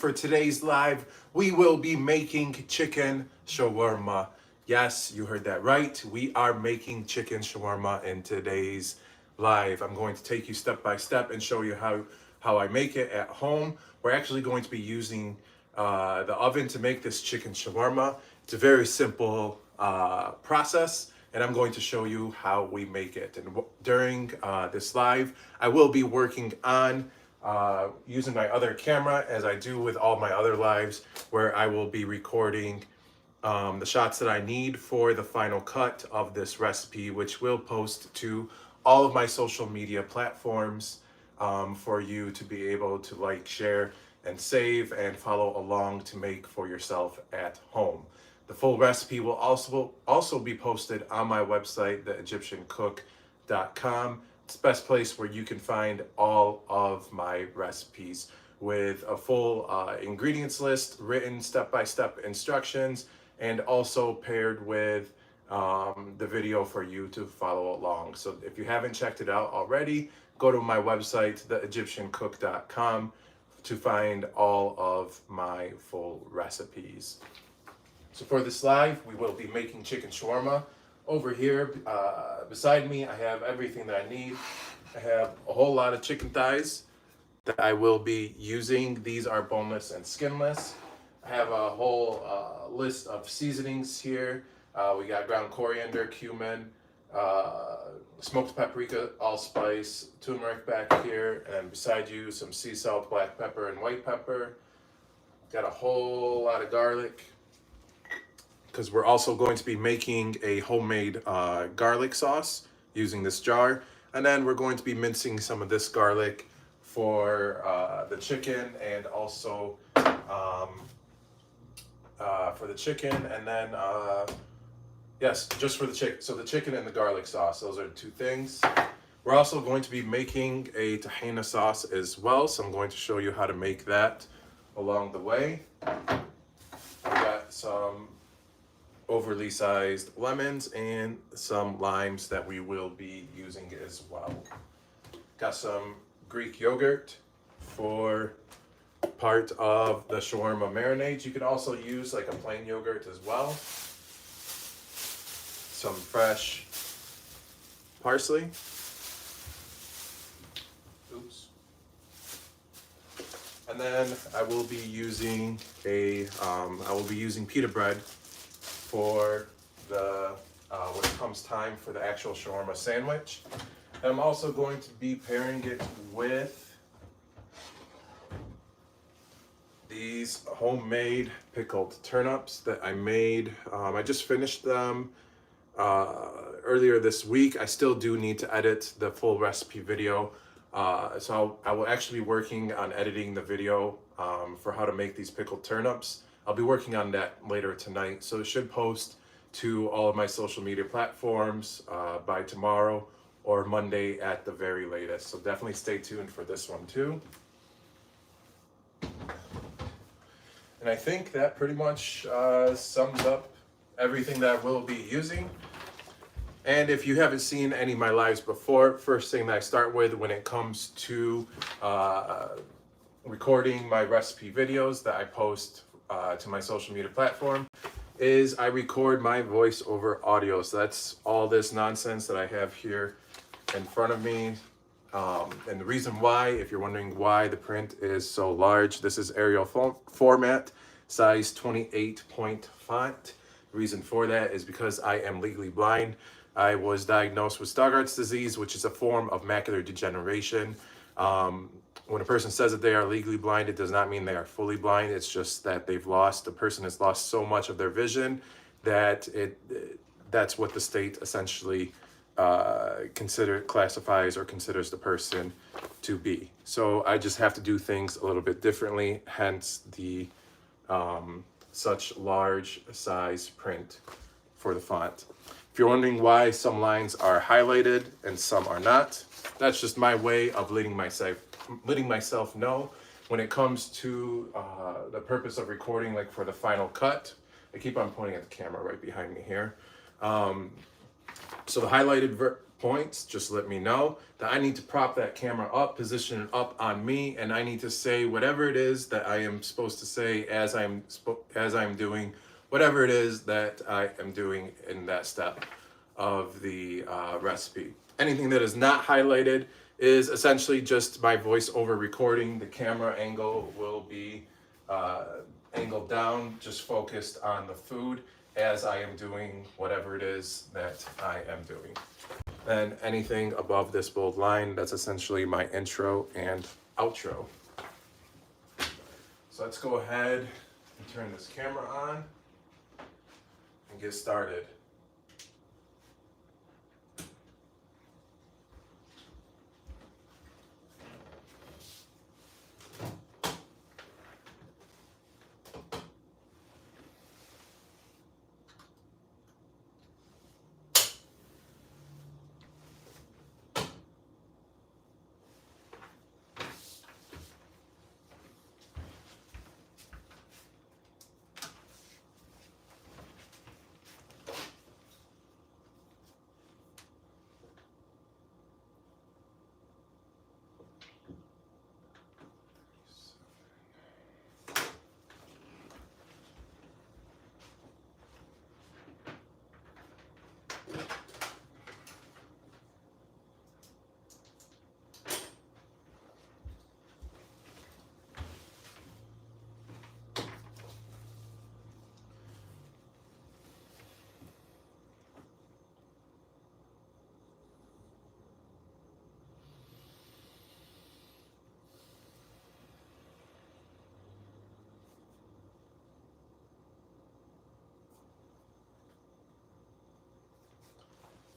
For today's live, we will be making chicken shawarma. Yes, you heard that right. We are making chicken shawarma in today's live. I'm going to take you step by step and show you how I make it at home. We're actually going to be using the oven to make this chicken shawarma. It's a very simple process, and I'm going to show you how we make it. And during this live, I will be working on using my other camera, as I do with all my other lives, where I will be recording the shots that I need for the final cut of this recipe, which will post to all of my social media platforms for you to be able to like, share, and save and follow along to make for yourself at home. The full recipe will also be posted on my website, theegyptiancook.com. It's the best place where you can find all of my recipes with a full ingredients list, written step-by-step instructions, and also paired with the video for you to follow along. So if you haven't checked it out already, go to my website, theegyptiancook.com, to find all of my full recipes. So for this live, we will be making chicken shawarma. Over here, beside me, I have everything that I need. I have a whole lot of chicken thighs that I will be using. These are boneless and skinless. I have a whole list of seasonings here. We got ground coriander, cumin, smoked paprika, allspice, turmeric back here, and beside you, some sea salt, black pepper, and white pepper. Got a whole lot of garlic, because we're also going to be making a homemade garlic sauce using this jar. And then we're going to be mincing some of this garlic for the chicken, and also for the chicken, and then yes, just for the chicken. So the chicken and the garlic sauce, those are the two things. We're also going to be making a tahina sauce as well, so I'm going to show you how to make that along the way. We got some overly sized lemons and some limes that we will be using as well. Got some Greek yogurt for part of the shawarma marinade. You could also use like a plain yogurt as well. Some fresh parsley. Oops. And then I will be using pita bread for the when it comes time for the actual shawarma sandwich. And I'm also going to be pairing it with these homemade pickled turnips that I made. I just finished them earlier this week. I still do need to edit the full recipe video. So I will actually be working on editing the video for how to make these pickled turnips. I'll be working on that later tonight, so it should post to all of my social media platforms by tomorrow or Monday at the very latest. So definitely stay tuned for this one too. And I think that pretty much sums up everything that we'll be using. And if you haven't seen any of my lives before, first thing that I start with when it comes to recording my recipe videos that I post to my social media platform is I record my voice over audio. So that's all this nonsense that I have here in front of me. And the reason why, if you're wondering why the print is so large, this is Arial format, size 28-point font. The reason for that is because I am legally blind. I was diagnosed with Stargardt's disease, which is a form of macular degeneration. When a person says that they are legally blind, it does not mean they are fully blind. It's just that the person has lost so much of their vision that that's what the state essentially classifies or considers the person to be. So I just have to do things a little bit differently, hence the such large size print for the font. If you're wondering why some lines are highlighted and some are not, that's just my way of letting myself know when it comes to the purpose of recording, like for the final cut. I keep on pointing at the camera right behind me here. So the highlighted points, just let me know that I need to prop that camera up, position it up on me, and I need to say whatever it is that I am supposed to say as I'm doing whatever it is that I am doing in that step of the recipe. Anything that is not highlighted is essentially just my voiceover recording. The camera angle will be angled down, just focused on the food as I am doing whatever it is that I am doing. Then anything above this bold line, that's essentially my intro and outro. So let's go ahead and turn this camera on and get started.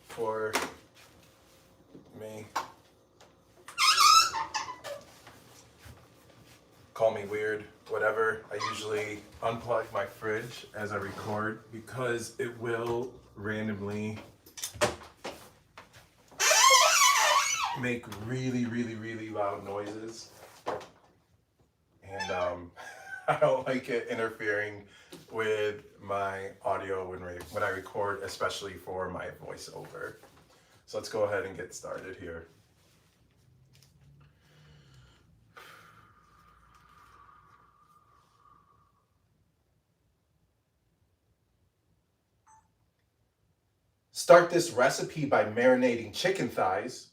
For me, call me weird, whatever, I usually unplug my fridge as I record because it will randomly make really loud noises, and I don't like it interfering with my audio when I record, especially for my voiceover. So let's go ahead and get started here. Start this recipe by marinating chicken thighs.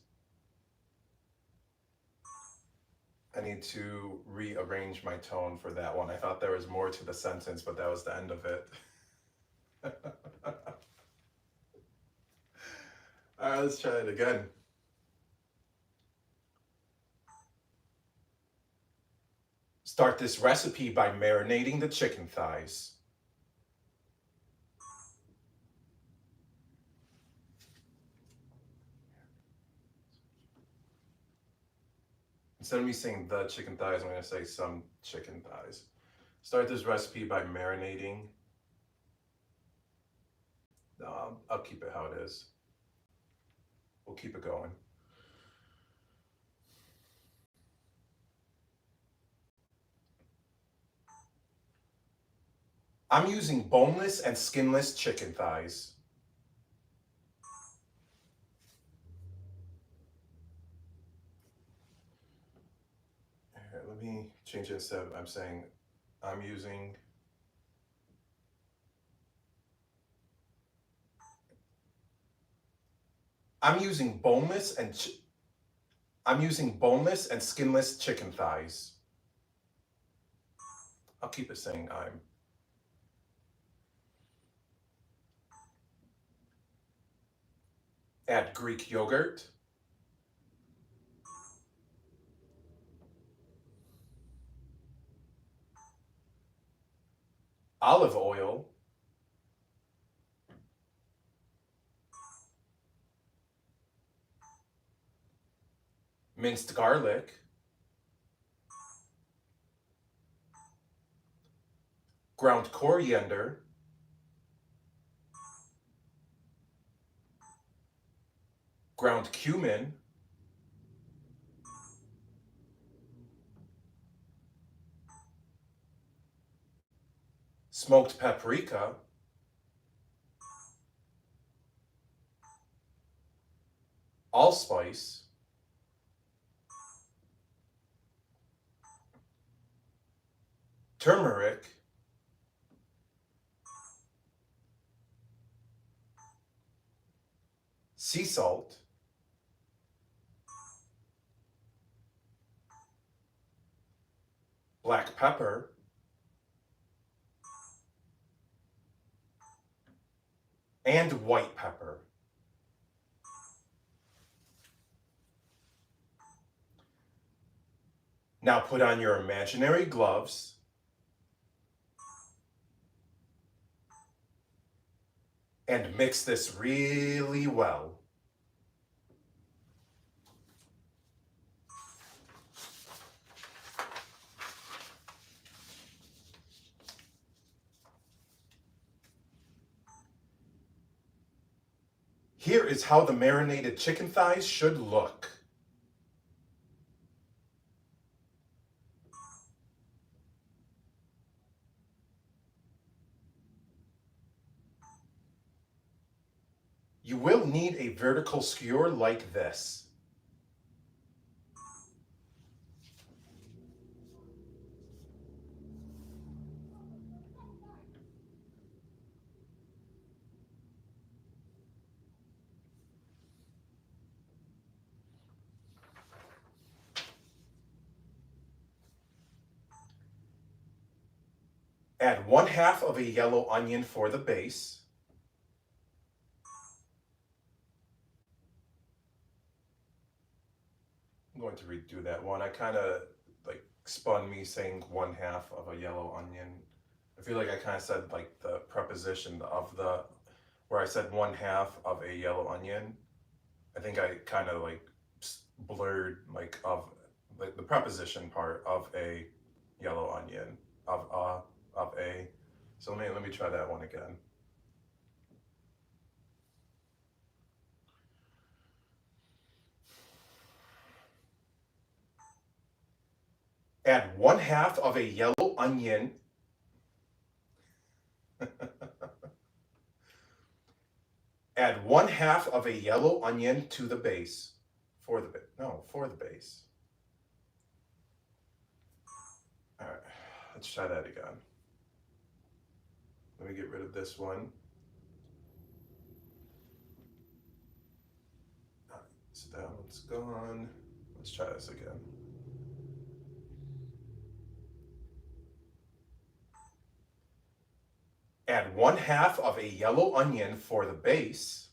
I need to rearrange my tone for that one. I thought there was more to the sentence, but that was the end of it. All right, let's try it again. Start this recipe by marinating the chicken thighs. Instead of me saying the chicken thighs, I'm going to say some chicken thighs. Start this recipe by marinating. No, I'll keep it how it is. We'll keep it going. I'm using boneless and skinless chicken thighs. Here, let me change it instead of I'm saying I'm using boneless and skinless chicken thighs. I'll keep it saying I'm. Add Greek yogurt, olive oil, minced garlic, ground coriander, ground cumin, smoked paprika, allspice, turmeric, sea salt, black pepper, and white pepper. Now put on your imaginary gloves and mix this really well. Here is how the marinated chicken thighs should look. You will need a vertical skewer like this. Add 1/2 of a yellow onion for the base. I'm going to redo that one. I kind of like spun me saying 1/2 of a yellow onion. I feel like I kind of said like the preposition of the, where I said 1/2 of a yellow onion. I think I kind of like blurred like of like the preposition part of a yellow onion of a. So let me try that one again. Add 1/2 of a yellow onion. Add 1/2 of a yellow onion to the base. For the base. All right, let's try that again. Let me get rid of this one. All right, so that one's gone. Let's try this again. Add 1/2 of a yellow onion for the base.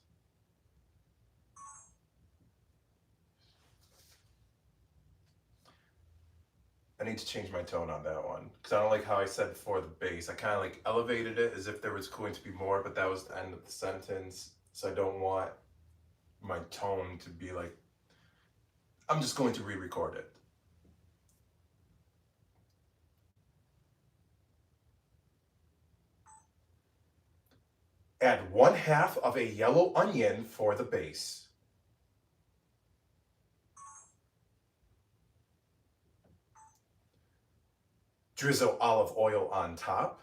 I need to change my tone on that one because I don't like how I said for the base. I kind of like elevated it as if there was going to be more, but that was the end of the sentence. So I don't want my tone to be like, I'm just going to re-record it. Add 1/2 of a yellow onion for the base. Drizzle olive oil on top.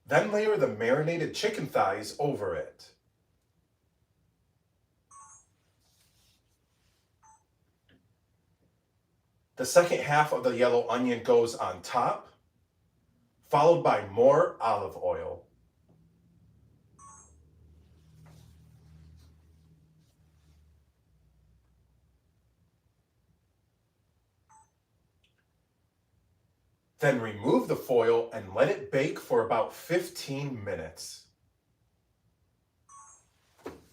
Then layer the marinated chicken thighs over it. The second half of the yellow onion goes on top, followed by more olive oil. Then remove the foil and let it bake for about 15 minutes.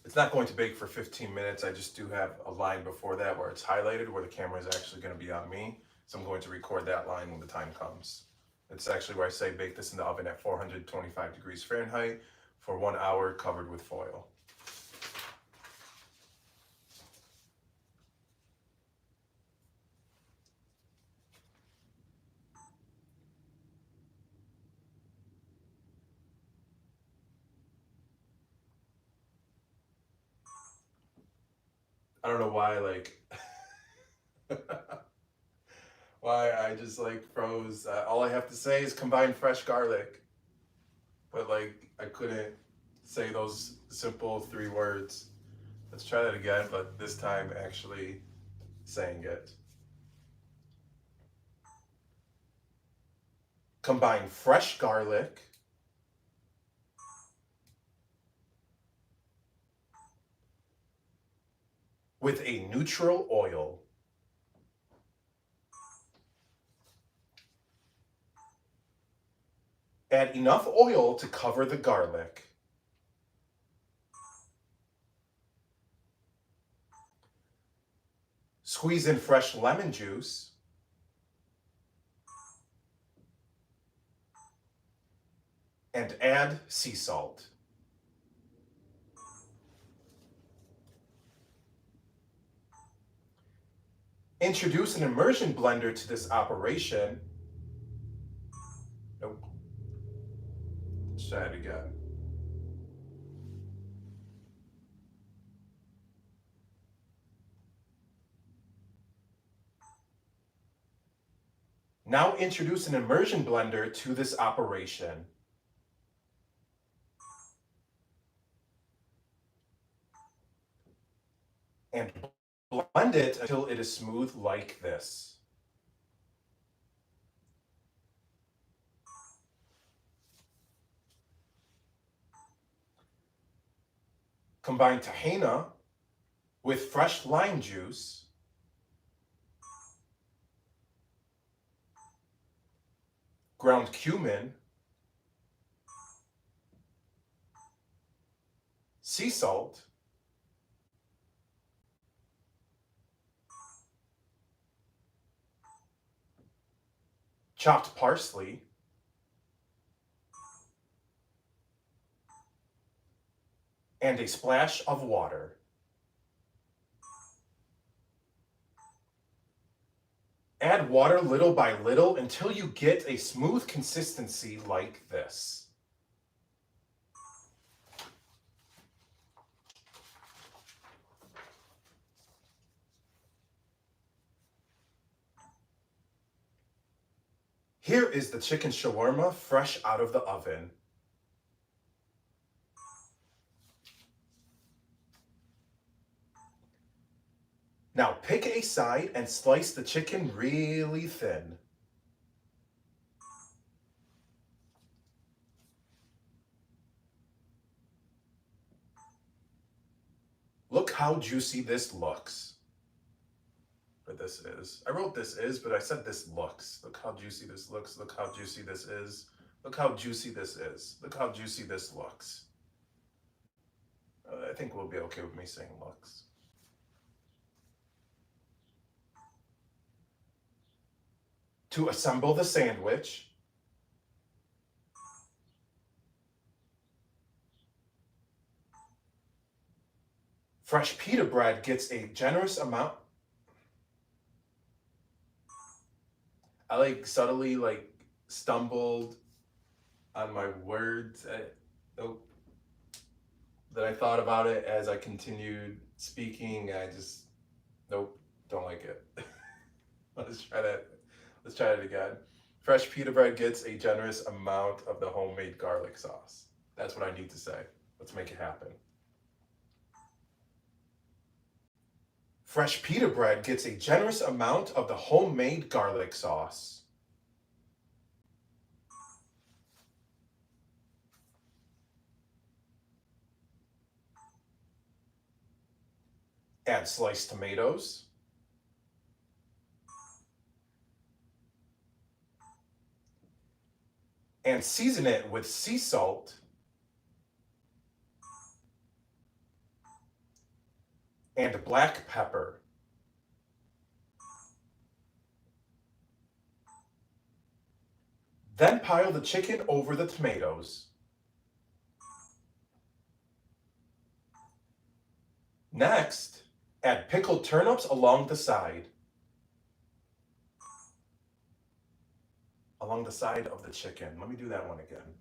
It's not going to bake for 15 minutes. I just do have a line before that where it's highlighted, where the camera is actually going to be on me. So I'm going to record that line when the time comes. It's actually where I say bake this in the oven at 425 degrees Fahrenheit for 1 hour covered with foil. I don't know why, like, why I just like froze. All I have to say is combine fresh garlic. but like I couldn't say those simple 3 words. Let's try that again, but this time actually saying it. Combine fresh garlic with a neutral oil. Add enough oil to cover the garlic. Squeeze in fresh lemon juice and add sea salt. Introduce an immersion blender to this operation. Nope. Let's try it again. Now introduce an immersion blender to this operation. And blend it until it is smooth like this. Combine tahina with fresh lime juice, ground cumin, sea salt, chopped parsley, and a splash of water. Add water little by little until you get a smooth consistency like this. Here is the chicken shawarma fresh out of the oven. Now pick a side and slice the chicken really thin. Look how juicy this looks. Or this is. I wrote this is, but I said this looks. Look how juicy this looks. Look how juicy this is. Look how juicy this is. Look how juicy this looks. I think we'll be okay with me saying looks. To assemble the sandwich, fresh pita bread gets a generous amount. I like subtly like stumbled on my words. Nope. That I thought about it as I continued speaking. I just nope, don't like it. Let's try that. Let's try it again. Fresh pita bread gets a generous amount of the homemade garlic sauce. That's what I need to say. Let's make it happen. Fresh pita bread gets a generous amount of the homemade garlic sauce. Add sliced tomatoes. And season it with sea salt and black pepper. Then pile the chicken over the tomatoes. Next, add pickled turnips along the side. Along the side of the chicken. Let me do that one again.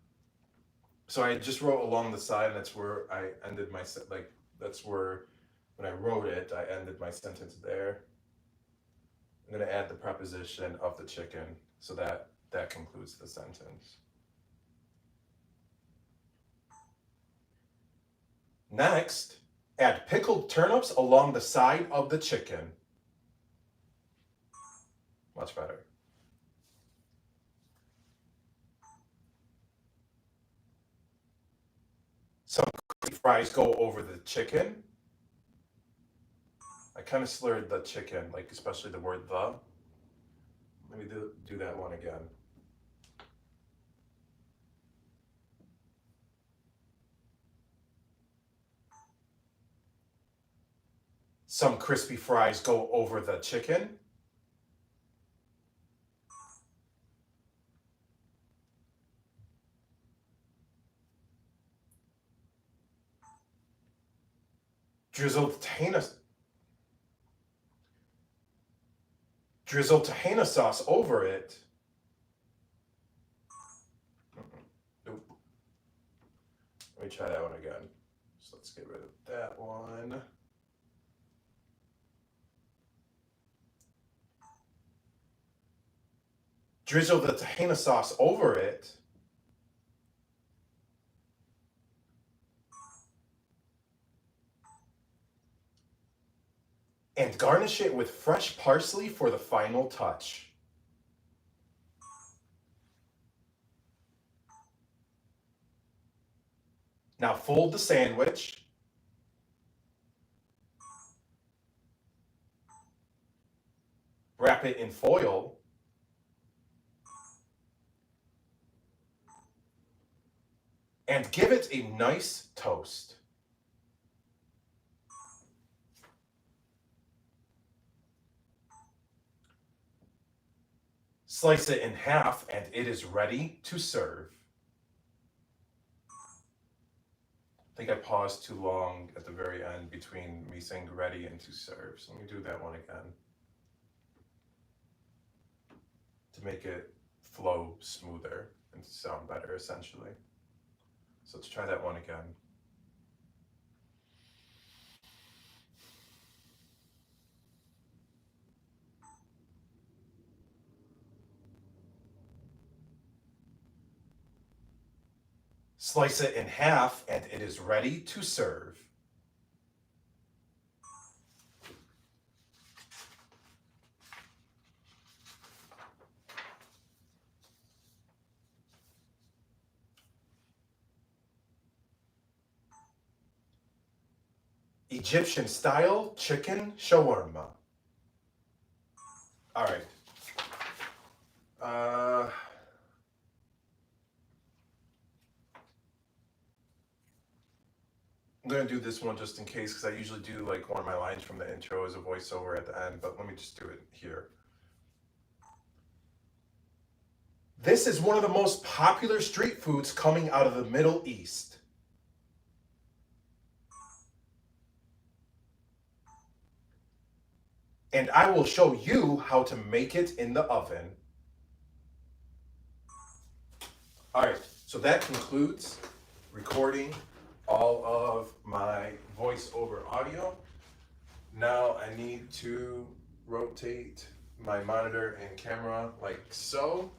So I just wrote along the side, and that's where I ended my like. That's where when I wrote it, I ended my sentence there. I'm gonna add the preposition of the chicken, so that concludes the sentence. Next, add pickled turnips along the side of the chicken. Much better. Some fries go over the chicken. I kind of slurred the chicken, like especially the word the. Let me do that one again. Some crispy fries go over the chicken. Drizzled tahina sauce over it. Nope. Let me try that one again. So let's get rid of that one. Drizzle the tahina sauce over it. And garnish it with fresh parsley for the final touch. Now fold the sandwich. Wrap it in foil. And give it a nice toast. Slice it in half and it is ready to serve. I think I paused too long at the very end between me saying ready and to serve. So let me do that one again to make it flow smoother and sound better, essentially. So let's try that one again. Slice it in half and it is ready to serve. Egyptian style chicken shawarma. All right. I'm gonna do this one just in case because I usually do like one of my lines from the intro as a voiceover at the end, but let me just do it here. This is one of the most popular street foods coming out of the Middle East. And I will show you how to make it in the oven. All right, so that concludes recording all of my voiceover audio. Now I need to rotate my monitor and camera like so.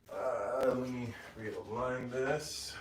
Let me realign this.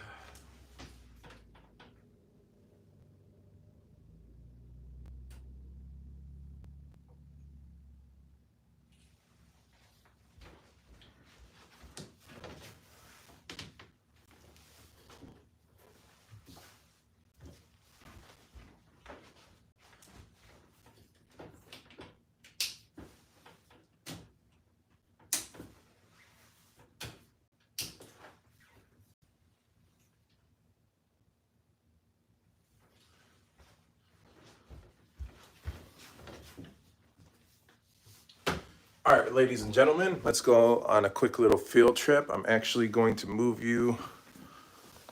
All right, ladies and gentlemen, let's go on a quick little field trip. I'm actually going to move you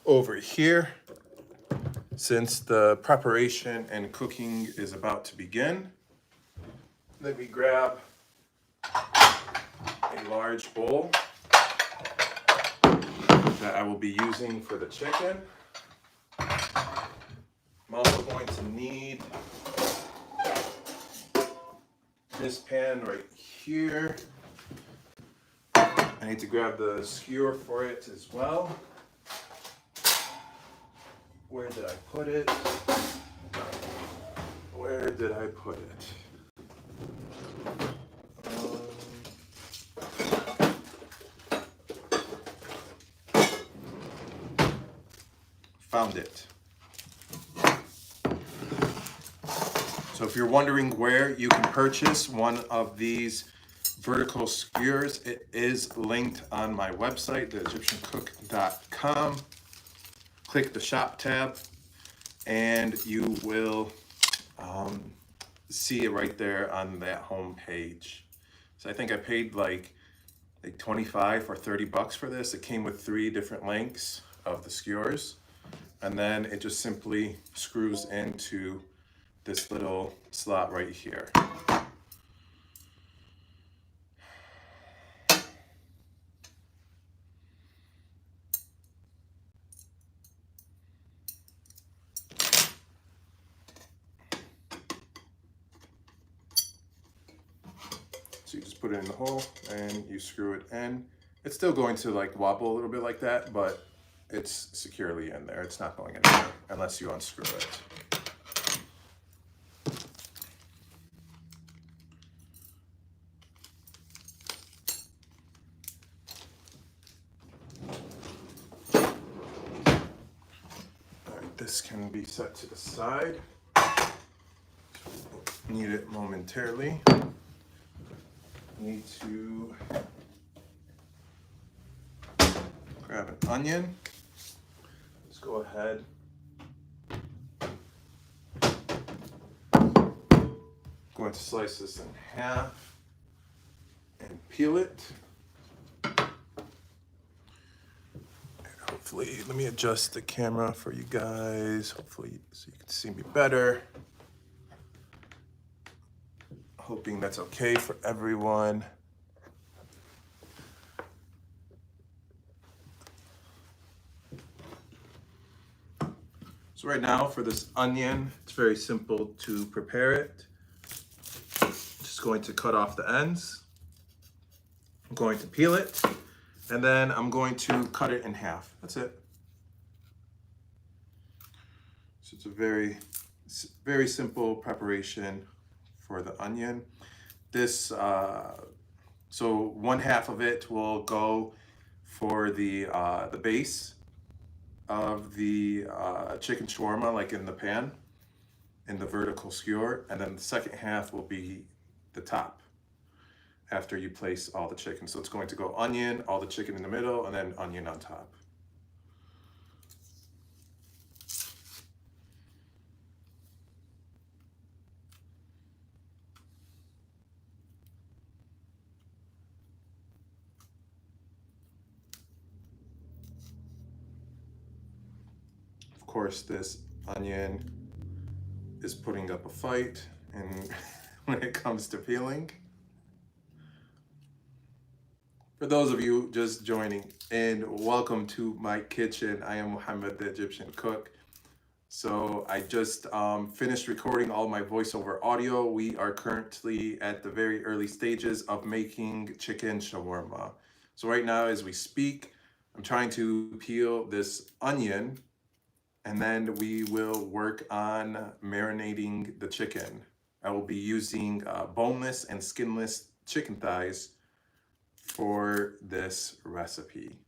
over here since the preparation and cooking is about to begin. Let me grab a large bowl that I will be using for the chicken. I'm also going to need this pan right here. I need to grab the skewer for it as well. Where did I put it? Where did I put it? Found it. So if you're wondering where you can purchase one of these vertical skewers, it is linked on my website, theegyptiancook.com. Click the shop tab and you will see it right there on that home page. So I think I paid like 25 or 30 bucks for this. It came with 3 different lengths of the skewers, and then it just simply screws into this little slot right here. So you just put it in the hole and you screw it in. It's still going to like wobble a little bit like that, but it's securely in there. It's not going anywhere unless you unscrew it. All right, this can be set to the side. Need it momentarily. Need to grab an onion. Let's go ahead. Going to slice this in half and peel it. And hopefully, let me adjust the camera for you guys. Hopefully, so you can see me better. Hoping that's okay for everyone. So right now for this onion, it's very simple to prepare it. Just going to cut off the ends. I'm going to peel it, and then I'm going to cut it in half. That's it. So it's a very simple preparation for the onion. This, so 1/2 of it will go for the base of the chicken shawarma, like in the pan, in the vertical skewer, and then the second half will be the top after you place all the chicken. So it's going to go onion, all the chicken in the middle, and then onion on top. Of course, this onion is putting up a fight, and when it comes to peeling. For those of you just joining in, welcome to my kitchen. I am Muhammad, the Egyptian cook. So I just finished recording all my voiceover audio. We are currently at the very early stages of making chicken shawarma. So right now, as we speak, I'm trying to peel this onion, and then we will work on marinating the chicken. I will be using boneless and skinless chicken thighs for this recipe.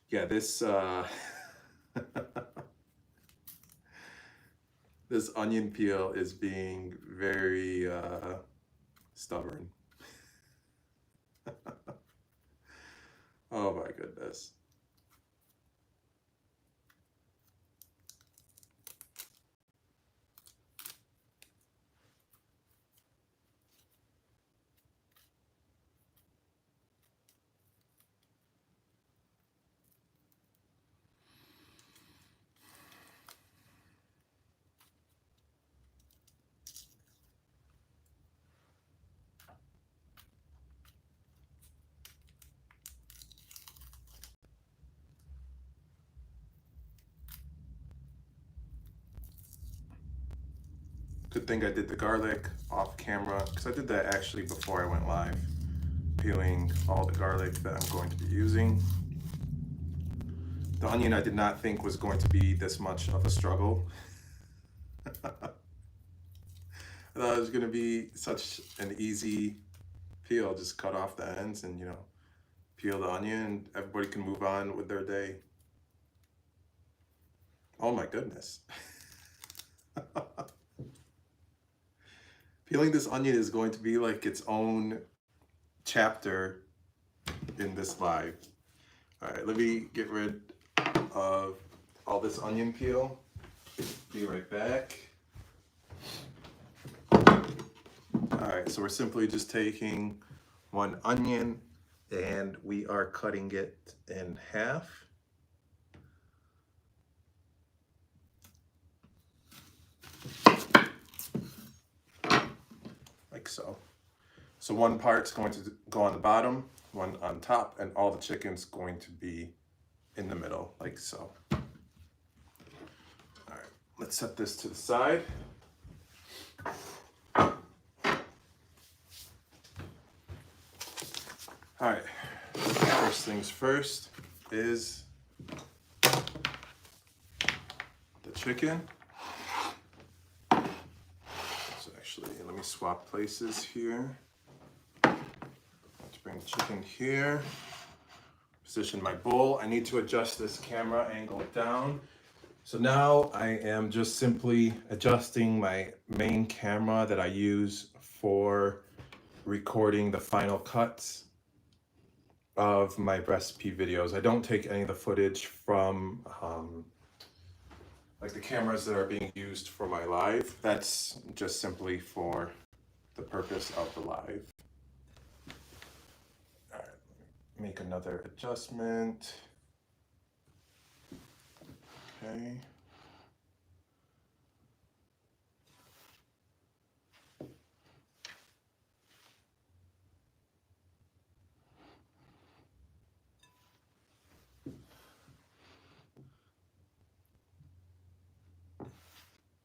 Yeah, this this onion peel is being very stubborn. Oh my goodness. Good thing I did the garlic off camera, because I did that actually before I went live. peeling all the garlic that I'm going to be using. The onion I did not think was going to be this much of a struggle. I thought it was going to be such an easy peel. Just cut off the ends and, peel the onion and everybody can move on with their day. Oh my goodness. Peeling this onion is going to be like its own chapter in this live. All right, let me get rid of all this onion peel. Be right back. All right, so we're simply just taking one onion and we are cutting it in half. Like so. So one part's going to go on the bottom, one on top, and all the chicken's going to be in the middle, like so. All right, let's set this to the side. All right, first things first is the chicken. So actually, let me swap places here. Let's bring the chicken here. Position my bowl. I need to adjust this camera angle down. So now I am just simply adjusting my main camera that I use for recording the final cuts of my recipe videos. I don't take any of the footage from like the cameras that are being used for my live. That's just simply for the purpose of the live. All right, make another adjustment. Okay.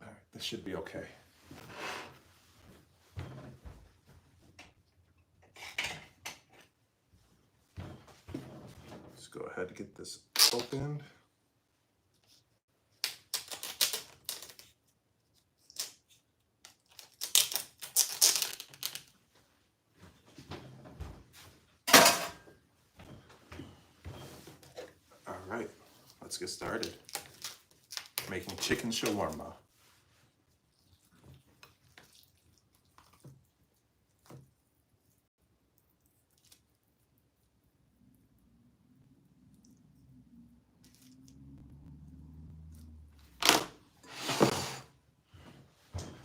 All right, this should be okay. Let's go ahead and get this opened. All right, let's get started. Making chicken shawarma.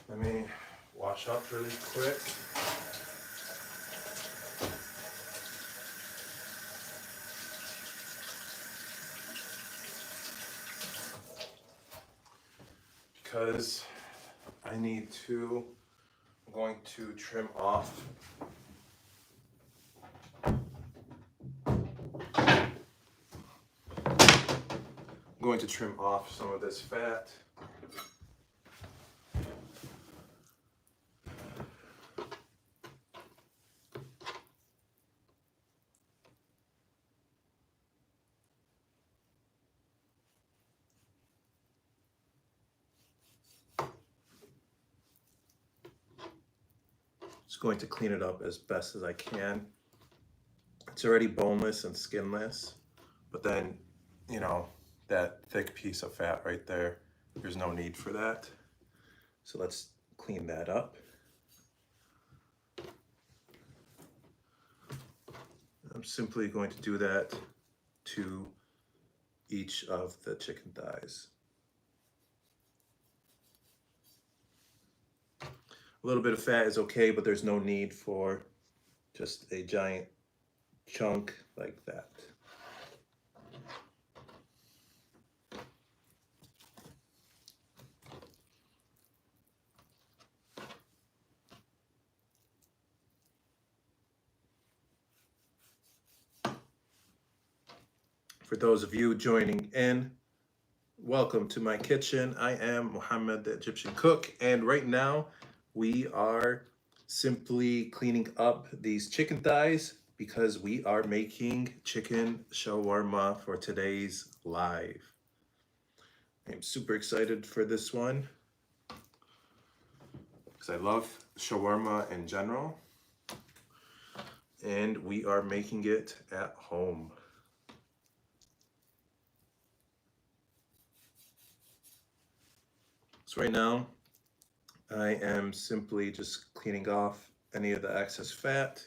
Let me wash up really quick. Because I'm going to trim off some of this fat. Just going to clean it up as best as I can. It's already boneless and skinless, but then, that thick piece of fat right there, there's no need for that. So let's clean that up. I'm simply going to do that to each of the chicken thighs. A little bit of fat is okay, but there's no need for just a giant chunk like that. For those of you joining in, welcome to my kitchen. I am Muhammad, the Egyptian cook, and right now we are simply cleaning up these chicken thighs because we are making chicken shawarma for today's live. I'm super excited for this one because I love shawarma in general, and we are making it at home. So right now, I am simply just cleaning off any of the excess fat.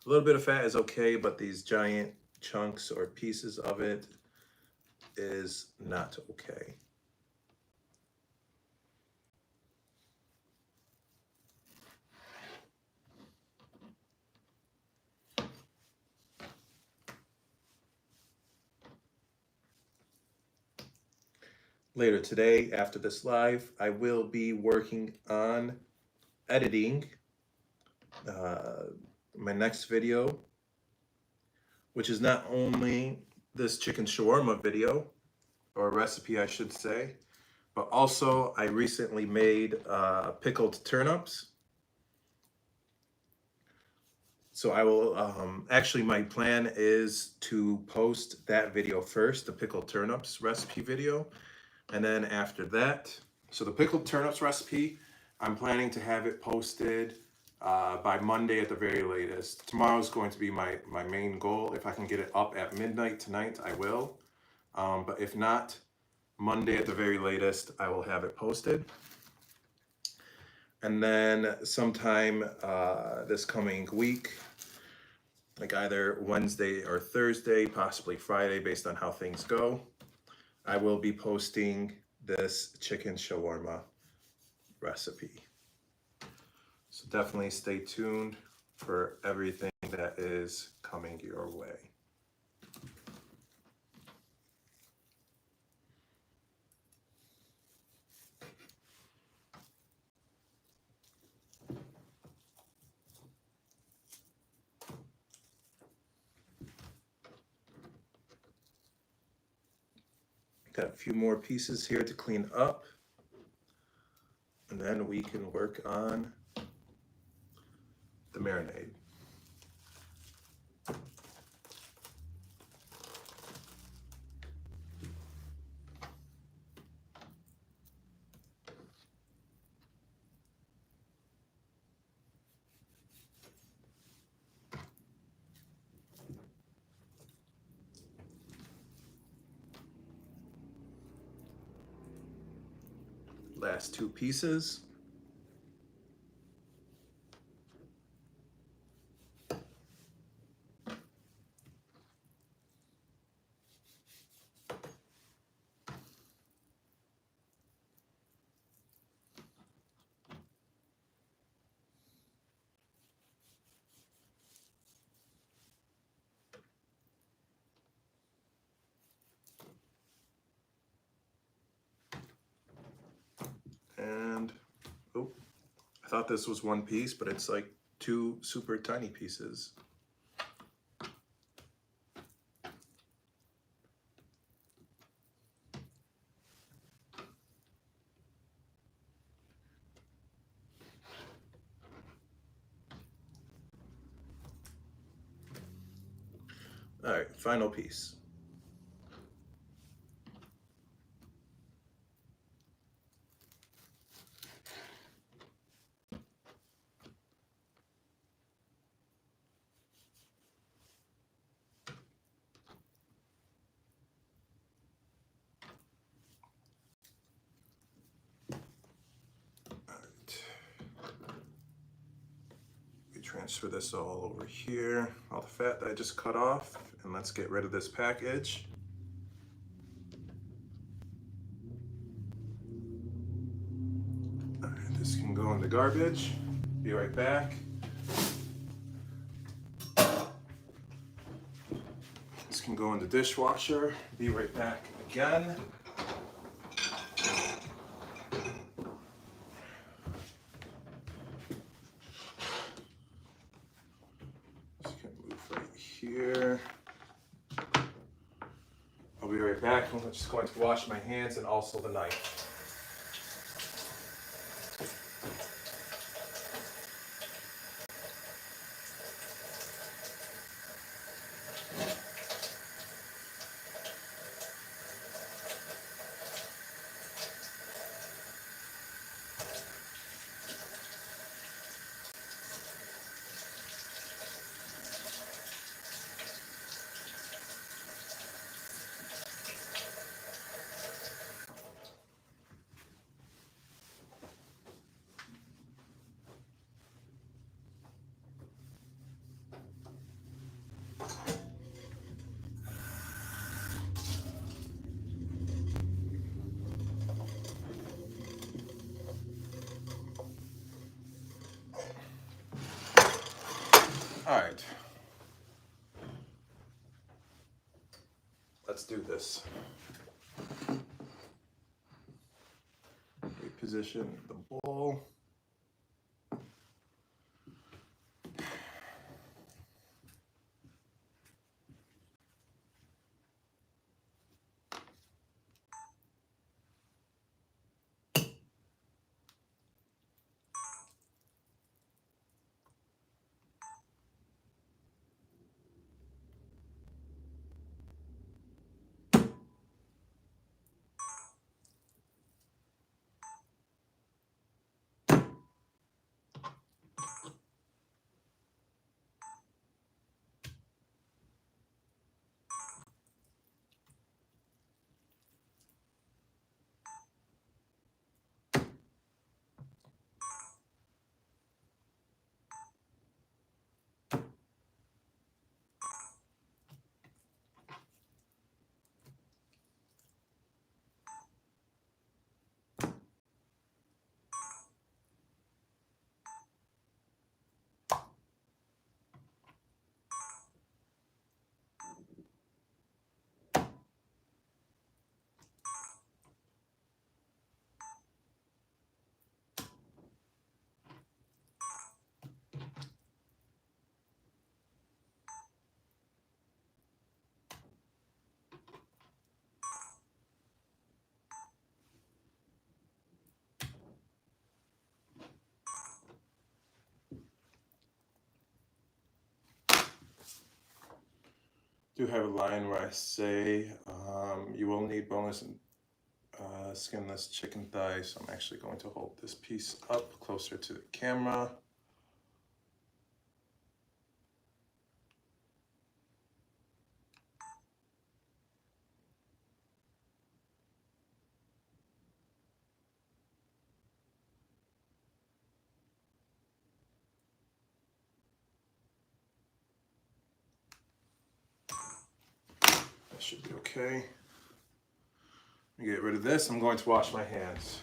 A little bit of fat is okay, but these giant chunks or pieces of it is not okay. Later today, after this live, I will be working on editing my next video, which is not only this chicken shawarma video, or recipe I should say, but also I recently made pickled turnips. So I will, actually my plan is to post that video first, the pickled turnips recipe video. And then after that, so the pickled turnips recipe, I'm planning to have it posted by Monday at the very latest. Tomorrow is going to be my main goal. If I can get it up at midnight tonight, I will. But if not, Monday at the very latest, I will have it posted. And then sometime this coming week, like either Wednesday or Thursday, possibly Friday, based on how things go, I will be posting this chicken shawarma recipe. So definitely stay tuned for everything that is coming your way. Got a few more pieces here to clean up, and then we can work on the marinade. Last two pieces. And, oh, I thought this was one piece, but it's like two super tiny pieces. All right, final piece. Transfer this all over here, all the fat that I just cut off, and let's get rid of this package. All right, this can go in the garbage. Be right back. This can go in the dishwasher. Be right back again. Here. I'll be right back. I'm just going to wash my hands and also the knife. do this. Reposition the bowl. Do have a line where I say you will need boneless and skinless chicken thighs. So I'm actually going to hold this piece up closer to the camera. That should be okay. Let me get rid of this. I'm going to wash my hands.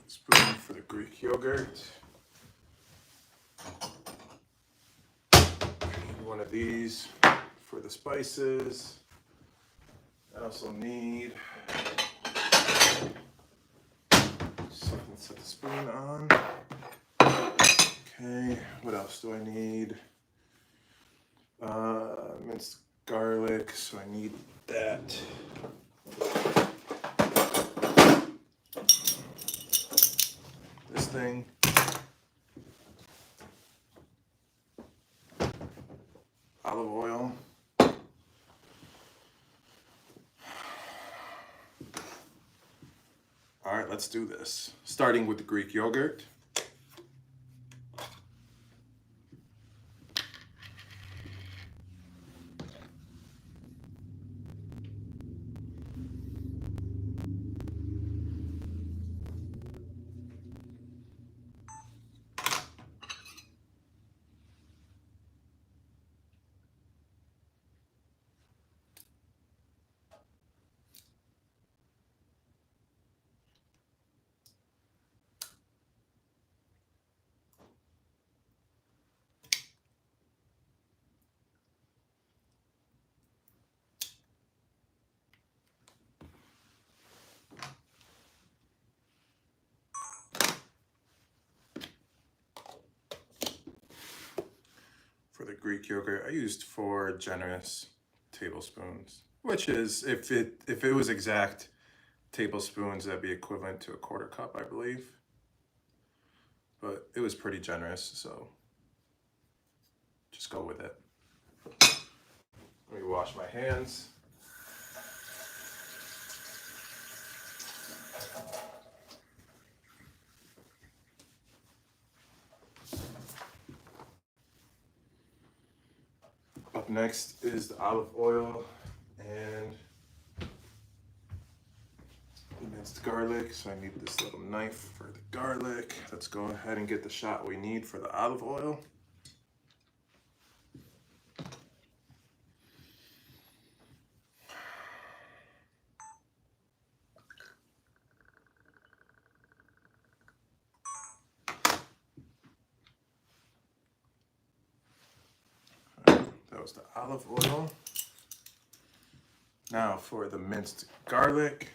Spoon for the Greek yogurt. One of these for the spices. I also need something to set the spoon on. Okay, what else do I need? Minced garlic, so I need that. This thing. Olive oil. All right, let's do this. Starting with the Greek yogurt. For the Greek yogurt, I used 4 generous tablespoons, which is, if it was exact tablespoons, that'd be equivalent to a 1/4 cup, I believe. But it was pretty generous, so just go with it. Let me wash my hands. next is the olive oil and minced garlic. So I need this little knife for the garlic. Let's go ahead and get the shot we need for the olive oil. That was the olive oil. Now for the minced garlic.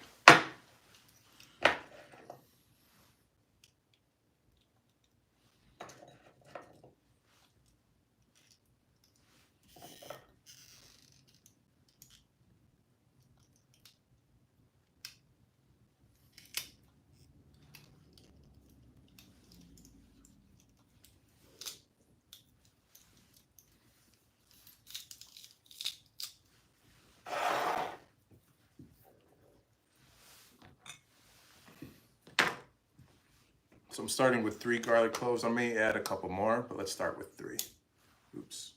So I'm starting with 3 garlic cloves. I may add a couple more, but let's start with 3. Oops.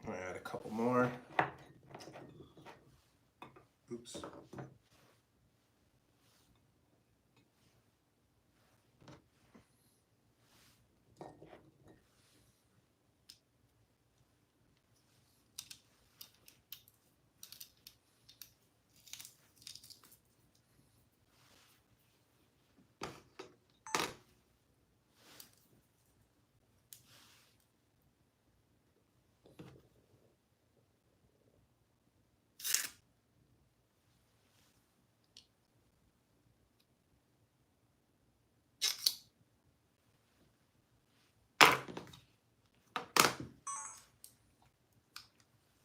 I'm gonna add a couple more. Oops.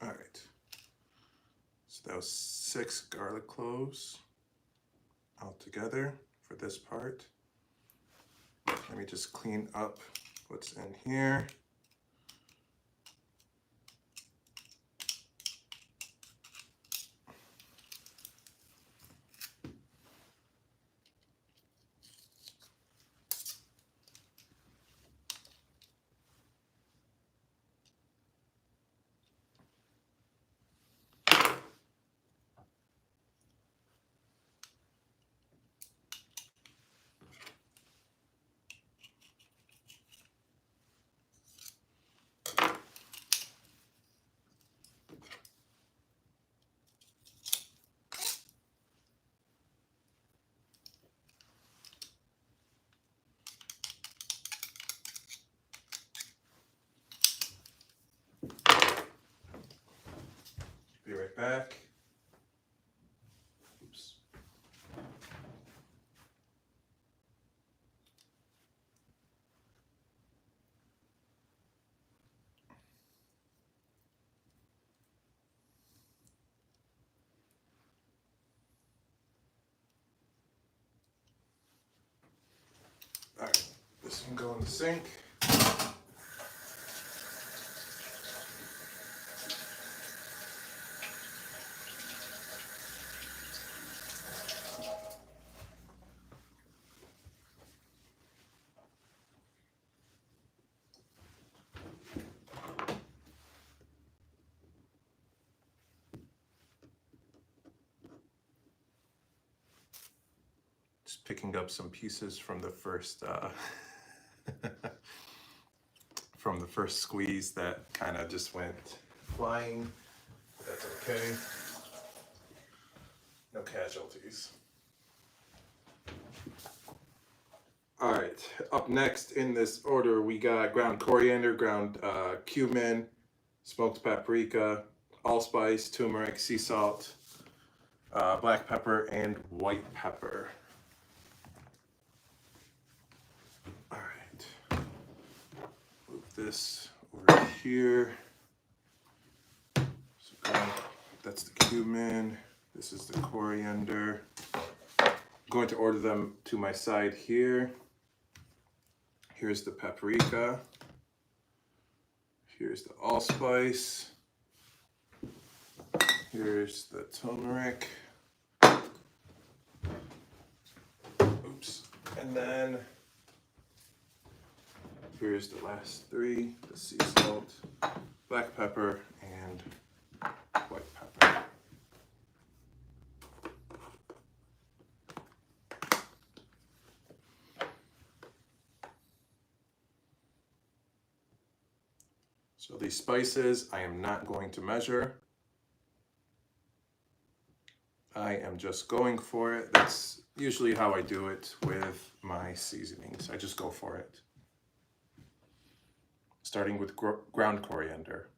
All right. So that was 6 garlic cloves altogether for this part. Let me just clean up what's in here. Be right back. Oops. All right, this can go in the sink. Just picking up some pieces from the first from the first squeeze that kind of just went flying. That's okay. No casualties. All right, up next in this order, we got ground coriander, ground cumin, smoked paprika, allspice, turmeric, sea salt, black pepper, and white pepper. All right, move this over here. So that's the cumin. This is the coriander. I'm going to order them to my side here. Here's the paprika. Here's the allspice. Here's the turmeric. Oops. And then here's the last three, the sea salt, black pepper, and white pepper. So these spices, I am not going to measure. I am just going for it. That's usually how I do it with my seasonings. I just go for it. Starting with ground coriander.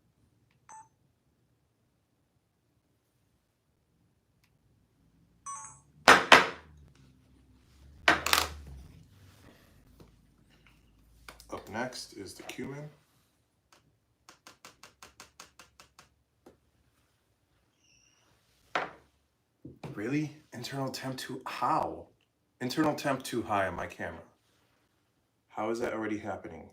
Up next is the cumin. Really? Internal temp too, how? Internal temp too high on my camera. How is that already happening?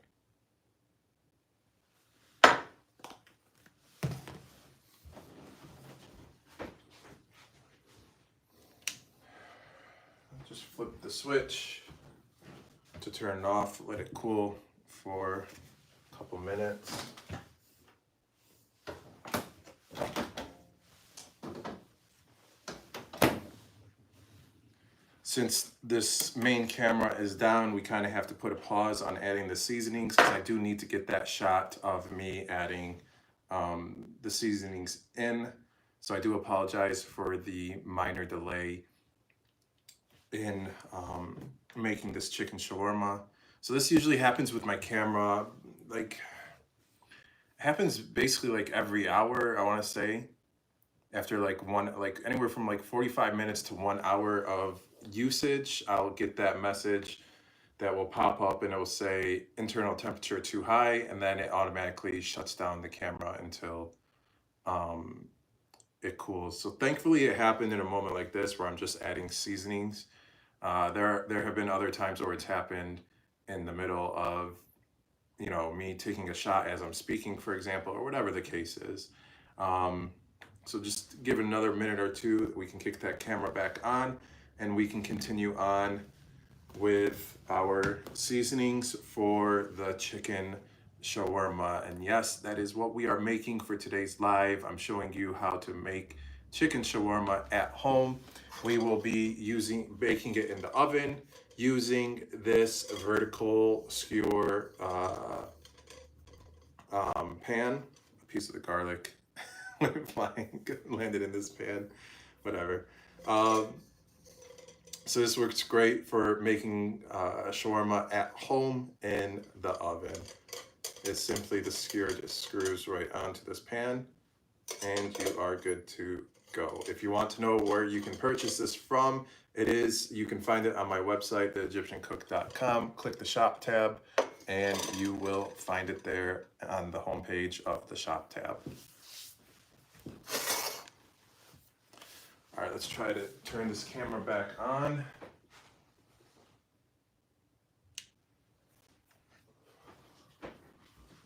Just flip the switch to turn it off, let it cool for a couple minutes. Since this main camera is down, we kind of have to put a pause on adding the seasonings because I do need to get that shot of me adding the seasonings in. So I do apologize for the minor delay in making this chicken shawarma. So this usually happens with my camera, like happens basically like every hour, I want to say. After like anywhere from like 45 minutes to 1 hour of usage, I'll get that message that will pop up and it will say internal temperature too high, and then it automatically shuts down the camera until it cools. So thankfully it happened in a moment like this where I'm just adding seasonings. There have been other times where it's happened in the middle of, you know, me taking a shot as I'm speaking, for example, or whatever the case is. So just give it another minute or two, we can kick that camera back on and we can continue on with our seasonings for the chicken shawarma. And yes, that is what we are making for today's live. I'm showing you how to make chicken shawarma at home. We will be baking it in the oven using this vertical skewer pan. A piece of the garlic landed in this pan, whatever. So this works great for making shawarma at home in the oven. It's simply the skewer just screws right onto this pan and you are good to go. If you want to know where you can purchase this from, you can find it on my website, theegyptiancook.com. Click the shop tab and you will find it there on the homepage of the shop tab. All right, let's try to turn this camera back on.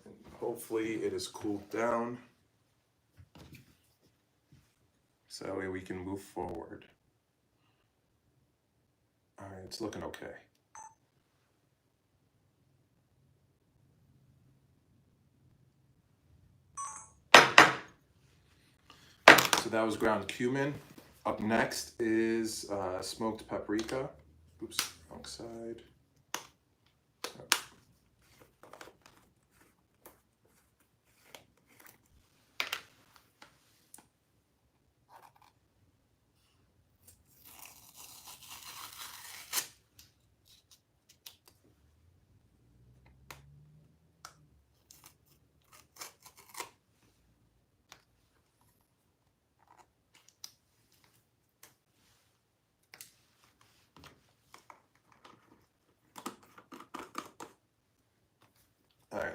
And hopefully it is cooled down. So that way we can move forward. All right, it's looking okay. So that was ground cumin. Up next is smoked paprika. Oops, wrong side.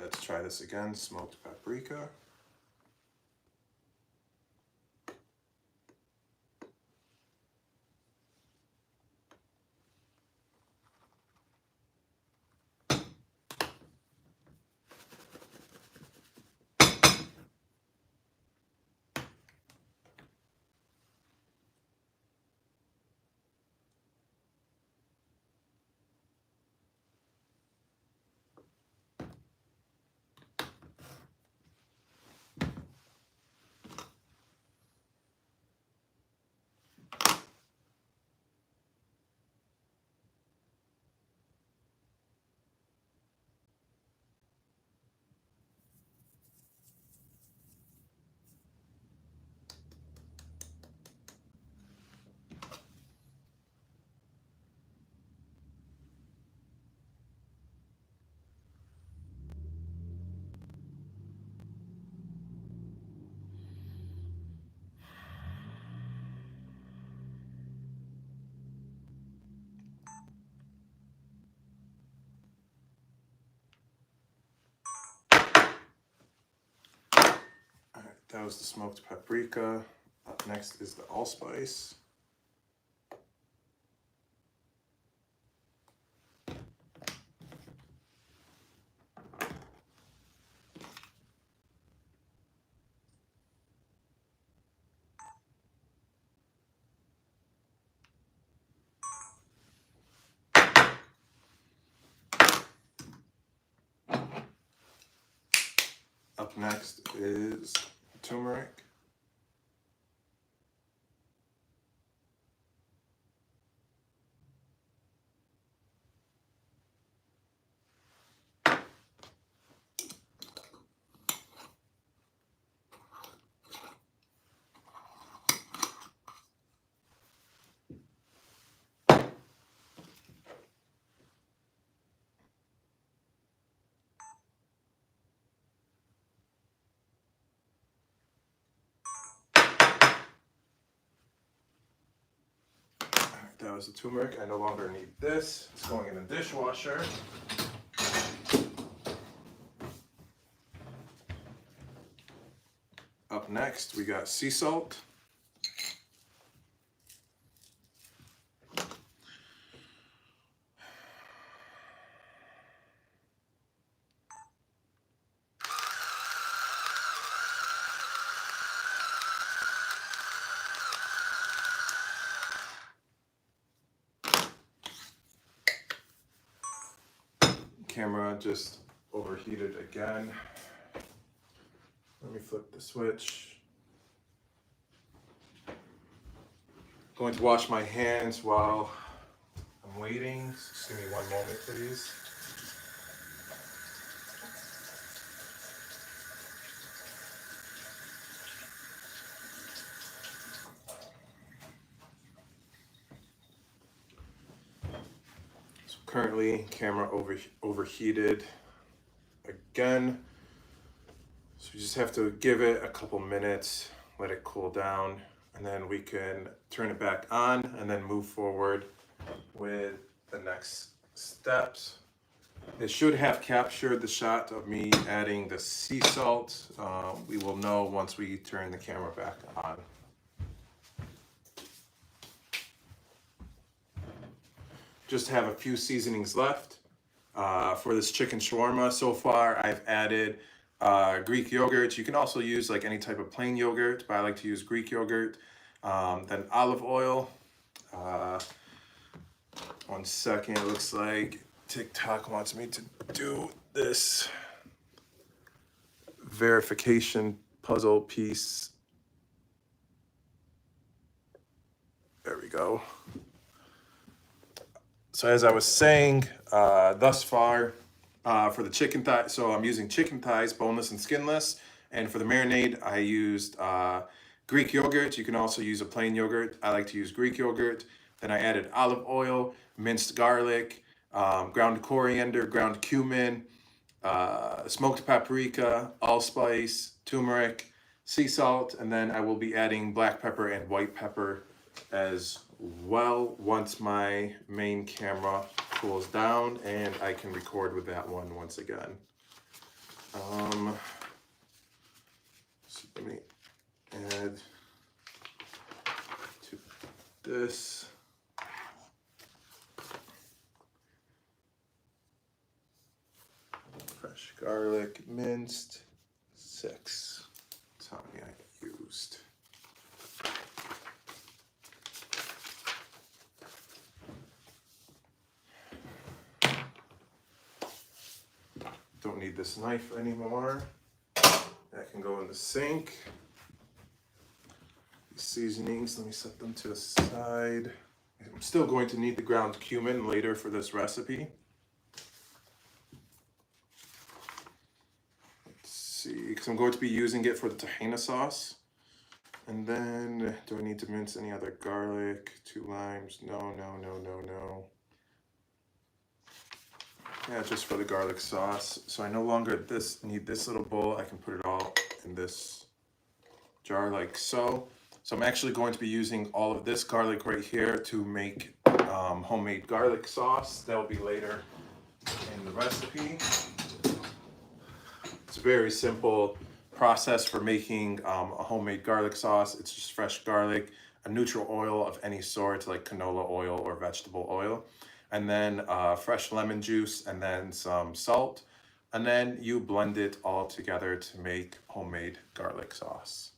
let's try this again. Smoked paprika. That was the smoked paprika. Up next is the allspice. Up next is turmeric. That was the turmeric. I no longer need this. It's going in the dishwasher. Up next, we got sea salt. Camera just overheated again. Let me flip the switch. Going to wash my hands while I'm waiting. Just give me one moment, please. So currently, camera overheated again. So you just have to give it a couple minutes, let it cool down, and then we can turn it back on and then move forward with the next steps. It should have captured the shot of me adding the sea salt. We will know once we turn the camera back on. Just have a few seasonings left. For this chicken shawarma, so far I've added Greek yogurt. You can also use like any type of plain yogurt, but I like to use Greek yogurt. Then olive oil. One second, it looks like TikTok wants me to do this verification puzzle piece. There we go. So as I was saying, thus far, for the chicken thigh, so I'm using chicken thighs, boneless and skinless. And for the marinade, I used Greek yogurt. You can also use a plain yogurt. I like to use Greek yogurt. Then I added olive oil, minced garlic, ground coriander, ground cumin, smoked paprika, allspice, turmeric, sea salt, and then I will be adding black pepper and white pepper as well once my main camera cools down and I can record with that one once again. So let me add to this. Fresh garlic, minced, 6. That's how many I used. Don't need this knife anymore. That can go in the sink. These seasonings, let me set them to the side. I'm still going to need the ground cumin later for this recipe. Let's see, because I'm going to be using it for the tahina sauce. And then, do I need to mince any other garlic? 2 limes? No. Yeah, just for the garlic sauce. So I no longer need this little bowl. I can put it all in this jar like so. So I'm actually going to be using all of this garlic right here to make homemade garlic sauce. That will be later in the recipe. It's a very simple process for making a homemade garlic sauce. It's just fresh garlic, a neutral oil of any sort, like canola oil or vegetable oil, and then fresh lemon juice, and then some salt. And then you blend it all together to make homemade garlic sauce.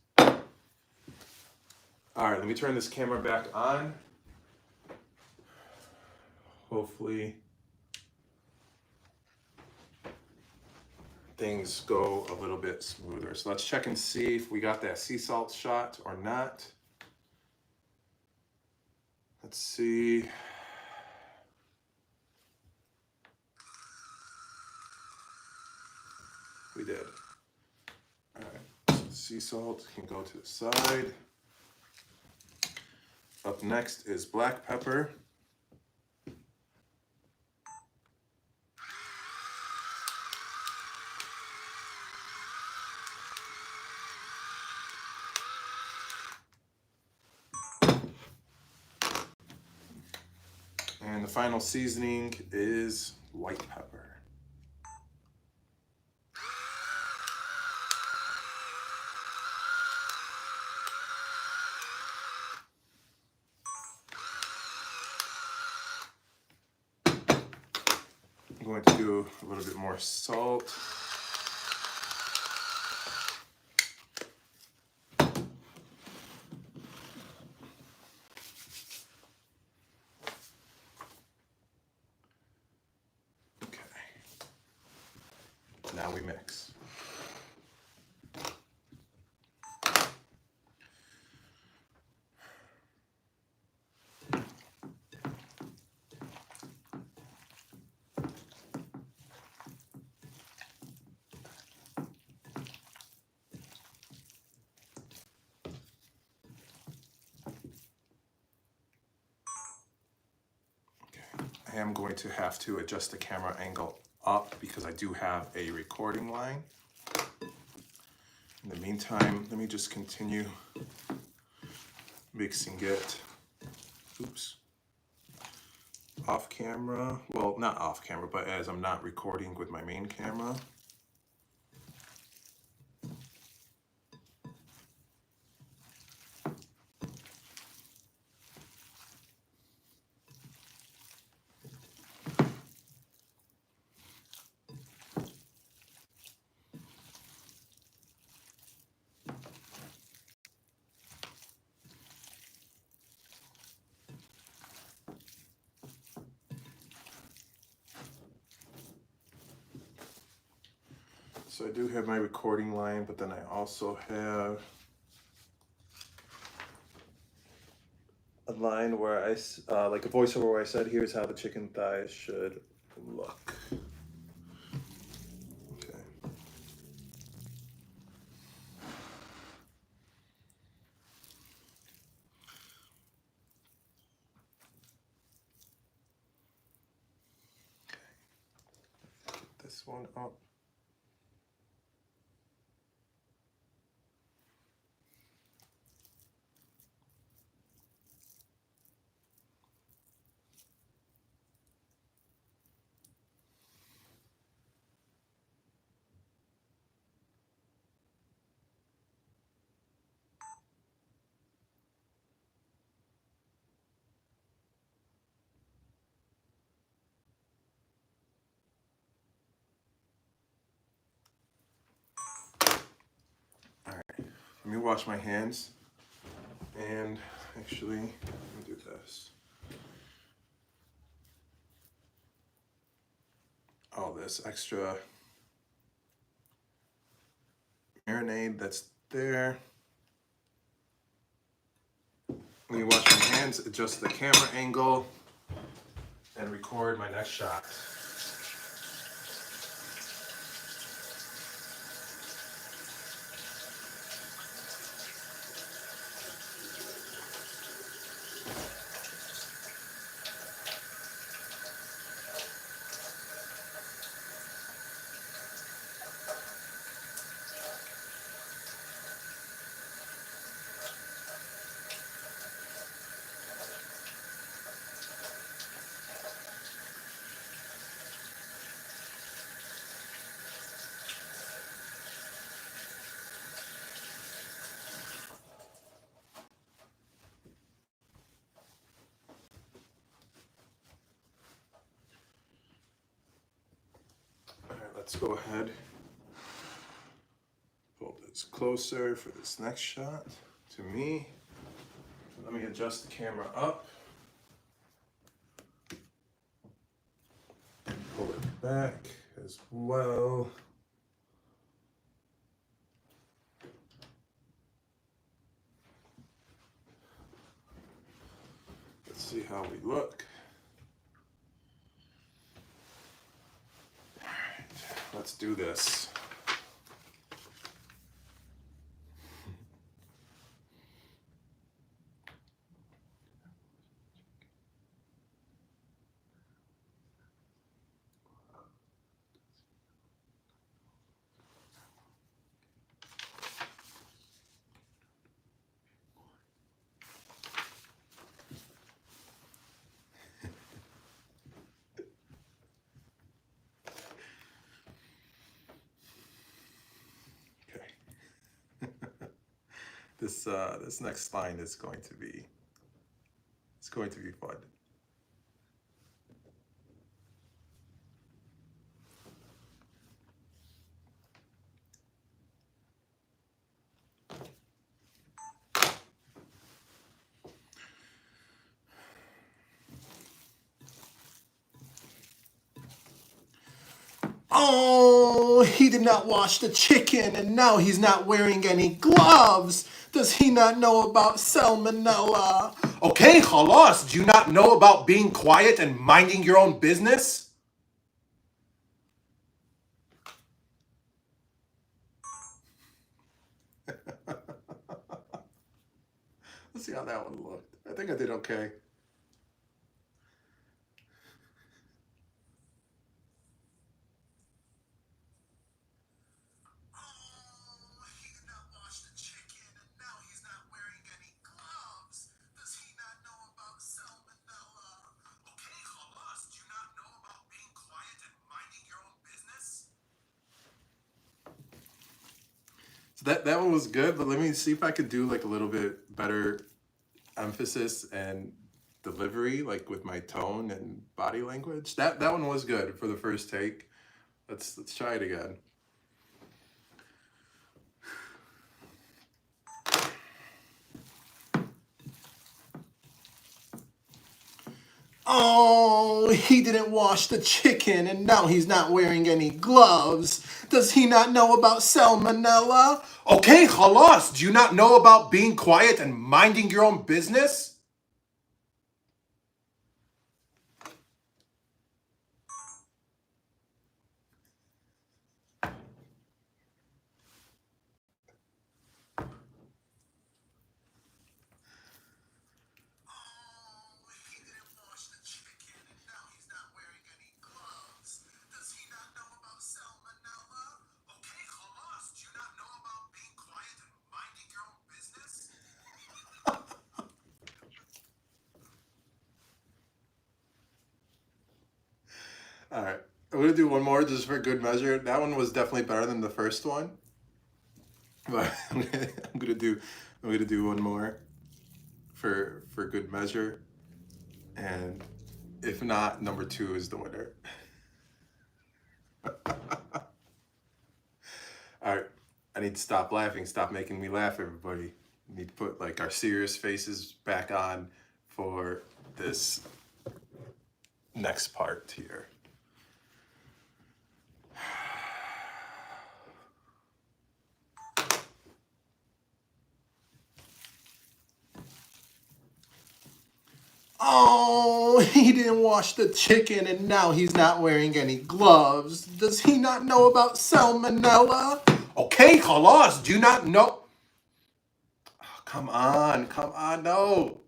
All right, let me turn this camera back on. Hopefully things go a little bit smoother. So let's check and see if we got that sea salt shot or not. Let's see. We did. All right, so sea salt can go to the side. Up next is black pepper. And the final seasoning is white pepper. I'm going to do a little bit more salt. Okay. Now we mix. I am going to have to adjust the camera angle up because I do have a recording line. In the meantime, let me just continue mixing it. Oops. Off camera. Well, not off camera, but as I'm not recording with my main camera. So I do have my recording line, but then I also have a line where like a voiceover where I said, here's how the chicken thighs should look. Okay. Get this one up. Let me wash my hands. And actually, let me do this. All this extra marinade that's there. Let me wash my hands, adjust the camera angle, and record my next shot. All right, let's go ahead. Pull this closer for this next shot to me. Let me adjust the camera up. Pull it back as well. Let's see how we look. All right, let's do this. This next line is going to be, it's going to be fun. Oh, he did not wash the chicken and now he's not wearing any gloves. Does he not know about salmonella? Okay, خلاص, do you not know about being quiet and minding your own business? Let's see how that one looked. I think I did okay. So that one was good, but let me see if I could do like a little bit better emphasis and delivery, like with my tone and body language. That one was good for the first take. Let's try it again. Oh, he didn't wash the chicken and now he's not wearing any gloves. Does he not know about salmonella? Okay, خلاص, do you not know about being quiet and minding your own business? All right, I'm gonna do one more just for good measure. That one was definitely better than the first one, but I'm gonna do one more for good measure, and if not, number 2 is the winner. All right, I need to stop laughing. Stop making me laugh, everybody. We need to put like our serious faces back on for this next part here. Oh, he didn't wash the chicken and now he's not wearing any gloves. Does he not know about salmonella? Okay, Carlos, do you not know? Oh, come on, no.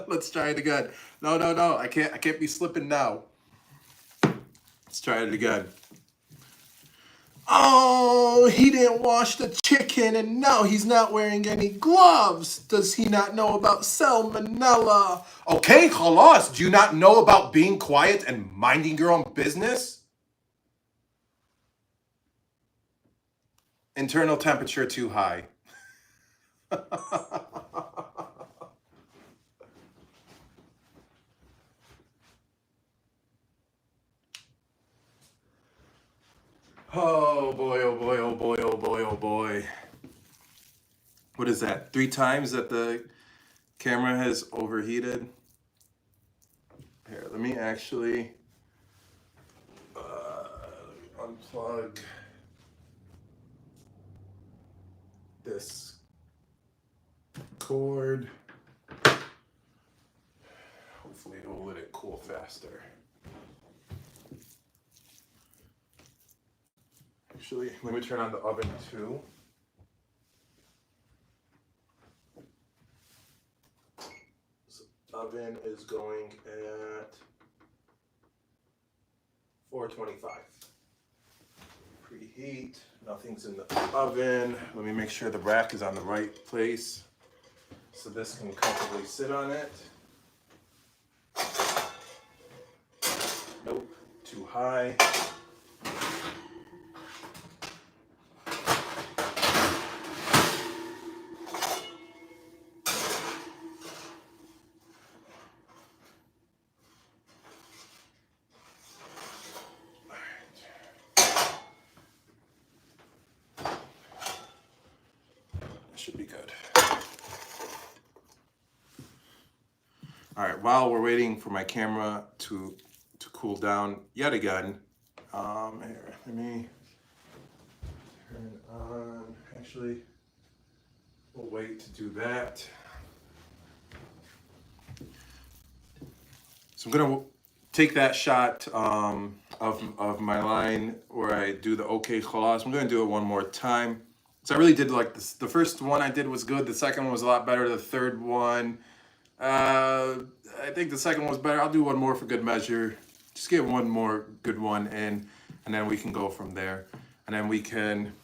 Let's try it again. No, I can't be slipping now. Let's try it again. Oh, he didn't wash the chicken and now he's not wearing any gloves. Does he not know about salmonella? Okay, Carlos, do you not know about being quiet and minding your own business? Internal temperature too high. Oh boy, oh boy, oh boy, oh boy, oh boy. What is that? 3 times that the camera has overheated? Here, let me actually unplug this cord. Hopefully it'll let it cool faster. Actually, let me turn on the oven too. So oven is going at 425. Preheat, nothing's in the oven. Let me make sure the rack is on the right place so this can comfortably sit on it. Nope, too high. Should be good. All right, while we're waiting for my camera to cool down yet again, here, let me turn on, actually, we'll wait to do that. So I'm gonna take that shot of my line where I do the okay khalas. I'm gonna do it one more time. So I really did like this. The first one I did was good. The second one was a lot better. The third one, I think the second one was better. I'll do one more for good measure. Just get one more good one in, and then we can go from there. And then we can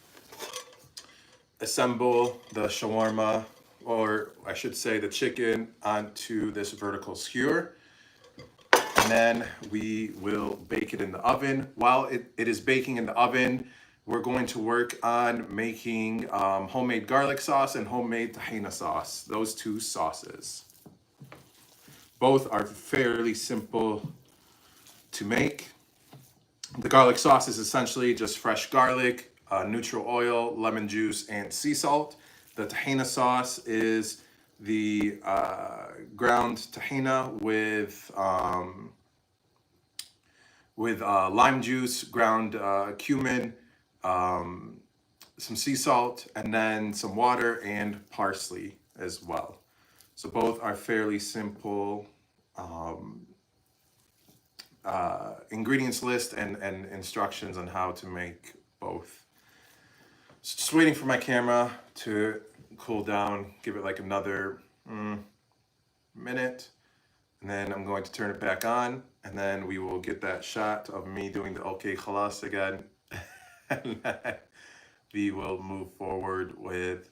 assemble the shawarma, or I should say the chicken, onto this vertical skewer. And then we will bake it in the oven. While it is baking in the oven, we're going to work on making homemade garlic sauce and homemade tahina sauce. Those 2 sauces. Both are fairly simple to make. The garlic sauce is essentially just fresh garlic, neutral oil, lemon juice, and sea salt. The tahina sauce is the ground tahina with lime juice, ground cumin, some sea salt, and then some water and parsley as well. So both are fairly simple ingredients list and instructions on how to make both. So just waiting for my camera to cool down, give it like another minute, and then I'm going to turn it back on, and then we will get that shot of me doing the okay khalas again, and then we will move forward with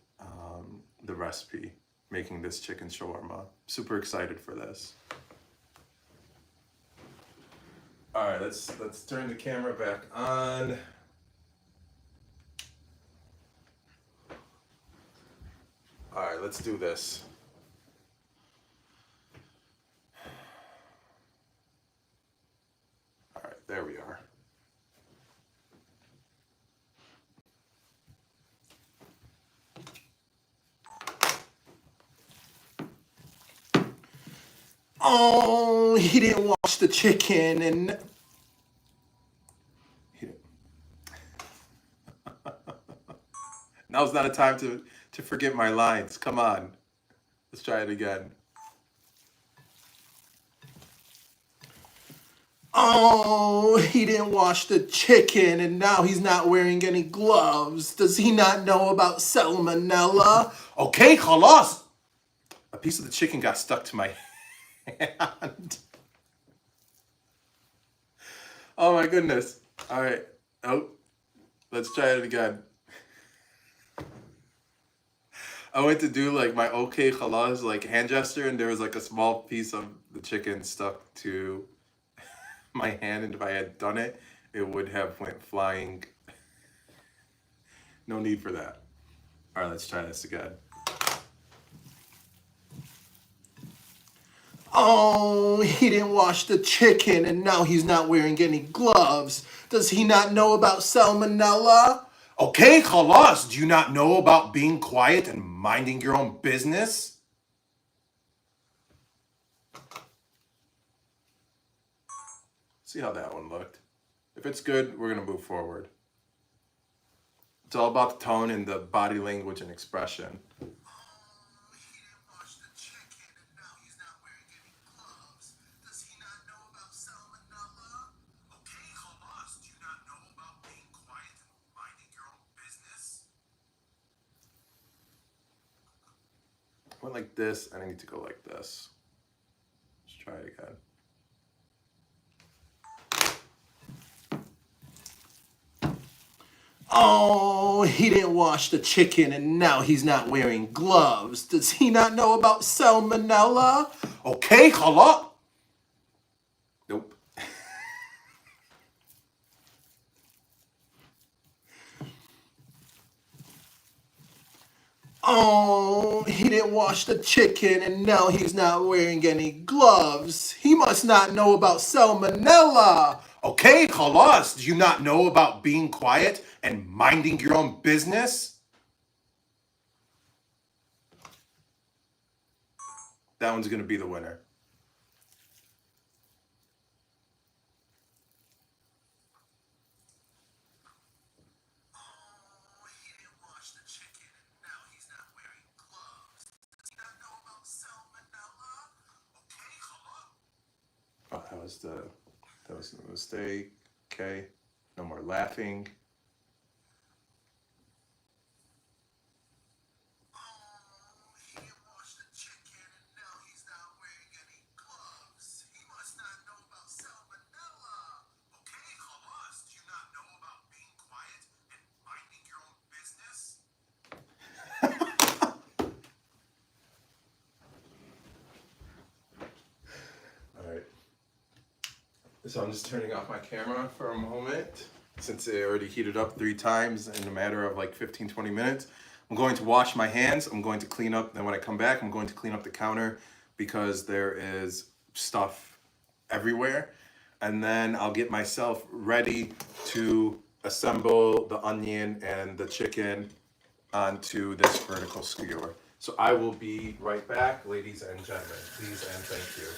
the recipe, making this chicken shawarma. Super excited for this. All right, let's turn the camera back on. All right, let's do this. All right, there we are. Oh, he didn't wash the chicken and he didn't. Now's not a time to forget my lines. Come on. Let's try it again. Oh, he didn't wash the chicken and now he's not wearing any gloves. Does he not know about salmonella? Okay, khalas. A piece of the chicken got stuck to my hand. Oh my goodness. All right. Oh, let's try it again. I went to do like my okay khalas like hand gesture and there was like a small piece of the chicken stuck to my hand, and if I had done it, it would have went flying. No need for that. All right, let's try this again. Oh, he didn't wash the chicken and now he's not wearing any gloves. Does he not know about salmonella? Okay, khalas, do you not know about being quiet and minding your own business? See how that one looked. If it's good, we're gonna move forward. It's all about the tone and the body language and expression. I went like this, and I need to go like this. Let's try it again. Oh, he didn't wash the chicken and now he's not wearing gloves. Does he not know about salmonella? Okay, khala. Nope. Oh, he didn't wash the chicken and now he's not wearing any gloves. He must not know about salmonella. Okay, khalas, do you not know about being quiet and minding your own business? That one's gonna be the winner. Oh, that was the mistake. Okay, no more laughing. All right. So I'm just turning off my camera for a moment since it already heated up 3 times in a matter of like 15-20 minutes. I'm going to wash my hands. I'm going to clean up. Then when I come back, I'm going to clean up the counter because there is stuff everywhere. And then I'll get myself ready to assemble the onion and the chicken onto this vertical skewer. So I will be right back, ladies and gentlemen. Please and thank you.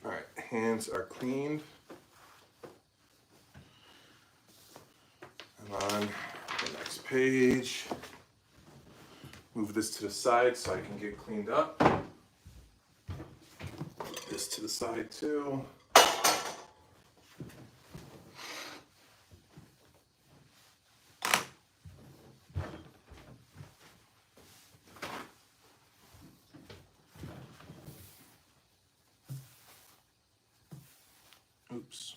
All right, hands are cleaned. I'm on the next page. Move this to the side so I can get cleaned up. Put this to the side too. Oops.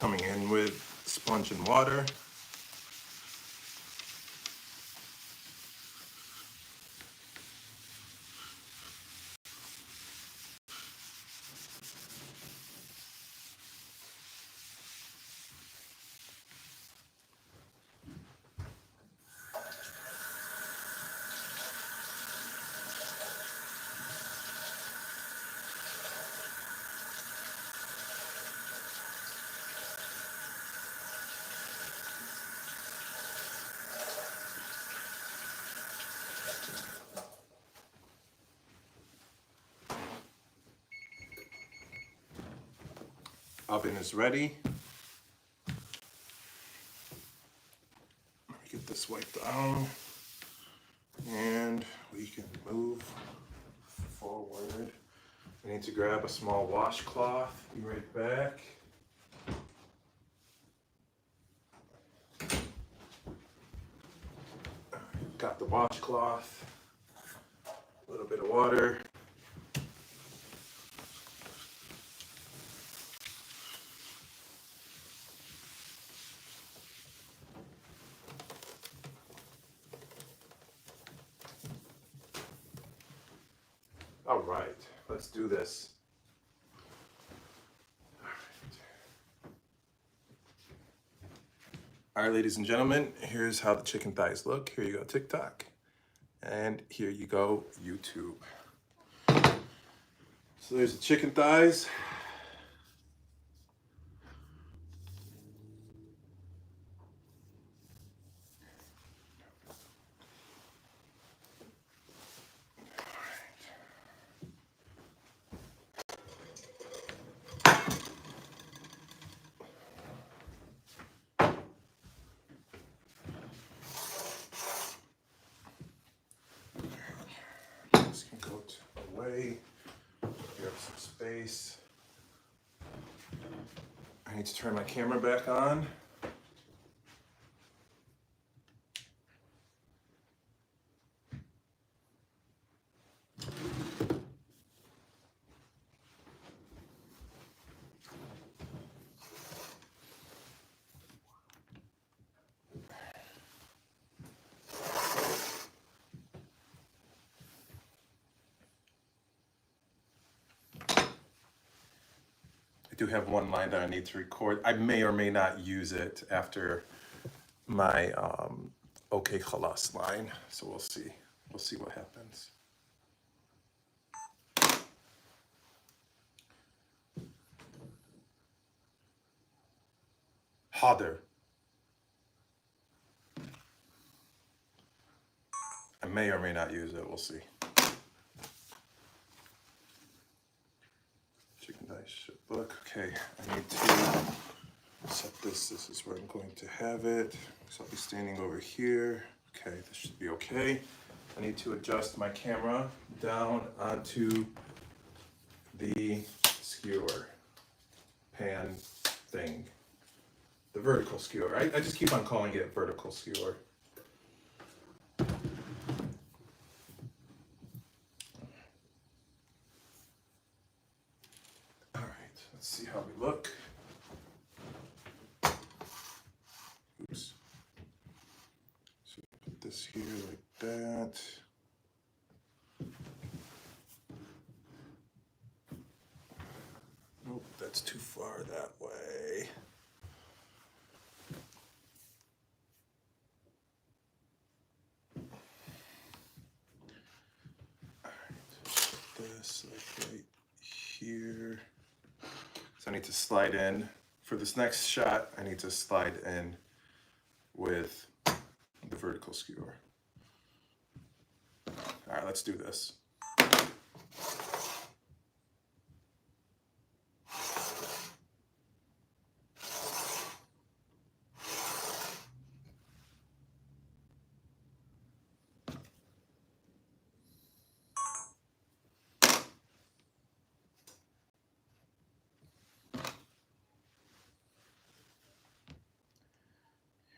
coming in with sponge and water. Oven is ready. Let me get this wiped down and we can move forward. I need to grab a small washcloth. Be right back. Got the washcloth, a little bit of water. All right, let's do this. All right, ladies and gentlemen, here's how the chicken thighs look. Here you go, TikTok. And here you go, YouTube. So there's the chicken thighs. This can go away. You have some space. I need to turn my camera back on. I do have one line that I need to record. I may or may not use it after my okay khalas line. So we'll see. We'll see what happens. Harder. I may or may not use it. We'll see. Chicken thighs should look. Okay, I need to set this. This is where I'm going to have it. So I'll be standing over here. Okay, this should be okay. I need to adjust my camera down onto the skewer pan thing. The vertical skewer. I just keep on calling it vertical skewer. All right, let's see how we look. Oops. So put this here like that. Nope, that's too far that way. All right, put this like right here. So I need to slide in. For this next shot, I need to slide in with the vertical skewer. All right, let's do this.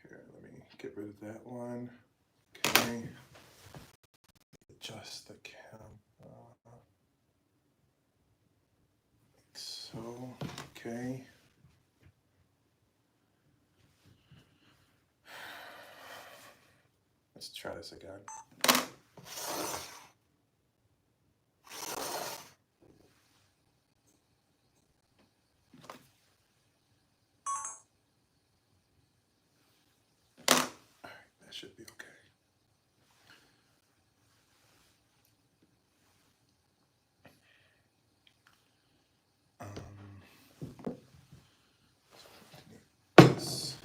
Here, let me get rid of that one. Okay. Adjust the camera. Like so, okay. Let's try this again. That should be okay. This.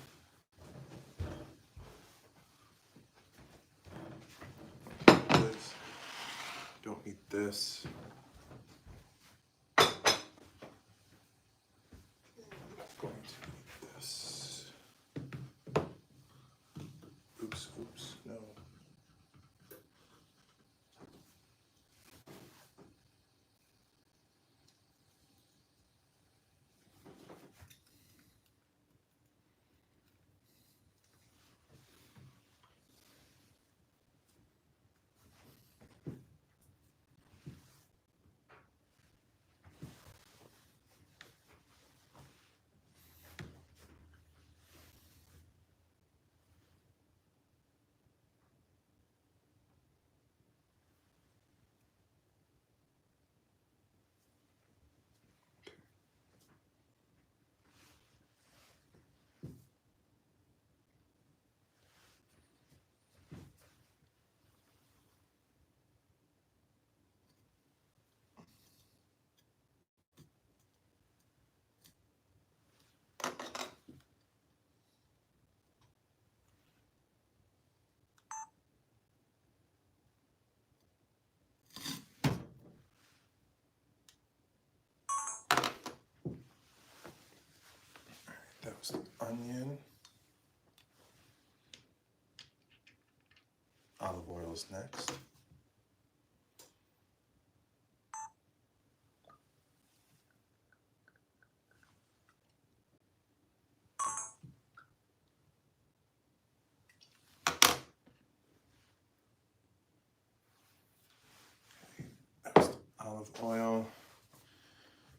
Don't need this. Going to need this. Oops, no. That was the onion. Olive oil is next. That was the olive oil.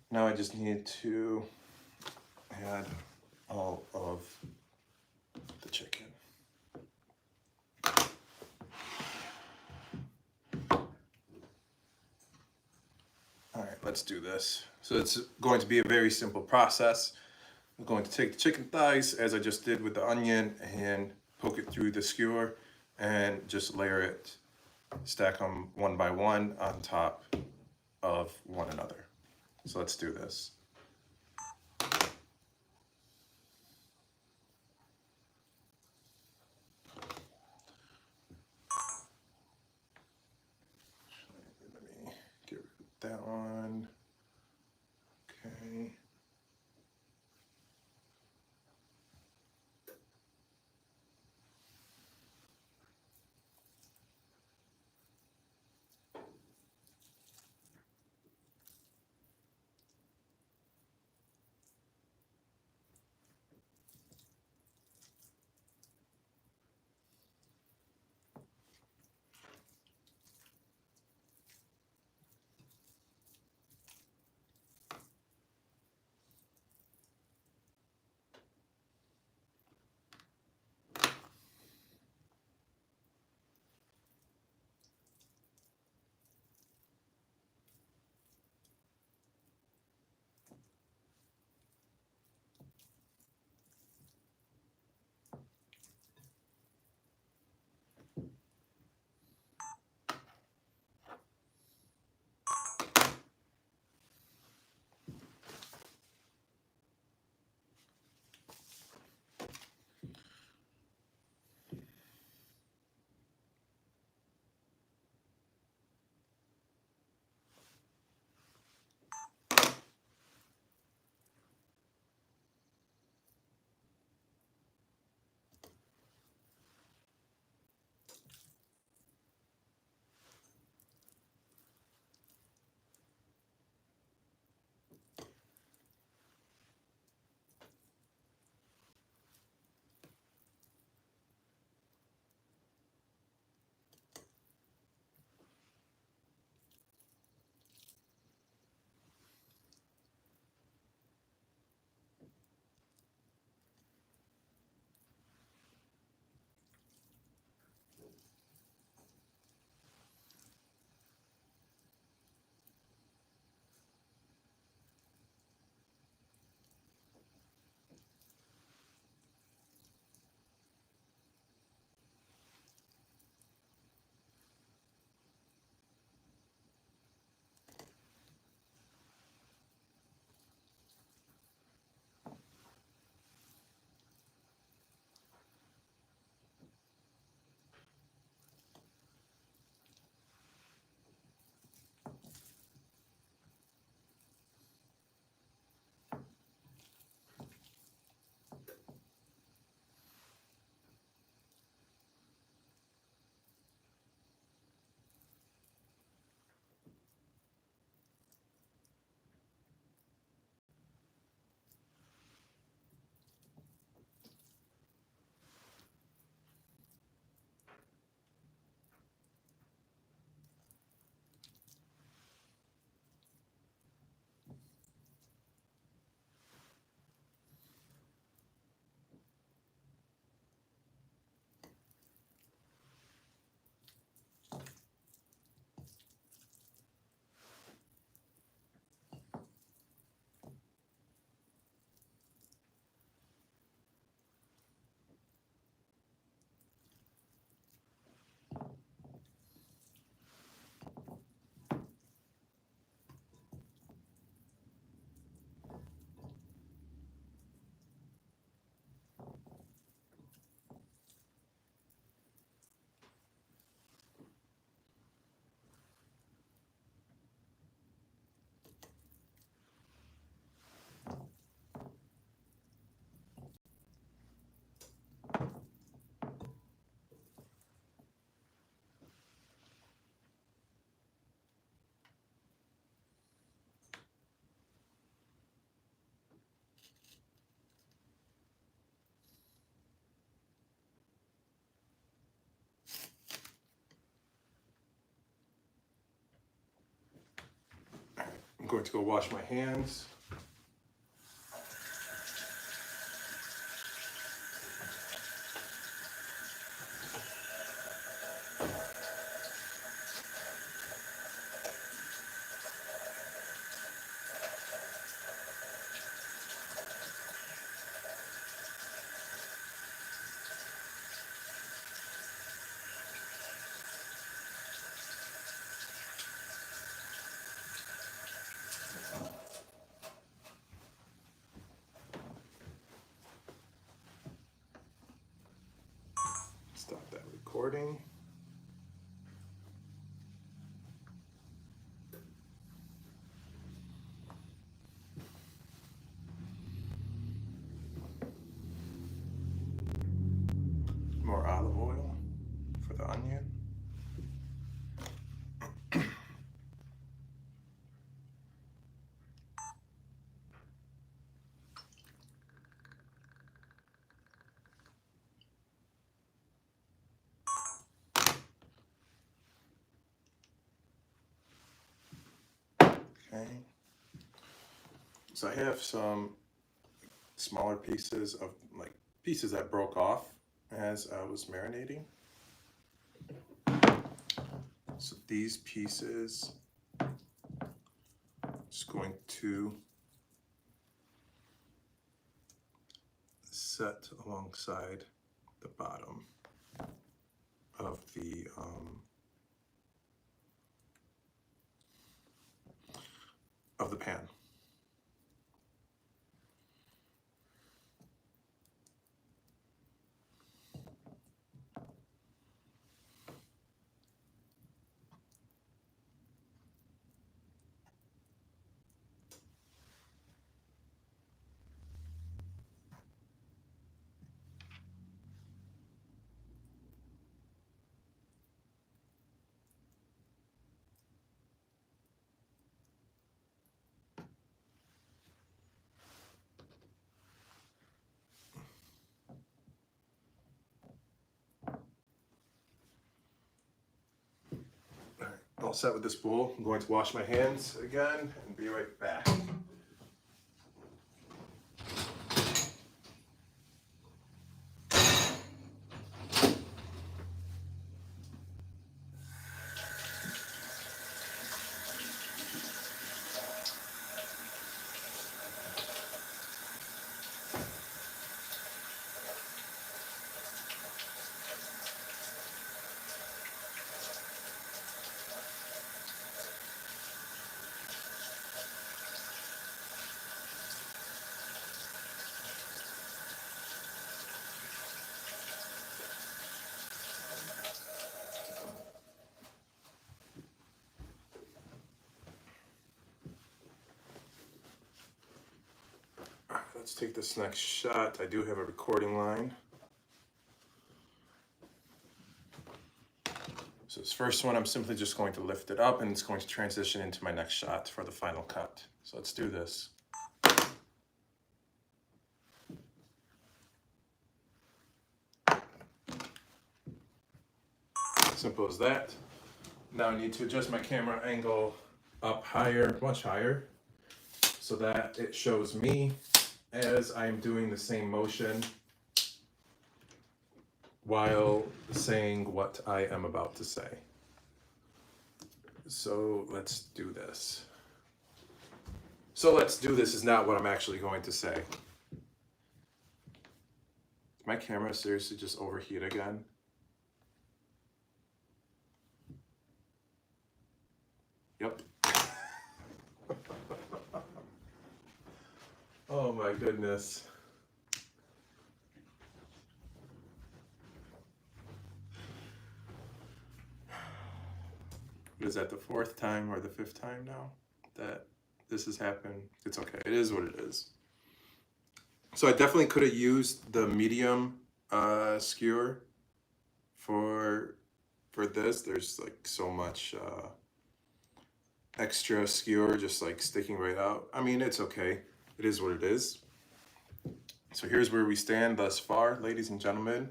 Now I just need to add all of the chicken. All right, let's do this. So it's going to be a very simple process. I'm going to take the chicken thighs, as I just did with the onion, and poke it through the skewer and just layer it, stack them one by one on top of one another. So let's do this. Let me get rid of that one. Okay. I'm going to go wash my hands. Stop that recording. More olive oil for the onion. Okay. So I have some smaller pieces of pieces that broke off as I was marinating. So these pieces, just going to set alongside the bottom of the pan. All set with this bowl. I'm going to wash my hands again and be right back. Let's take this next shot. I do have a recording line. So this first one, I'm simply just going to lift it up and it's going to transition into my next shot for the final cut. So let's do this. Simple as that. Now I need to adjust my camera angle up higher, much higher, so that it shows me as I'm doing the same motion while saying what I am about to say. So let's do this. So let's do this is not what I'm actually going to say. Did my camera seriously just overheat again? Yep. Oh my goodness. Is that the fourth time or the fifth time now that this has happened? It's okay. It is what it is. So I definitely could have used the medium skewer for this. There's like so much extra skewer just like sticking right out. I mean, it's okay. It is what it is. So here's where we stand thus far, ladies and gentlemen.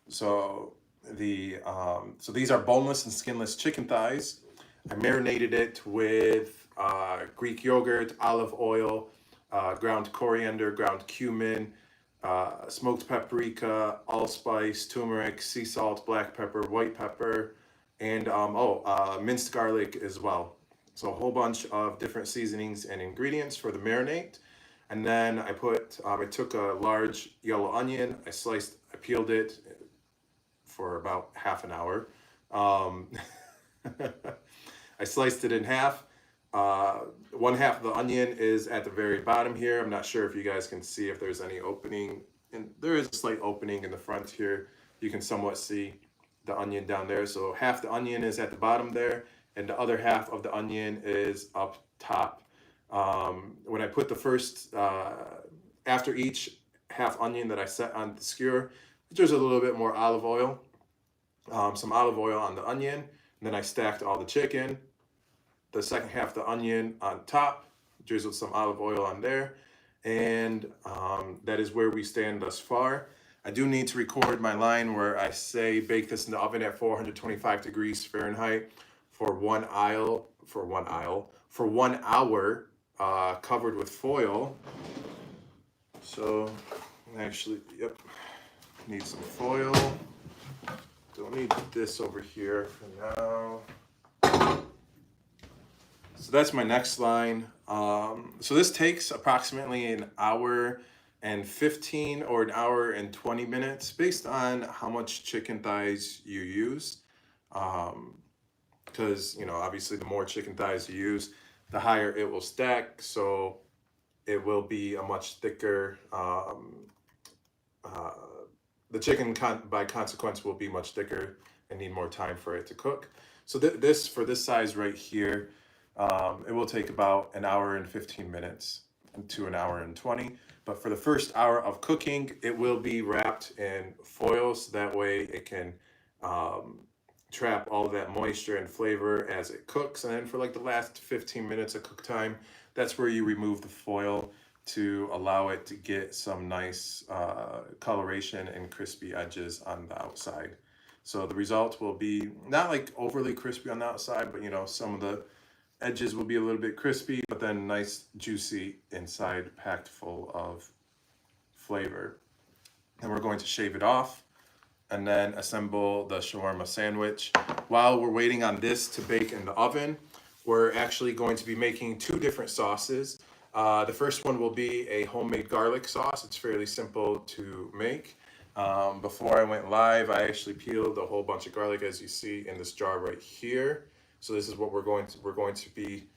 So so these are boneless and skinless chicken thighs. I marinated it with Greek yogurt, olive oil, ground coriander, ground cumin, smoked paprika, allspice, turmeric, sea salt, black pepper, white pepper, and minced garlic as well. So a whole bunch of different seasonings and ingredients for the marinade. And then I took a large yellow onion, I peeled it for about half an hour. Um, I sliced it in half. One half of the onion is at the very bottom here. I'm not sure if you guys can see if there's any opening. And there is a slight opening in the front here. You can somewhat see the onion down there. So half the onion is at the bottom there, and the other half of the onion is up top. When I put the first, after each half onion that I set on the skewer, there's a little bit more olive oil, some olive oil on the onion, and then I stacked all the chicken. The second half of the onion on top, drizzled some olive oil on there, and that is where we stand thus far. I do need to record my line where I say bake this in the oven at 425 degrees Fahrenheit for 1 hour, covered with foil. So actually, yep, need some foil. Don't need this over here for now. So that's my next line. So this takes approximately an hour and 15 or an hour and 20 minutes based on how much chicken thighs you use. Because, obviously the more chicken thighs you use, the higher it will stack. So it will be a much thicker, the chicken by consequence will be much thicker and need more time for it to cook. So for this size right here, it will take about an hour and 15 minutes to an hour and 20. But for the first hour of cooking, it will be wrapped in foil so that way it can trap all of that moisture and flavor as it cooks. And then for like the last 15 minutes of cook time, that's where you remove the foil to allow it to get some nice coloration and crispy edges on the outside. So the result will be not like overly crispy on the outside, but some of the edges will be a little bit crispy, but then nice juicy inside, packed full of flavor. And we're going to shave it off and then assemble the shawarma sandwich. While we're waiting on this to bake in the oven, we're actually going to be making 2 different sauces. The first one will be a homemade garlic sauce. It's fairly simple to make. Before I went live, I actually peeled a whole bunch of garlic, as you see in this jar right here. So this is what we're going to be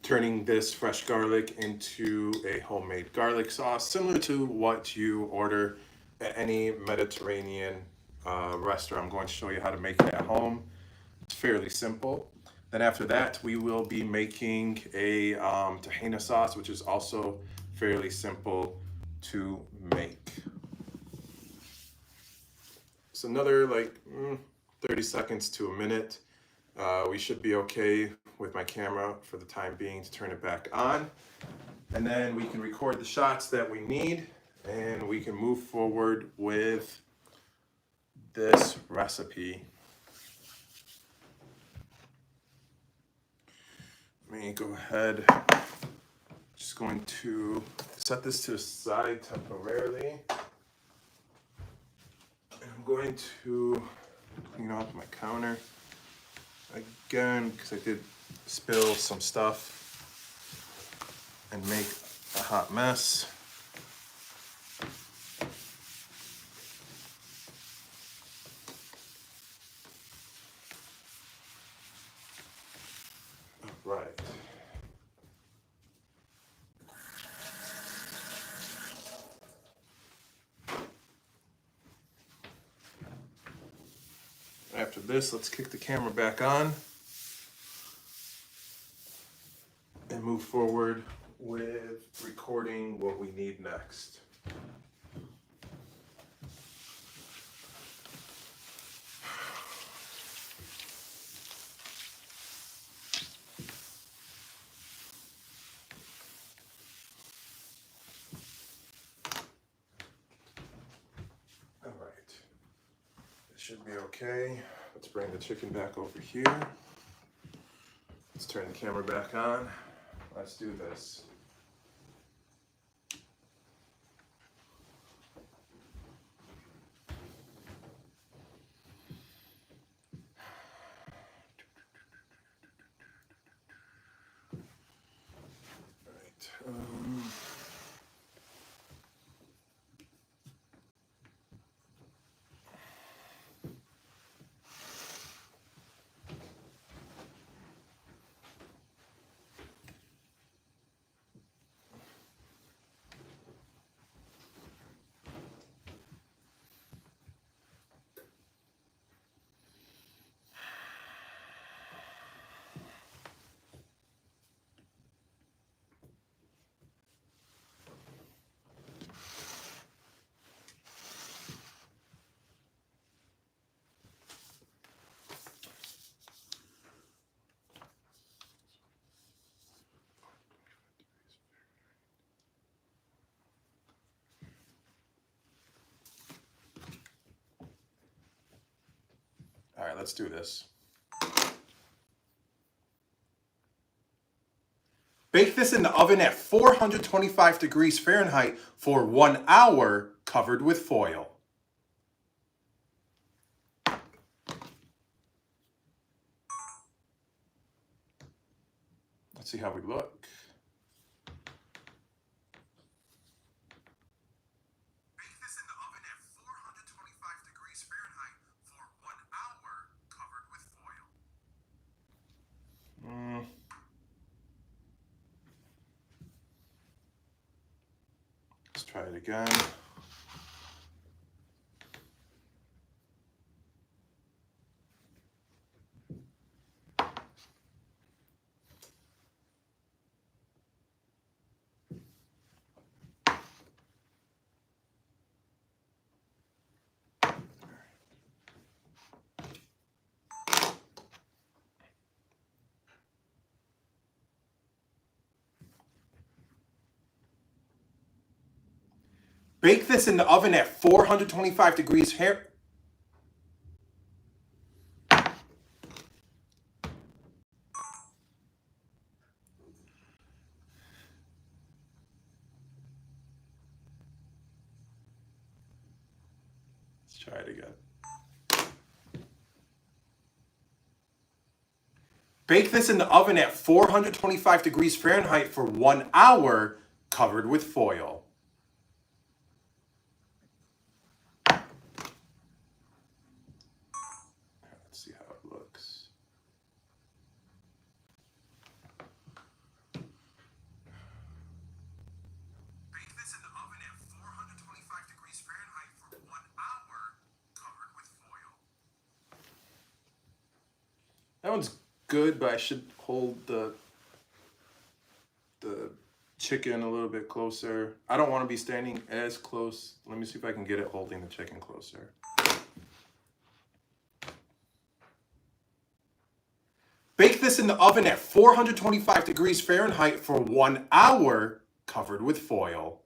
turning this fresh garlic into a homemade garlic sauce, similar to what you order at any Mediterranean restaurant. I'm going to show you how to make it at home. It's fairly simple. Then after that, we will be making a tahina sauce, which is also fairly simple to make. It's another 30 seconds to a minute. We should be okay with my camera for the time being to turn it back on. And then we can record the shots that we need and we can move forward with this recipe. Let me go ahead. Just going to set this to the side temporarily. I'm going to clean off my counter again because I did spill some stuff and make a hot mess. All right. After this, let's kick the camera back on and move forward with recording what we need next. All right, this should be okay. Let's bring the chicken back over here. Let's turn the camera back on. Let's do this. All right. All right, let's do this. Bake this in the oven at 425 degrees Fahrenheit for 1 hour, covered with foil. Let's see how we look. Bake this in the oven at 425 degrees Fahrenheit for 1 hour, covered with foil. Let's try it again. Bake this in the oven at 425 degrees Fahrenheit. Let's try it again. Bake this in the oven at 425 degrees Fahrenheit for 1 hour, covered with foil. Let's see how it looks. Bake this in the oven at 425 degrees Fahrenheit for 1 hour, covered with foil. That one's good, but I should hold the chicken a little bit closer. I don't want to be standing as close. Let me see if I can get it holding the chicken closer. Bake this in the oven at 425 degrees Fahrenheit for 1 hour, covered with foil.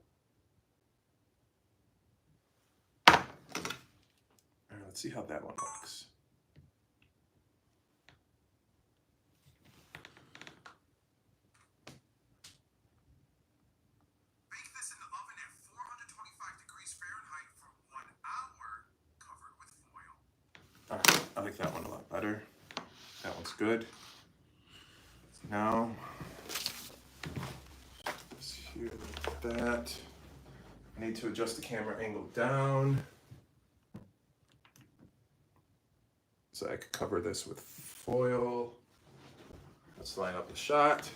All right, let's see how that one looks. Bake this in the oven at 425 degrees Fahrenheit for 1 hour, covered with foil. All right, I like that one a lot better. That one's good. Now, this here, like that. I need to adjust the camera angle down so I could cover this with foil. Let's line up the shot.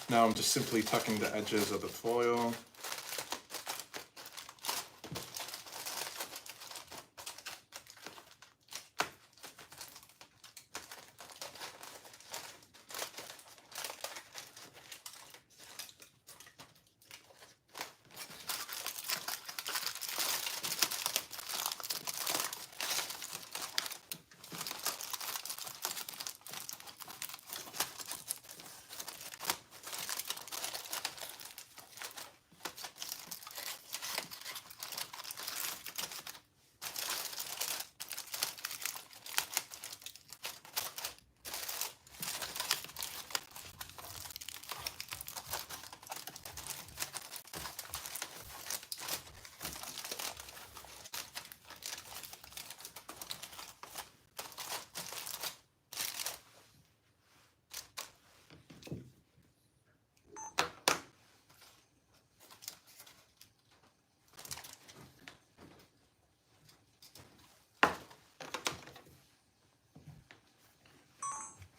Now I'm just simply tucking the edges of the foil.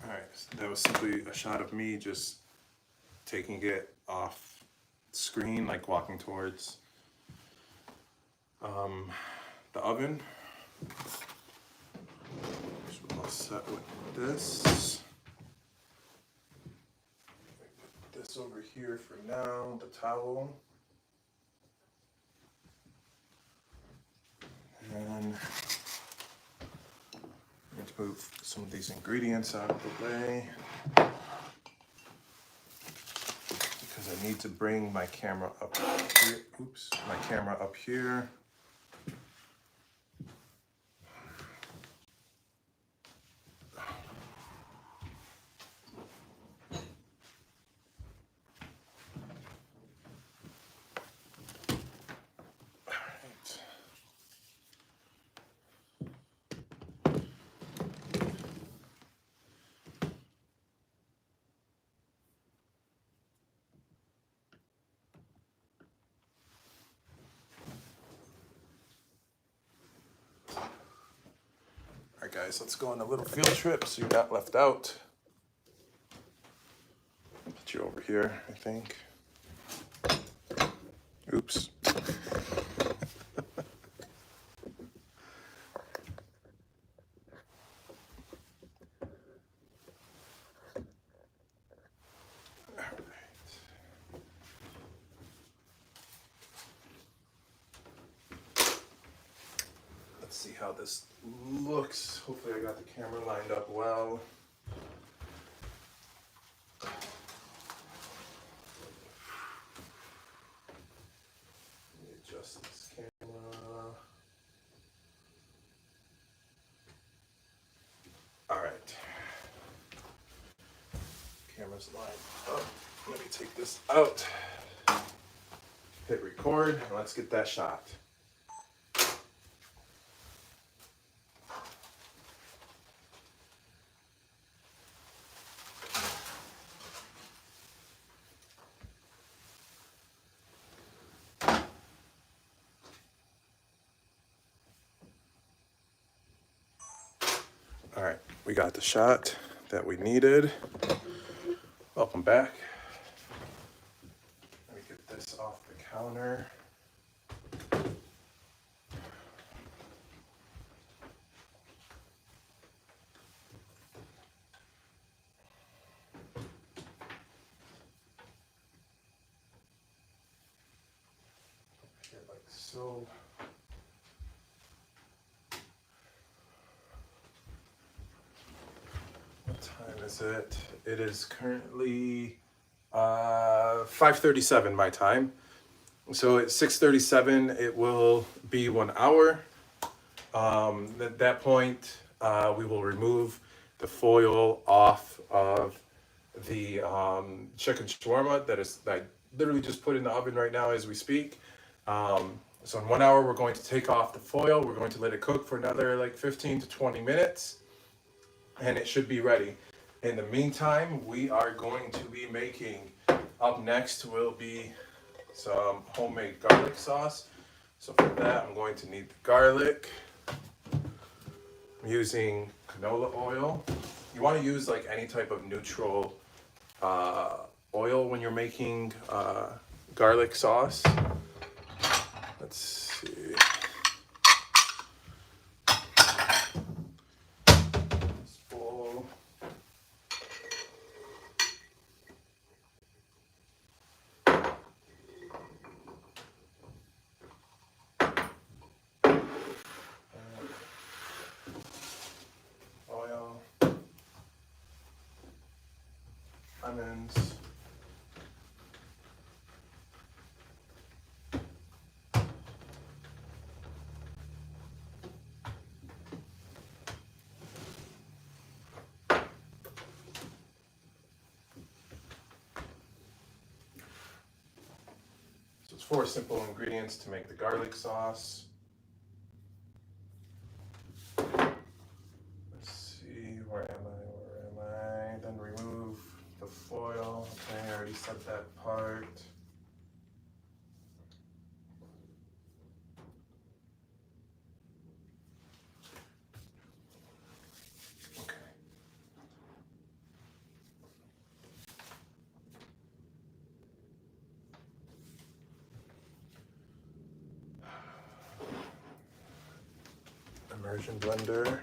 Alright, so that was simply a shot of me just taking it off screen, like walking towards the oven. So we're all set with this. Put this over here for now, the towel. And I'm going to move some of these ingredients out of the way because I need to bring my camera up here. Oops, my camera up here. Alright guys, let's go on a little field trip so you're not left out. Put you over here, I think. Oops. Let's see how this looks. Hopefully I got the camera lined up well. Let me adjust this camera. All right. Camera's lined up. Let me take this out. Hit record, and let's get that shot. All right, we got the shot that we needed. Welcome back. Let me get this off the counter. Here, like so. What time is it? It is currently 5:37 my time. So at 6:37 it will be 1 hour. At that point, we will remove the foil off of the chicken shawarma that I literally just put in the oven right now as we speak. So in 1 hour, we're going to take off the foil. We're going to let it cook for another like 15 to 20 minutes, and it should be ready. In the meantime, we are going to be making, up next will be some homemade garlic sauce. So for that, I'm going to need the garlic. I'm using canola oil. You want to use like any type of neutral oil when you're making garlic sauce. Let's see. It's full. Oil. Onions. So it's 4 simple ingredients to make the garlic sauce. Let's see, where am I? Then remove the foil. Okay, I already set that part. Okay. Immersion blender.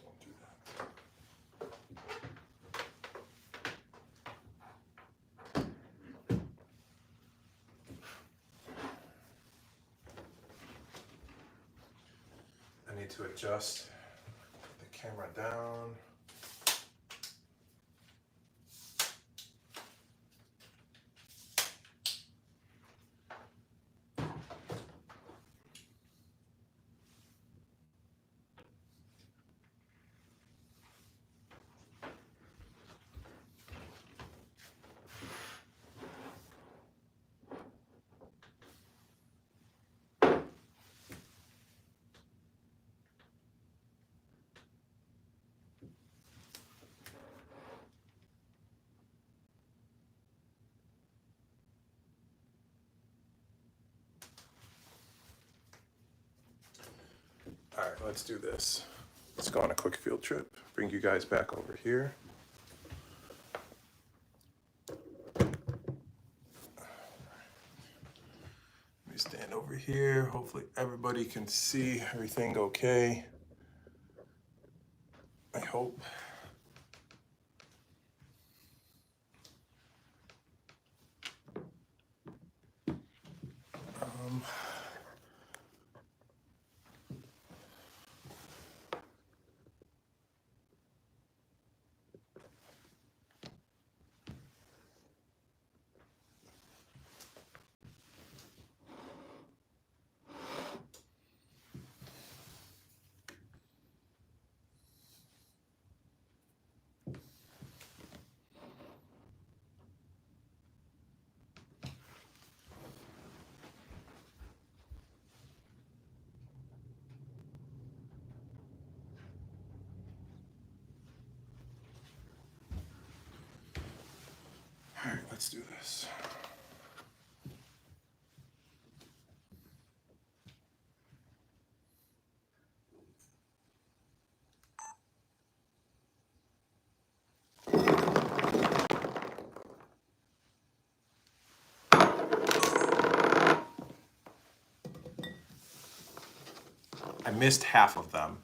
Don't do that. I need to adjust the camera down. All right, let's do this. Let's go on a quick field trip. Bring you guys back over here. Let me stand over here. Hopefully everybody can see everything okay. I hope. All right, let's do this. I missed half of them.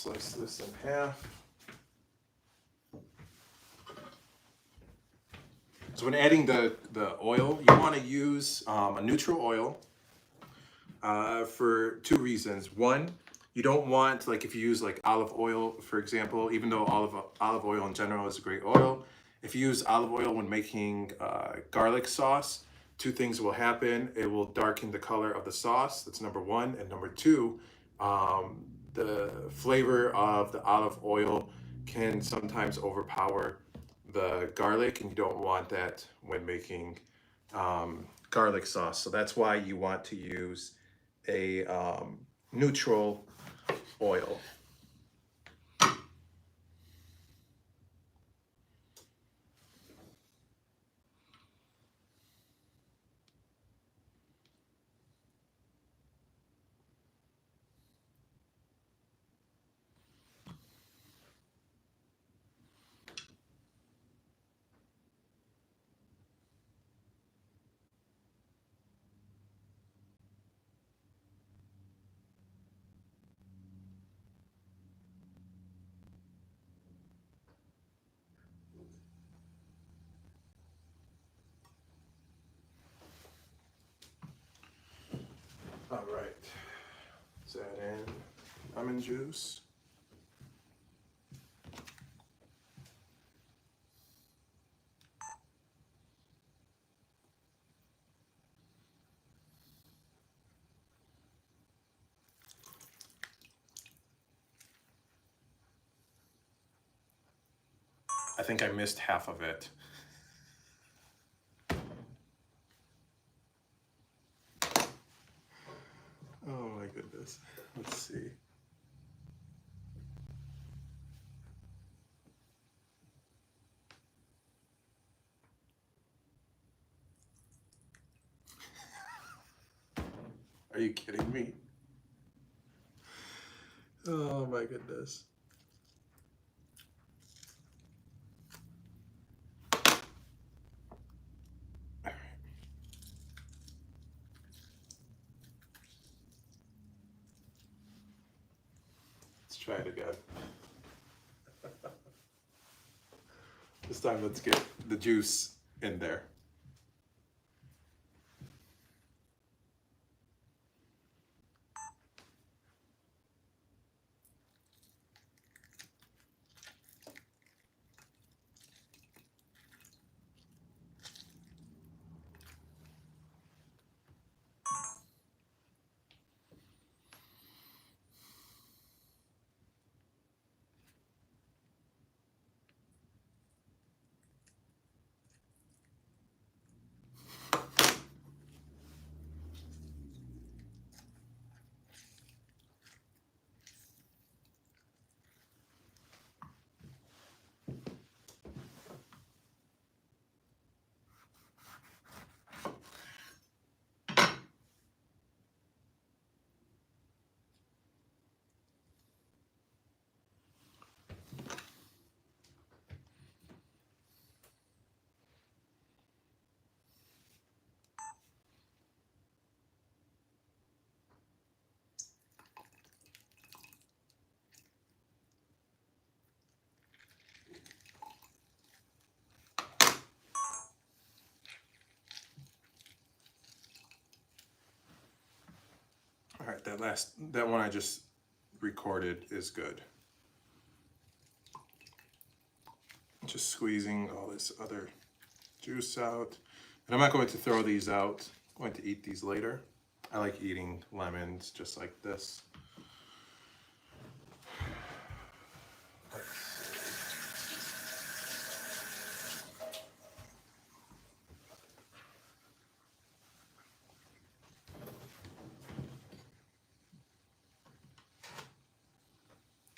slice this in half. So when adding the oil, you want to use a neutral oil for two reasons. One, you don't want, like if you use like olive oil, for example, even though olive oil in general is a great oil, if you use olive oil when making garlic sauce, two things will happen. It will darken the color of the sauce. That's number one. And number two, the flavor of the olive oil can sometimes overpower the garlic, and you don't want that when making garlic sauce. So that's why you want to use a neutral oil. All right, let's add in lemon juice. I think I missed half of it. Oh my goodness. Let's see. Are you kidding me? Oh my goodness. All right. Let's try it again. This time let's get the juice in there. All right, that one I just recorded is good. Just squeezing all this other juice out. And I'm not going to throw these out. I'm going to eat these later. I like eating lemons just like this.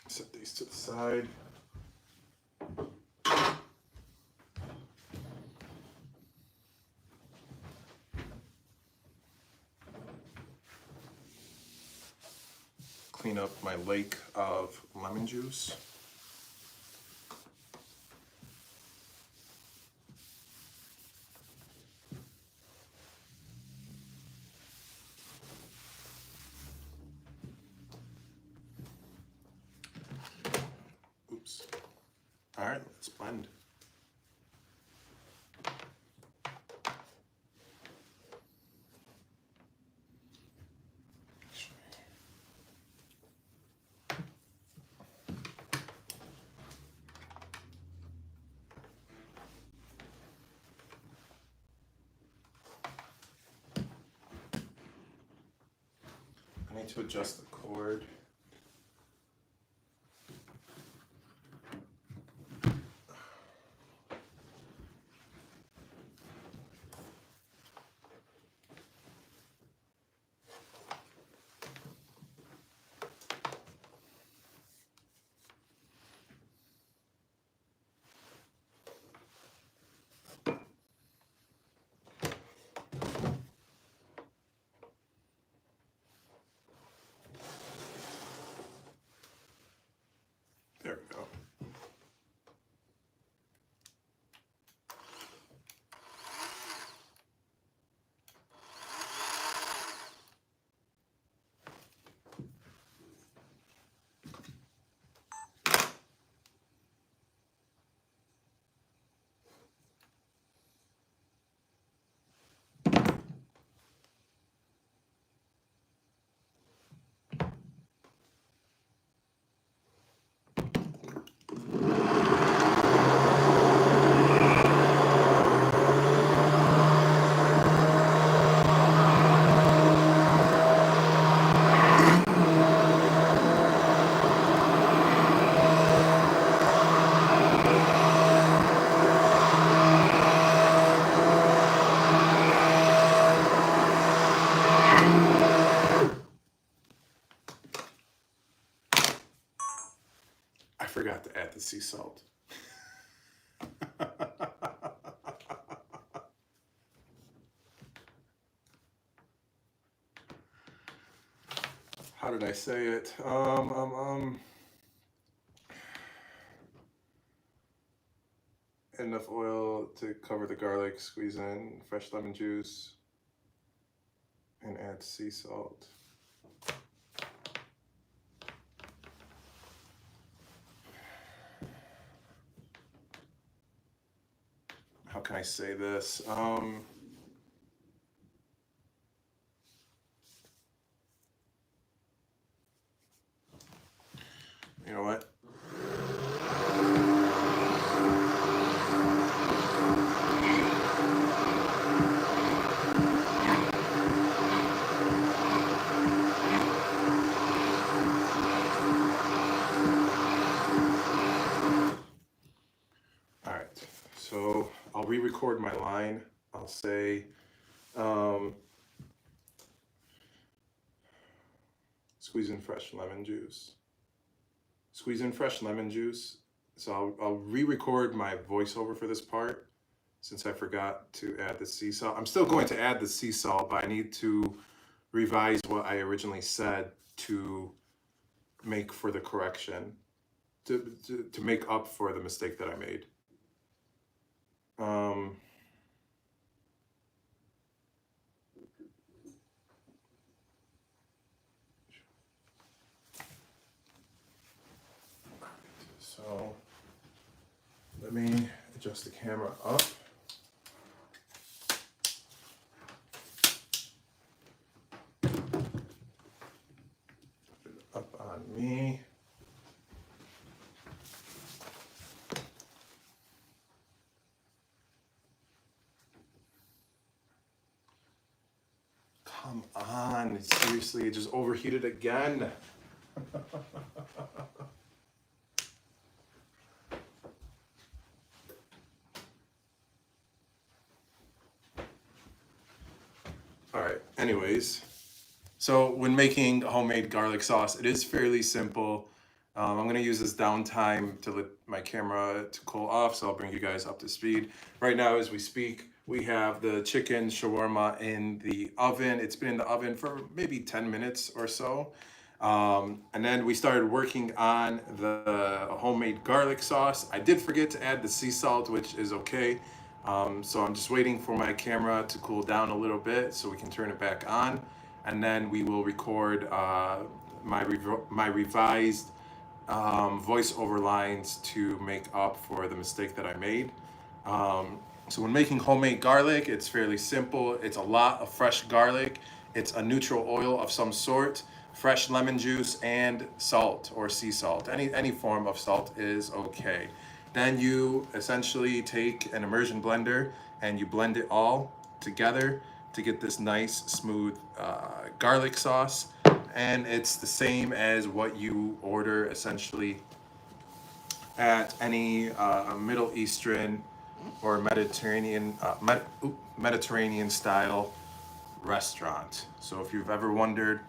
Set these to the side. Clean up my lake of lemon juice. All right, let's blend. I need to adjust the cord. There we go. I forgot to add the sea salt. How did I say it? Enough oil to cover the garlic, squeeze in fresh lemon juice, and add sea salt. How can I say this? You know what? All right, so I'll re-record my line. I'll say, squeeze in fresh lemon juice. Squeeze in fresh lemon juice. So I'll re-record my voiceover for this part since I forgot to add the sea salt. I'm still going to add the sea salt, but I need to revise what I originally said to make for the correction, to make up for the mistake that I made. So let me adjust the camera up. Put it up on me. Come on, seriously, it just overheated again. All right, anyways, so when making homemade garlic sauce, it is fairly simple. I'm gonna use this downtime to let my camera to cool off, so I'll bring you guys up to speed. Right now, as we speak, we have the chicken shawarma in the oven. It's been in the oven for maybe 10 minutes or so. And then we started working on the homemade garlic sauce. I did forget to add the sea salt, which is okay. So I'm just waiting for my camera to cool down a little bit so we can turn it back on. And then we will record my revised voiceover lines to make up for the mistake that I made. So when making homemade garlic, it's fairly simple. It's a lot of fresh garlic. It's a neutral oil of some sort, fresh lemon juice, and salt or sea salt. Any form of salt is okay. Then you essentially take an immersion blender and you blend it all together to get this nice smooth garlic sauce. And it's the same as what you order essentially at any Middle Eastern or Mediterranean style restaurant. So if you've ever wondered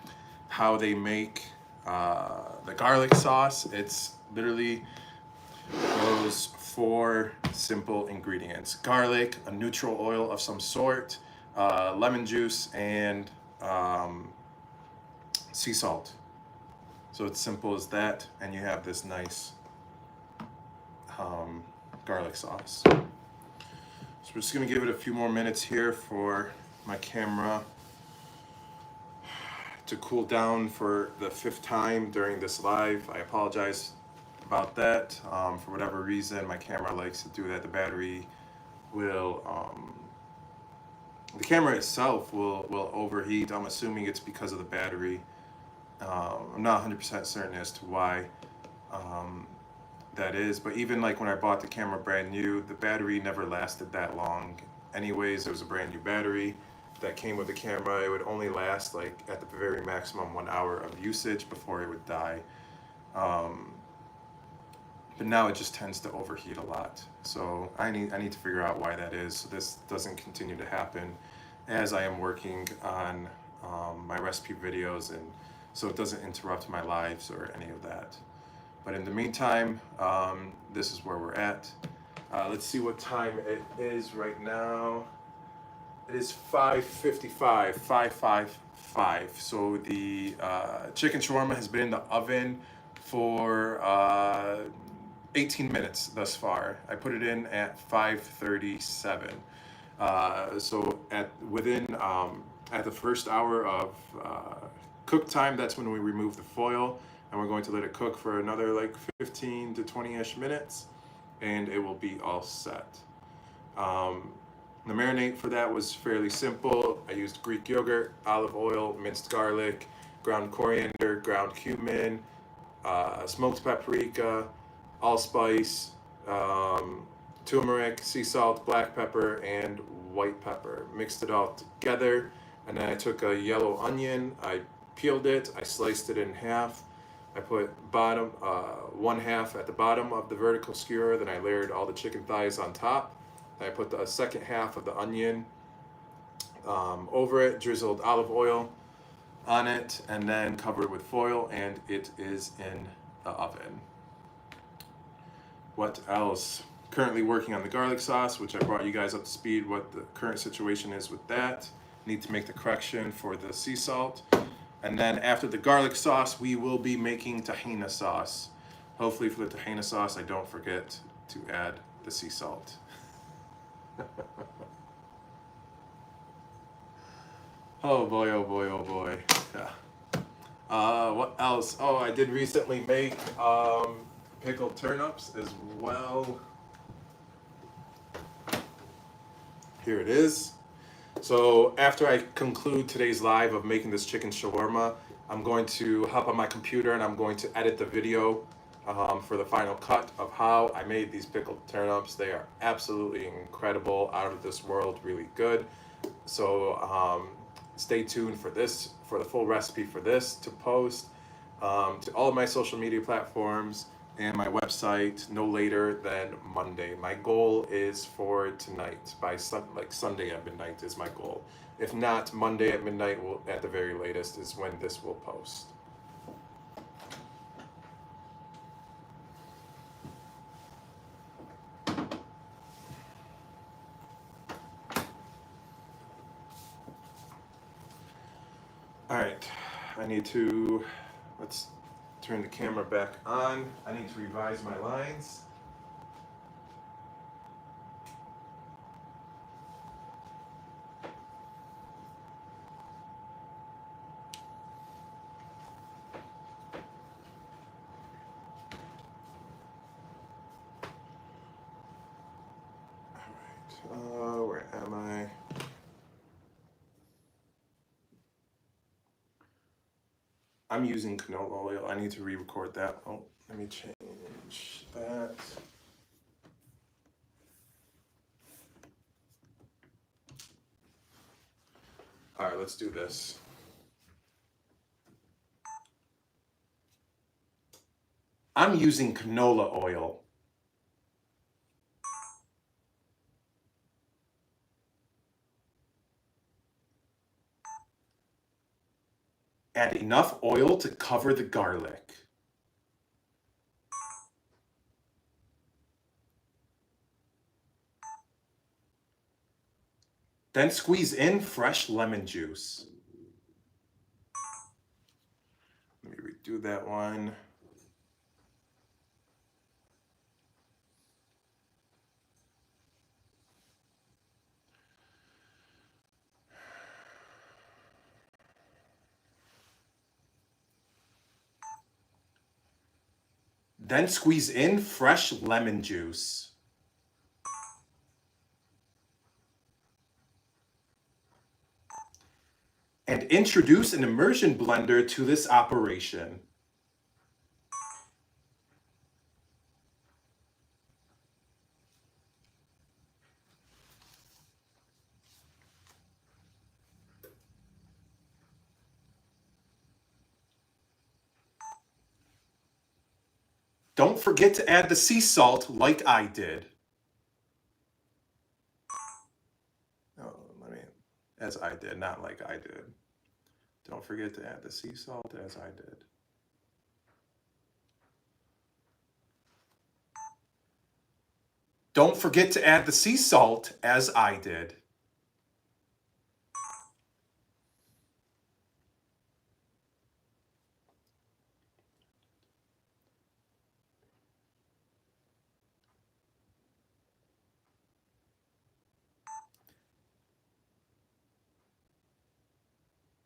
how they make the garlic sauce, it's literally those four simple ingredients: garlic, a neutral oil of some sort, lemon juice, and sea salt. So it's simple as that, and you have this nice garlic sauce. So we're just gonna give it a few more minutes here for my camera to cool down for the 5th time during this live. I apologize about that. For whatever reason, my camera likes to do that. The battery will, the camera itself will overheat. I'm assuming it's because of the battery. I'm not 100% certain as to why that is, but even like when I bought the camera brand new, the battery never lasted that long. Anyways, it was a brand new battery that came with the camera. It would only last like at the very maximum 1 hour of usage before it would die. But now it just tends to overheat a lot. So I need to figure out why that is, so this doesn't continue to happen as I am working on my recipe videos, and so it doesn't interrupt my lives or any of that. But in the meantime, this is where we're at. Let's see what time it is right now. It is 5:55, 5:55. So the chicken shawarma has been in the oven for 18 minutes thus far. I put it in at 5:37. So at the first hour of cook time, that's when we remove the foil, and we're going to let it cook for another like 15 to 20-ish minutes, and it will be all set. The marinade for that was fairly simple. I used Greek yogurt, olive oil, minced garlic, ground coriander, ground cumin, smoked paprika, allspice, turmeric, sea salt, black pepper, and white pepper. Mixed it all together, and then I took a yellow onion, I peeled it, I sliced it in half. I put one half at the bottom of the vertical skewer, then I layered all the chicken thighs on top. I put the second half of the onion over it, drizzled olive oil on it, and then covered with foil, and it is in the oven. What else? Currently working on the garlic sauce, which I brought you guys up to speed what the current situation is with that. Need to make the correction for the sea salt. And then after the garlic sauce, we will be making tahina sauce. Hopefully for the tahina sauce, I don't forget to add the sea salt. Oh boy, oh boy, oh boy. Yeah. What else? Oh, I did recently make pickled turnips as well. Here it is. So after I conclude today's live of making this chicken shawarma, I'm going to hop on my computer and I'm going to edit the video for the final cut of how I made these pickled turnips. They are absolutely incredible, out of this world, really good. So stay tuned for this, for the full recipe for this to post to all of my social media platforms and my website no later than Monday. My goal is for tonight, by Sunday at midnight is my goal. If not, Monday at midnight will, at the very latest, is when this will post. All right, let's turn the camera back on. I need to revise my lines. Where am I? I'm using canola oil. I need to re-record that. Oh, let me change that. All right, let's do this. I'm using canola oil. Add enough oil to cover the garlic. Then squeeze in fresh lemon juice. Let me redo that one. Then squeeze in fresh lemon juice. And introduce an immersion blender to this operation. Don't forget to add the sea salt like I did. As I did, not like I did. Don't forget to add the sea salt as I did. Don't forget to add the sea salt as I did.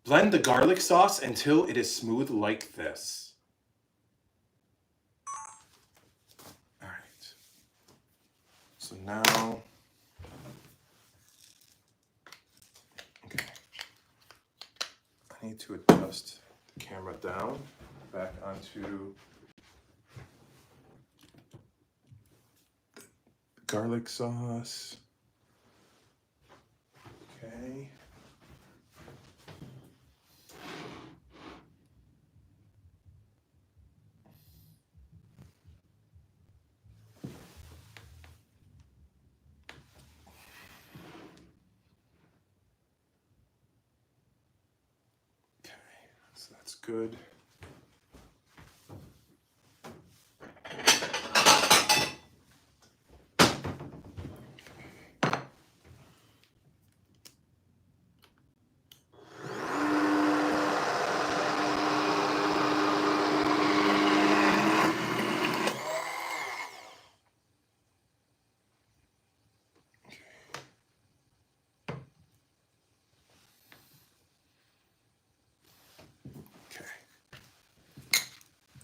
Blend the garlic sauce until it is smooth like this. All right. So now, okay. I need to adjust the camera down, back onto the garlic sauce. Okay. So that's good.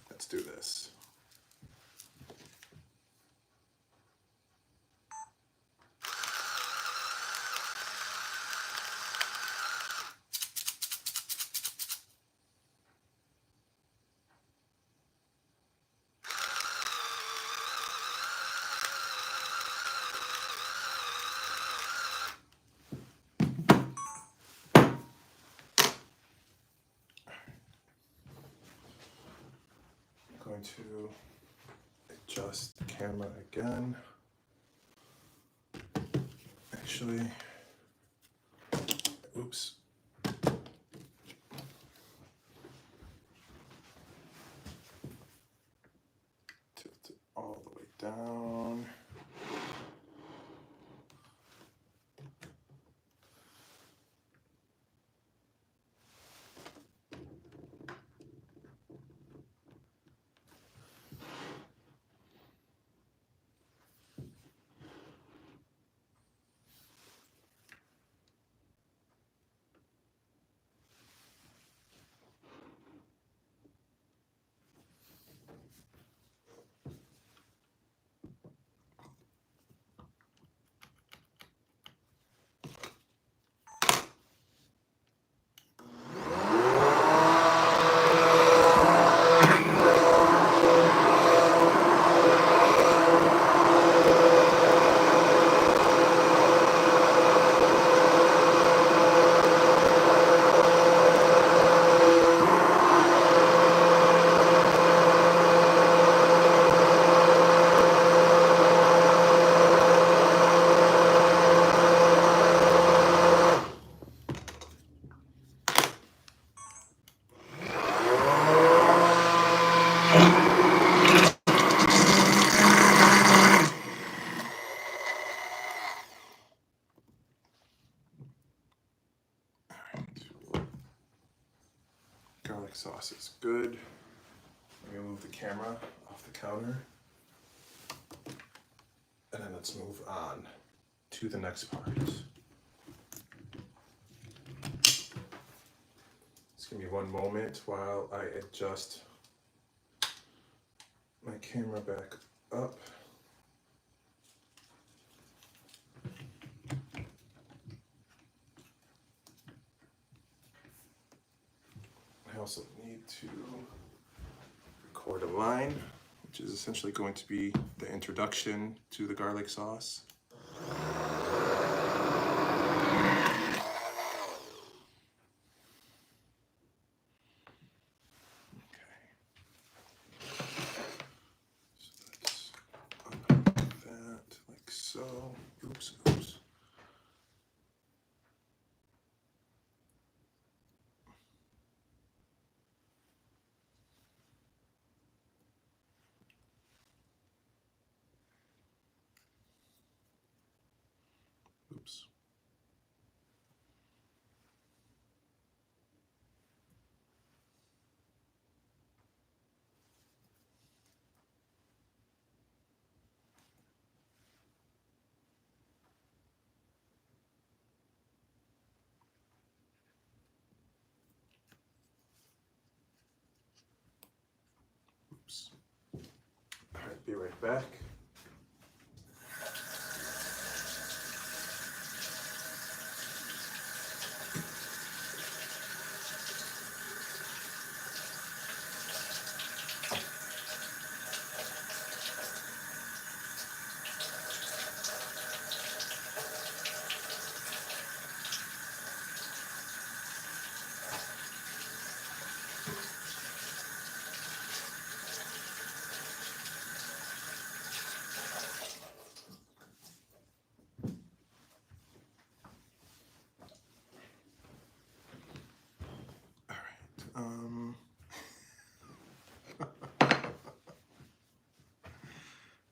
Let's do this. I'm going to adjust the camera again. Actually, oops. Tilt it all the way down. garlic sauce is good. I'm gonna move the camera off the counter. And then let's move on to the next part. Just give me one moment while I adjust my camera back up. I also need to record a line, which is essentially going to be the introduction to the garlic sauce. So, oops. Oops. Oops. All right, be right back.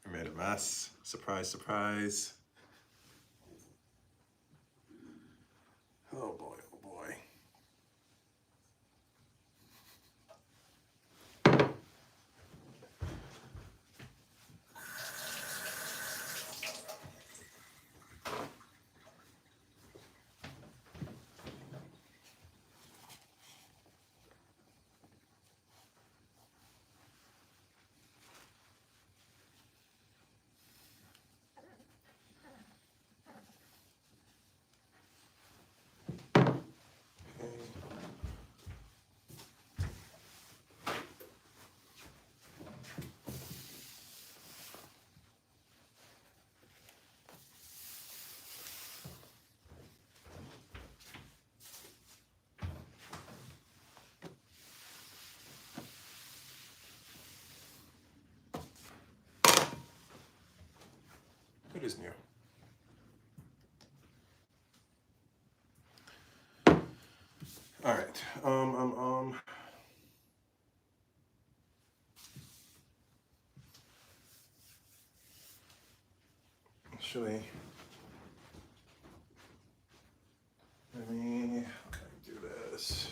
I made a mess. Surprise, surprise. Oh boy, oh boy. It is new. All right. Actually, let me do this.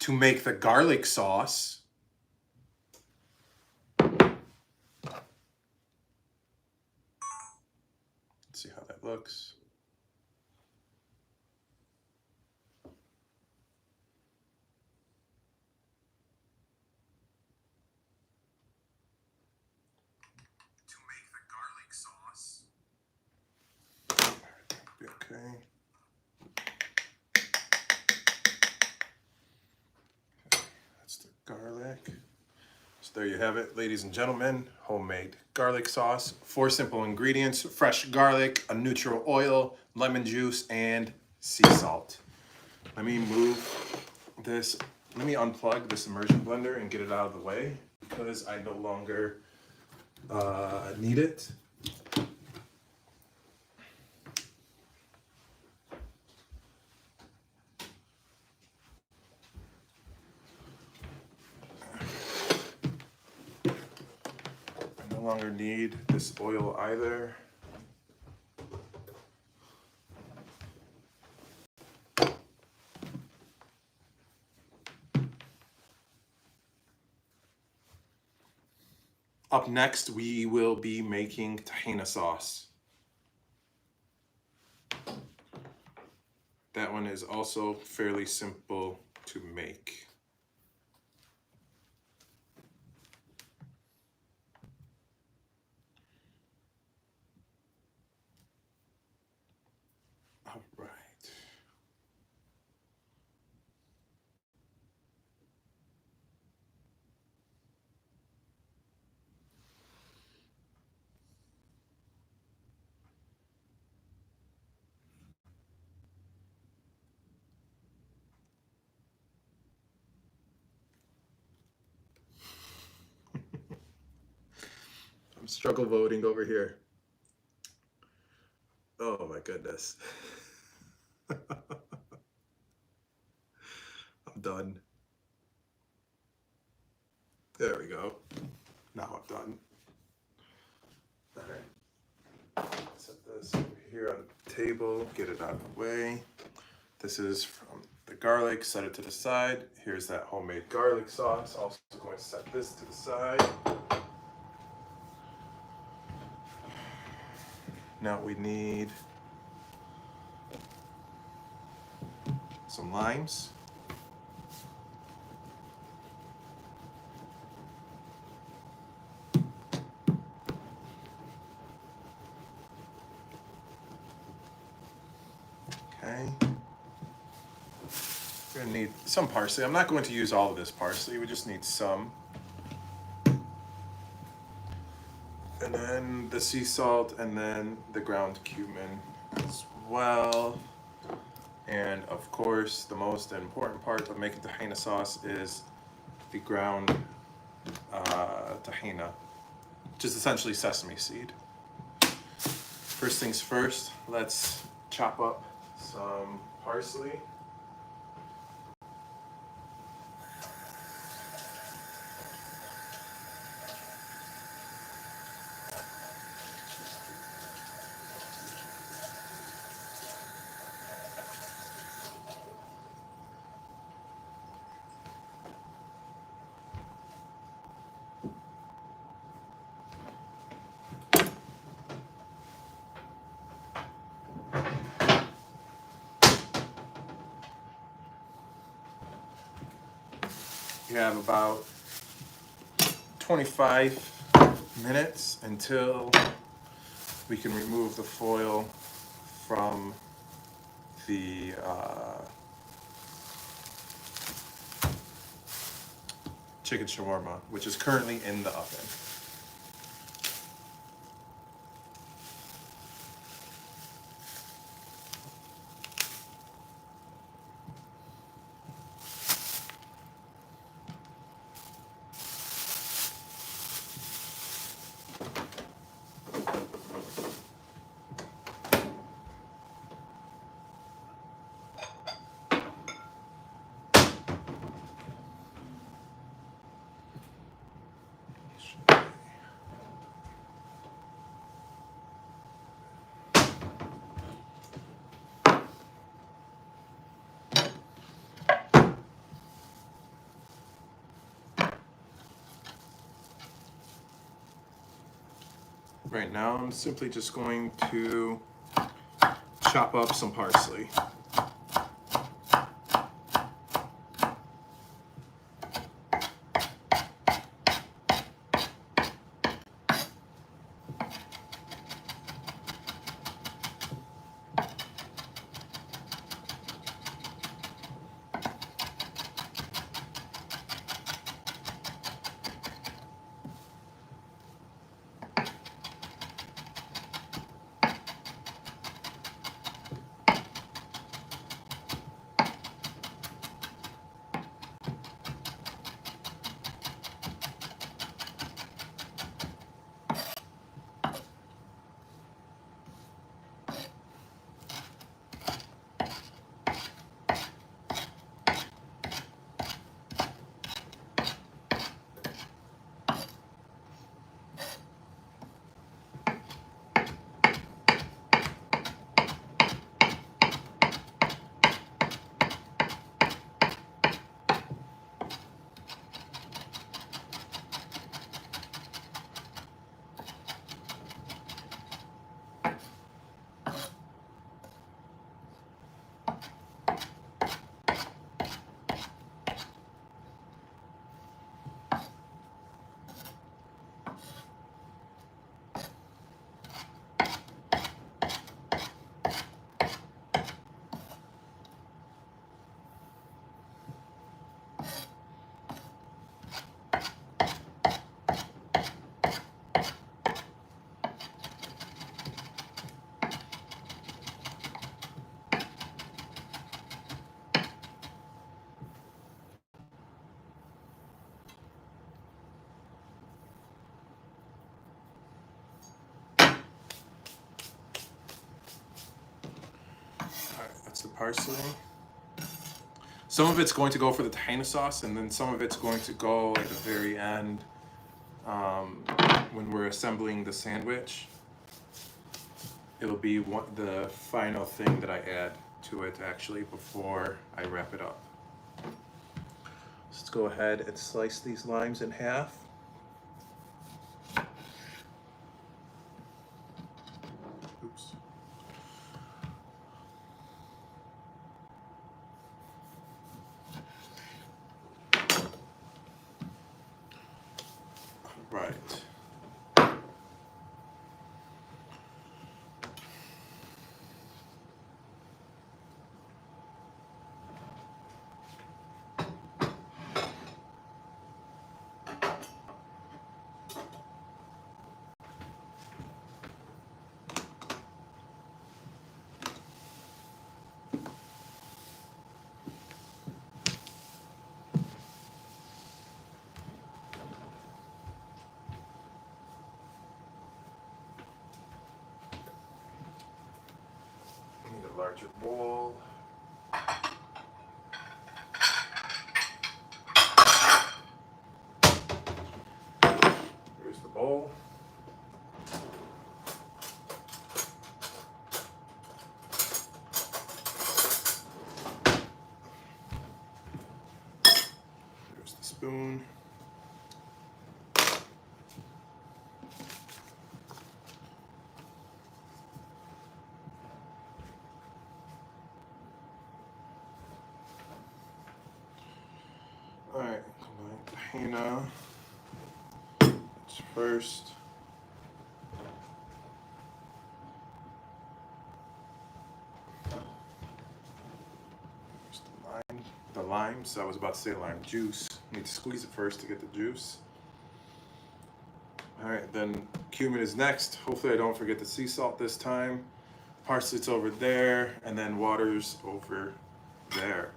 To make the garlic sauce, let's see how that looks. To make the garlic sauce. Okay. That's the garlic. So there you have it, ladies and gentlemen, homemade garlic sauce. 4 simple ingredients: fresh garlic, a neutral oil, lemon juice, and sea salt. Let me move this Let me unplug this immersion blender and get it out of the way because I no longer need it. I no longer need this oil either. Up next, we will be making tahina sauce. That one is also fairly simple to make. All right. I'm struggle voting over here. Oh my goodness. I'm done. There we go. Now I'm done. All right. Set this over here on the table, get it out of the way. This is from the garlic, set it to the side. Here's that homemade garlic sauce. Also going to set this to the side. Now we need some limes. Okay. We're gonna need some parsley. I'm not going to use all of this parsley, we just need some. And then the sea salt, and then the ground cumin as well. And of course, the most important part of making tahina sauce is the ground tahina, which is essentially sesame seed. First things first, let's chop up some parsley. You have about 25 minutes until we can remove the foil from the chicken shawarma, which is currently in the oven. Right now, I'm simply just going to chop up some parsley. parsley. Some of it's going to go for the tahina sauce, and then some of it's going to go at the very end when we're assembling the sandwich. It'll be the final thing that I add to it actually before I wrap it up. Let's go ahead and slice these limes in half. Oops. Right. Need a larger bowl. Here's the bowl. There's the spoon. All right, tahina. That's first. There's the limes. I was about to say lime juice. Need to squeeze it first to get the juice. All right, then cumin is next. Hopefully I don't forget the sea salt this time. Parsley's over there, and then water's over there.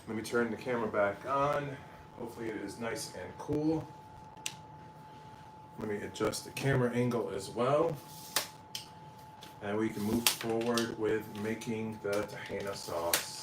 Let me turn the camera back on. Hopefully it is nice and cool. Let me adjust the camera angle as well. And we can move forward with making the tahina sauce.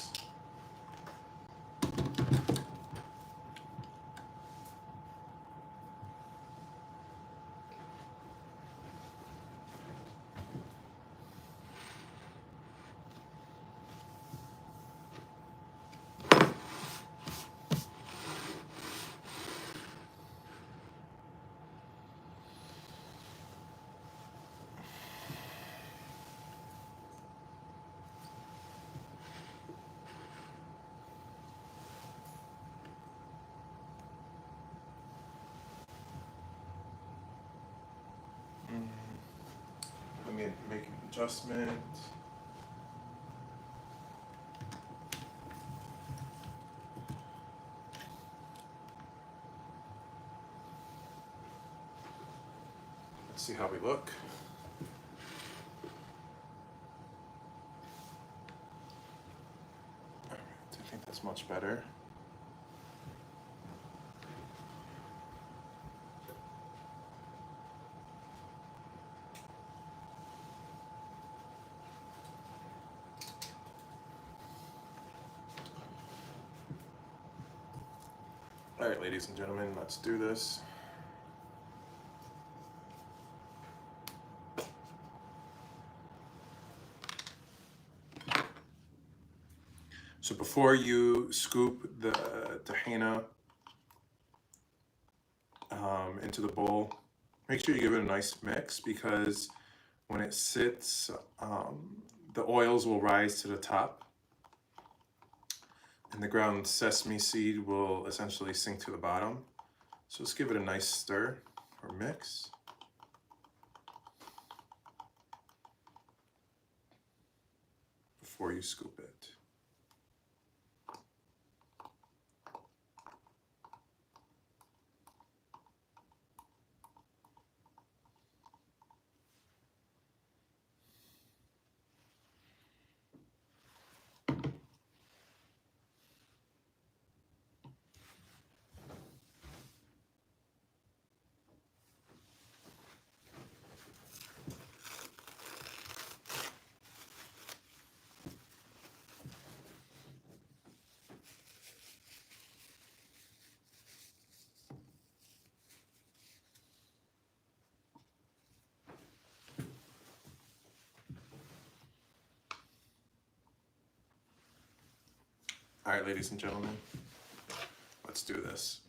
Let me make an adjustment. Let's see how we look. All right, I think that's much better. All right, ladies and gentlemen, let's do this. So before you scoop the tahina into the bowl, make sure you give it a nice mix, because when it sits, the oils will rise to the top, and the ground sesame seed will essentially sink to the bottom. So let's give it a nice stir or mix. Before you scoop it. All right, ladies and gentlemen, let's do this.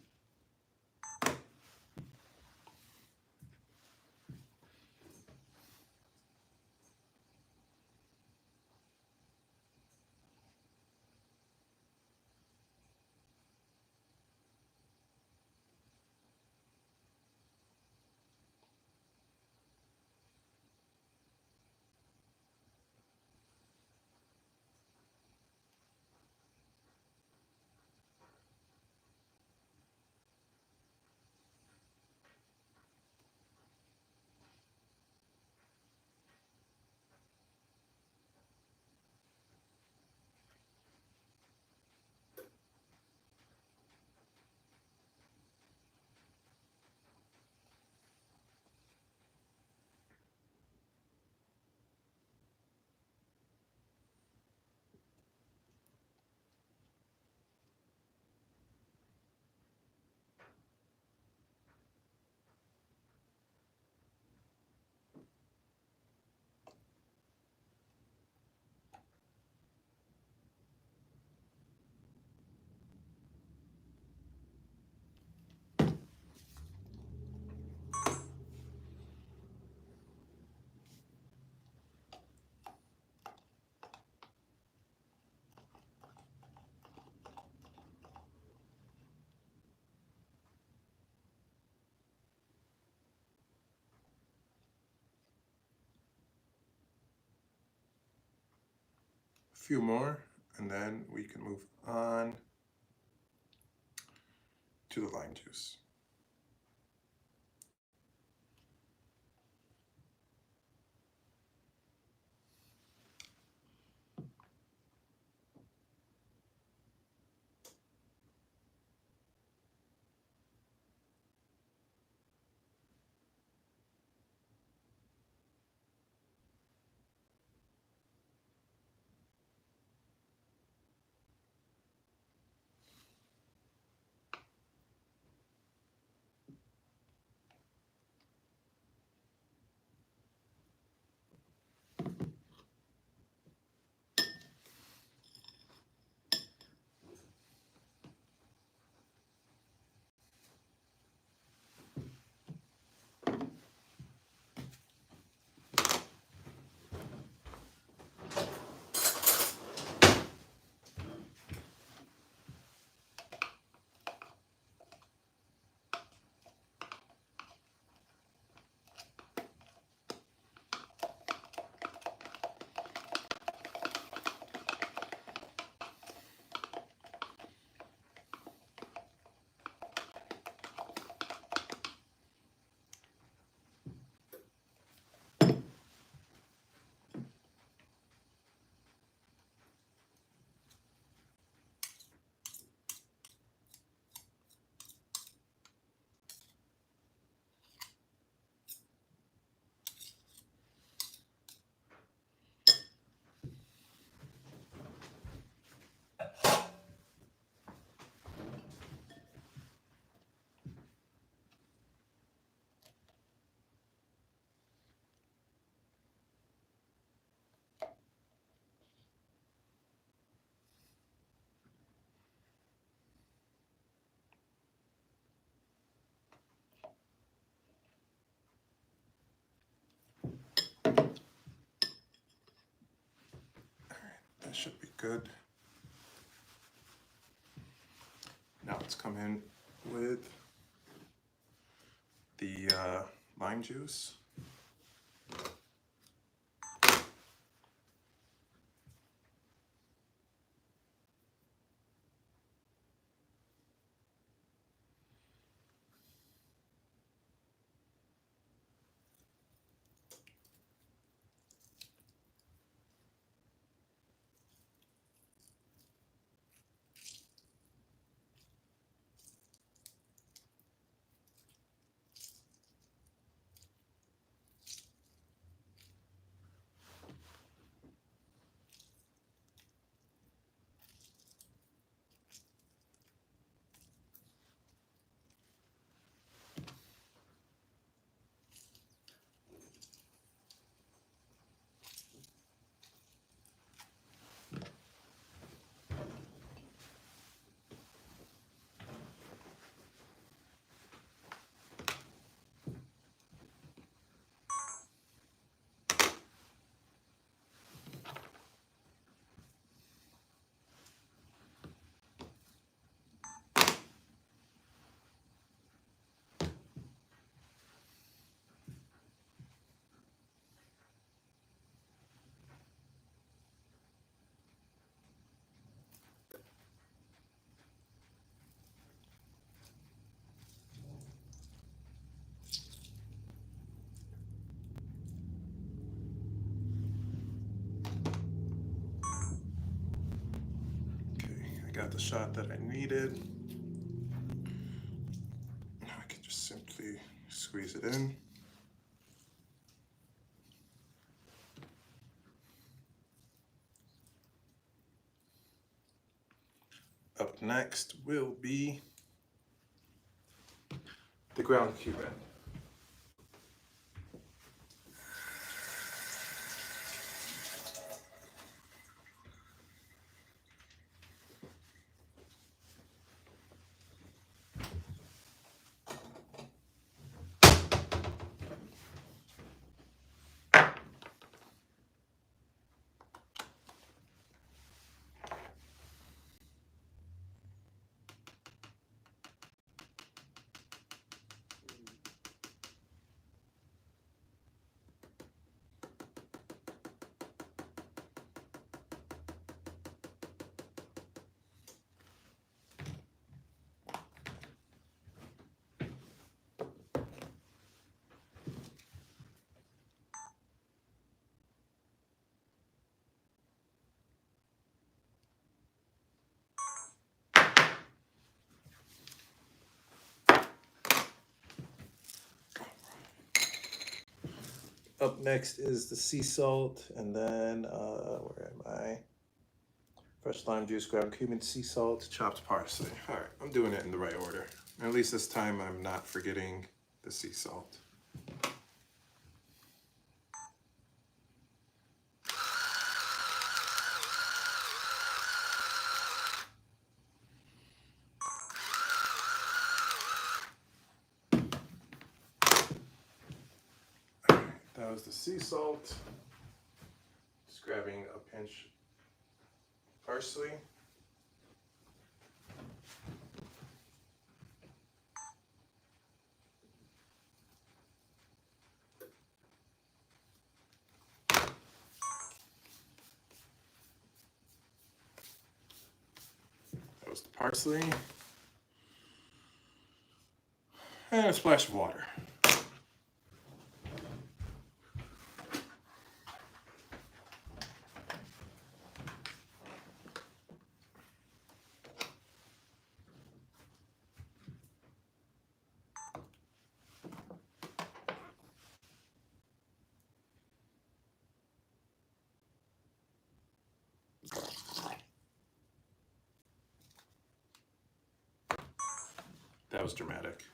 A few more, and then we can move on to the lime juice. That should be good. Now let's come in with the lime juice. got the shot that I needed. Now I can just simply squeeze it in. Up next will be the ground Cuban. Up next is the sea salt, and then where am I? Fresh lime juice, ground cumin, sea salt, chopped parsley. All right, I'm doing it in the right order. At least this time I'm not forgetting the sea salt. All right, that was the sea salt. Just grabbing a pinch parsley. That was the parsley. And a splash of water. That was dramatic.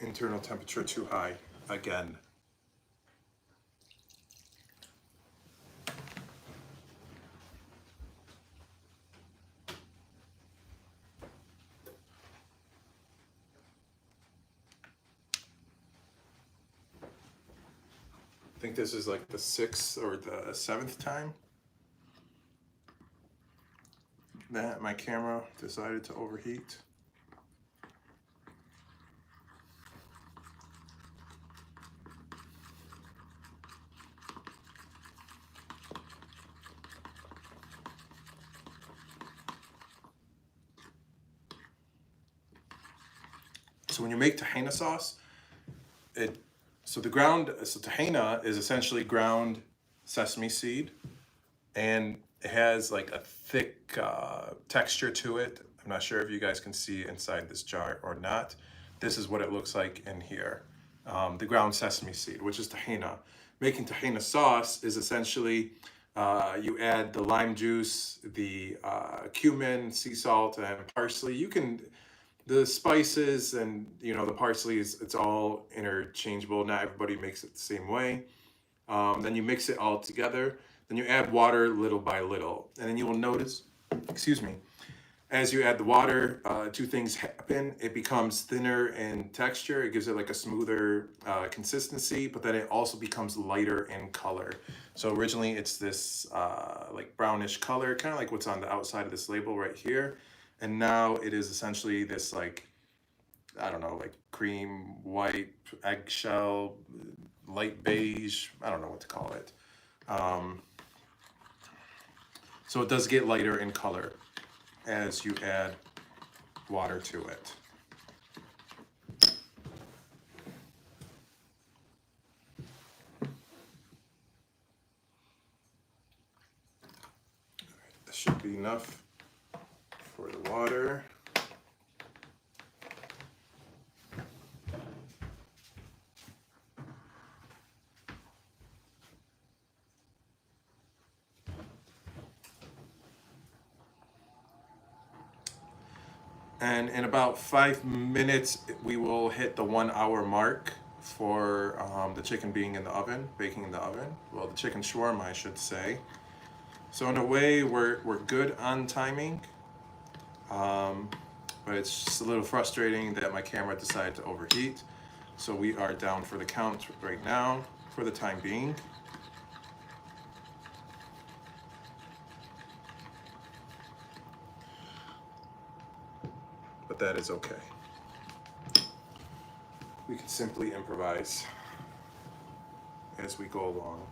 Internal temperature too high again. I think this is like the 6th or the 7th time that my camera decided to overheat. So when you make tahina sauce, so tahina is essentially ground sesame seed, and it has like a thick texture to it. I'm not sure if you guys can see inside this jar or not. This is what it looks like in here. The ground sesame seed, which is tahina. Making tahina sauce is essentially you add the lime juice, the cumin, sea salt, and parsley. The spices and the parsley it's all interchangeable. Not everybody makes it the same way. Then you mix it all together. Then you add water little by little, and then you will notice, excuse me, as you add the water, two things happen. It becomes thinner in texture. It gives it like a smoother consistency, but then it also becomes lighter in color. So originally it's this like brownish color, kind of like what's on the outside of this label right here. And now it is essentially this like, I don't know, like cream, white, eggshell, light beige, I don't know what to call it. So it does get lighter in color as you add water to it. This should be enough for the water. And in about 5 minutes, we will hit the 1 hour mark for the chicken being in the oven, baking in the oven. Well, the chicken shawarma, I should say. So in a way, we're good on timing, but it's just a little frustrating that my camera decided to overheat. So we are down for the count right now for the time being. But that is okay. We can simply improvise as we go along.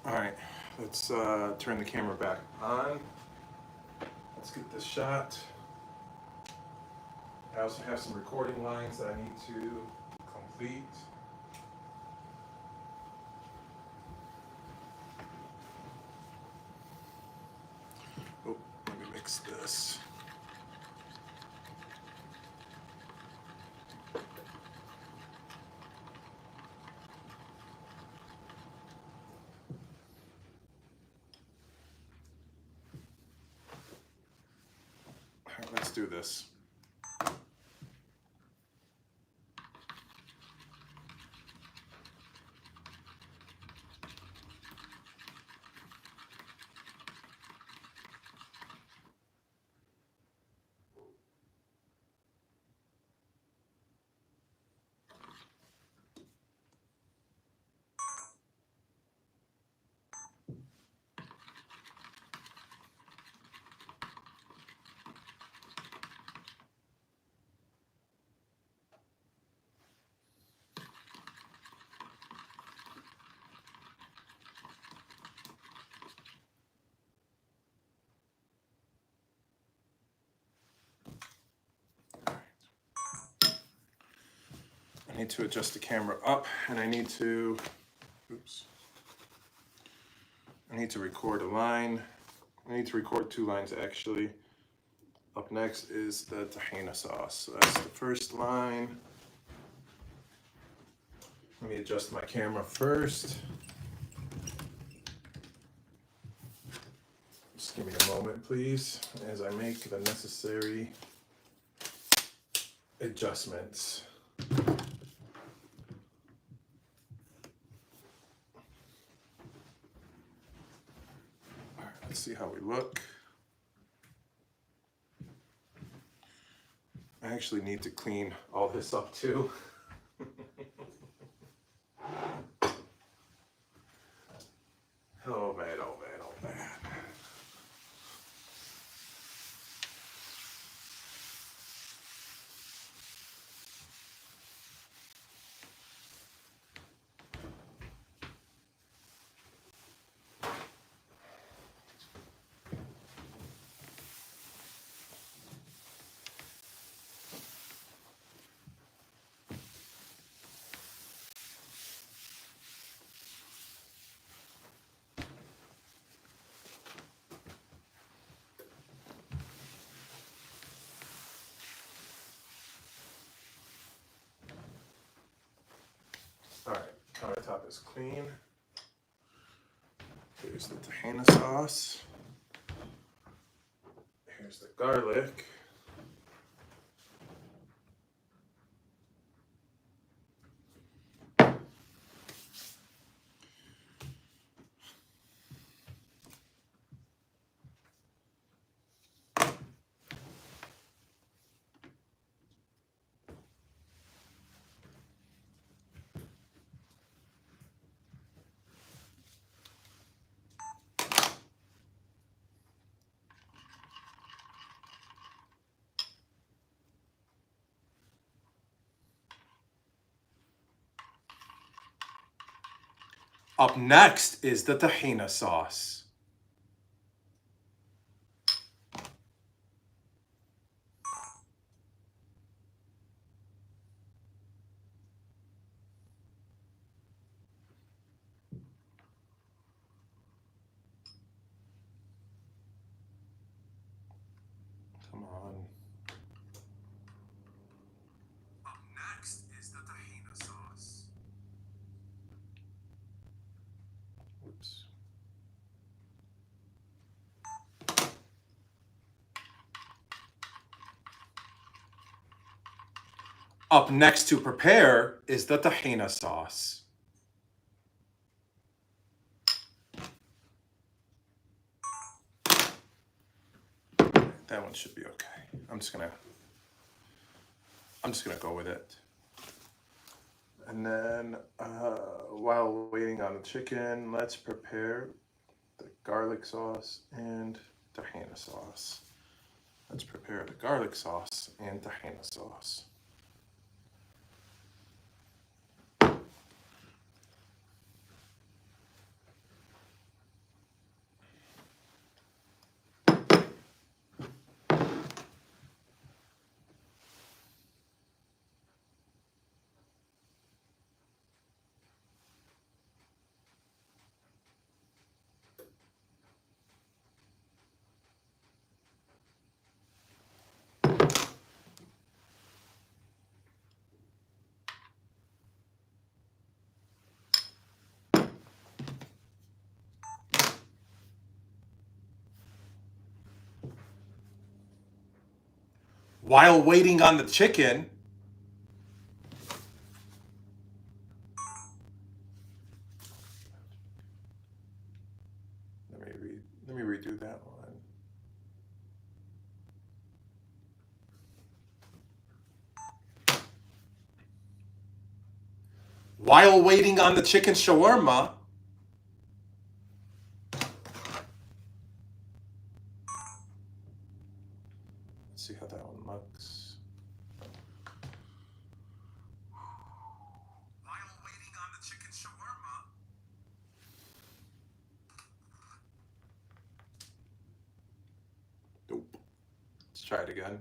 All right, let's turn the camera back on. Let's get this shot. I also have some recording lines that I need to complete. Oh, let me mix this. All right, let's do this. I need to adjust the camera up, and I need to, I need to record a line. I need to record 2 lines actually. Up next is the tahina sauce. So that's the first line. Let me adjust my camera first. Just give me a moment, please, as I make the necessary adjustments. All right, let's see how we look. I actually need to clean all this up too. Oh man, oh man, oh man. All right, countertop is clean. Here's the tahina sauce. Here's the garlic. Up next is the tahina sauce. Come on. Up next is the tahina sauce. Oops. Up next to prepare is the tahina sauce. That one should be okay. I'm just gonna go with it. And then while waiting on the chicken, let's prepare the garlic sauce and tahina sauce. Let's prepare the garlic sauce and tahina sauce. While waiting on the chicken, let me redo that one. While waiting on the chicken shawarma, let's see how that one looks. While waiting on the chicken shawarma. Nope. Let's try it again.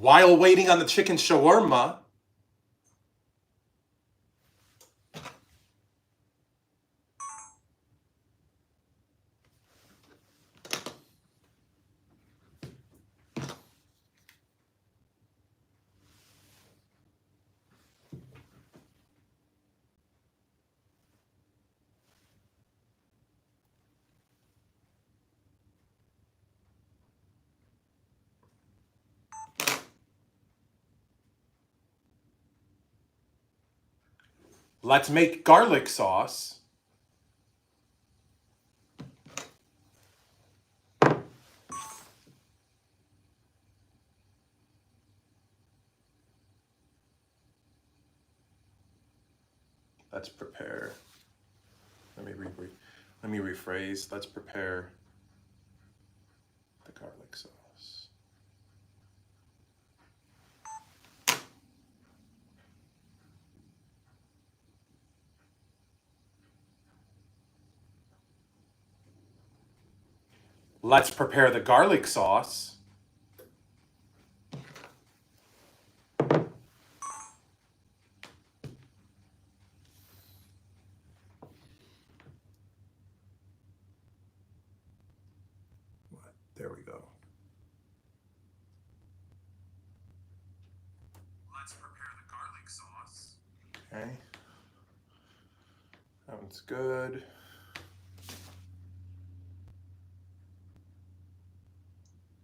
While waiting on the chicken shawarma, let's make garlic sauce. Let's prepare. Let me rephrase. Let's prepare the garlic sauce. Let's prepare the garlic sauce. There we go. Let's prepare the garlic sauce. Okay. Sounds good.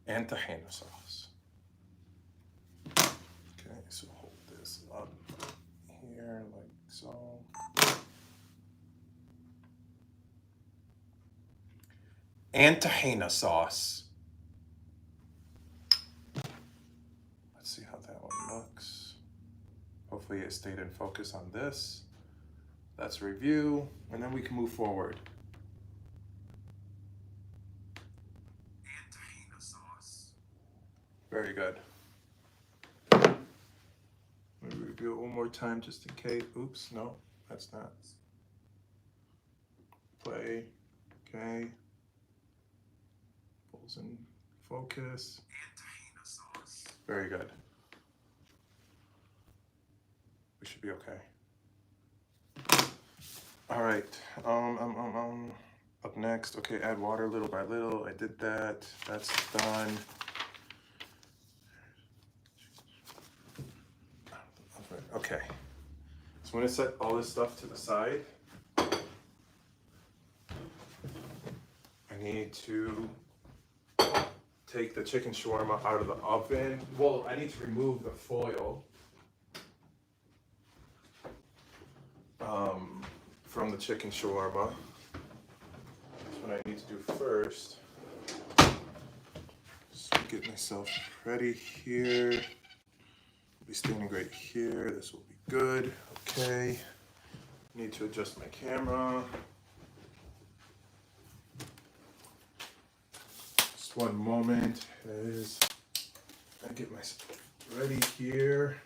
And tahina sauce. Okay, so hold this up here like so. And tahina sauce. Let's see how that one looks. Hopefully it stayed in focus on this. Let's review, and then we can move forward. And tahina sauce. Very good. Maybe review it one more time just in case. Oops, no, that's not. Play, okay. Pulls in focus. And tahina sauce. Very good. We should be okay. All right, up next, okay, add water little by little. I did that, that's done. Okay, so I'm gonna set all this stuff to the side. I need to take the chicken shawarma out of the oven. Well, I need to remove the foil from the chicken shawarma. That's what I need to do first. So get myself ready here. Be standing right here. This will be good. Okay. Need to adjust my camera. Just one moment as I get myself ready here.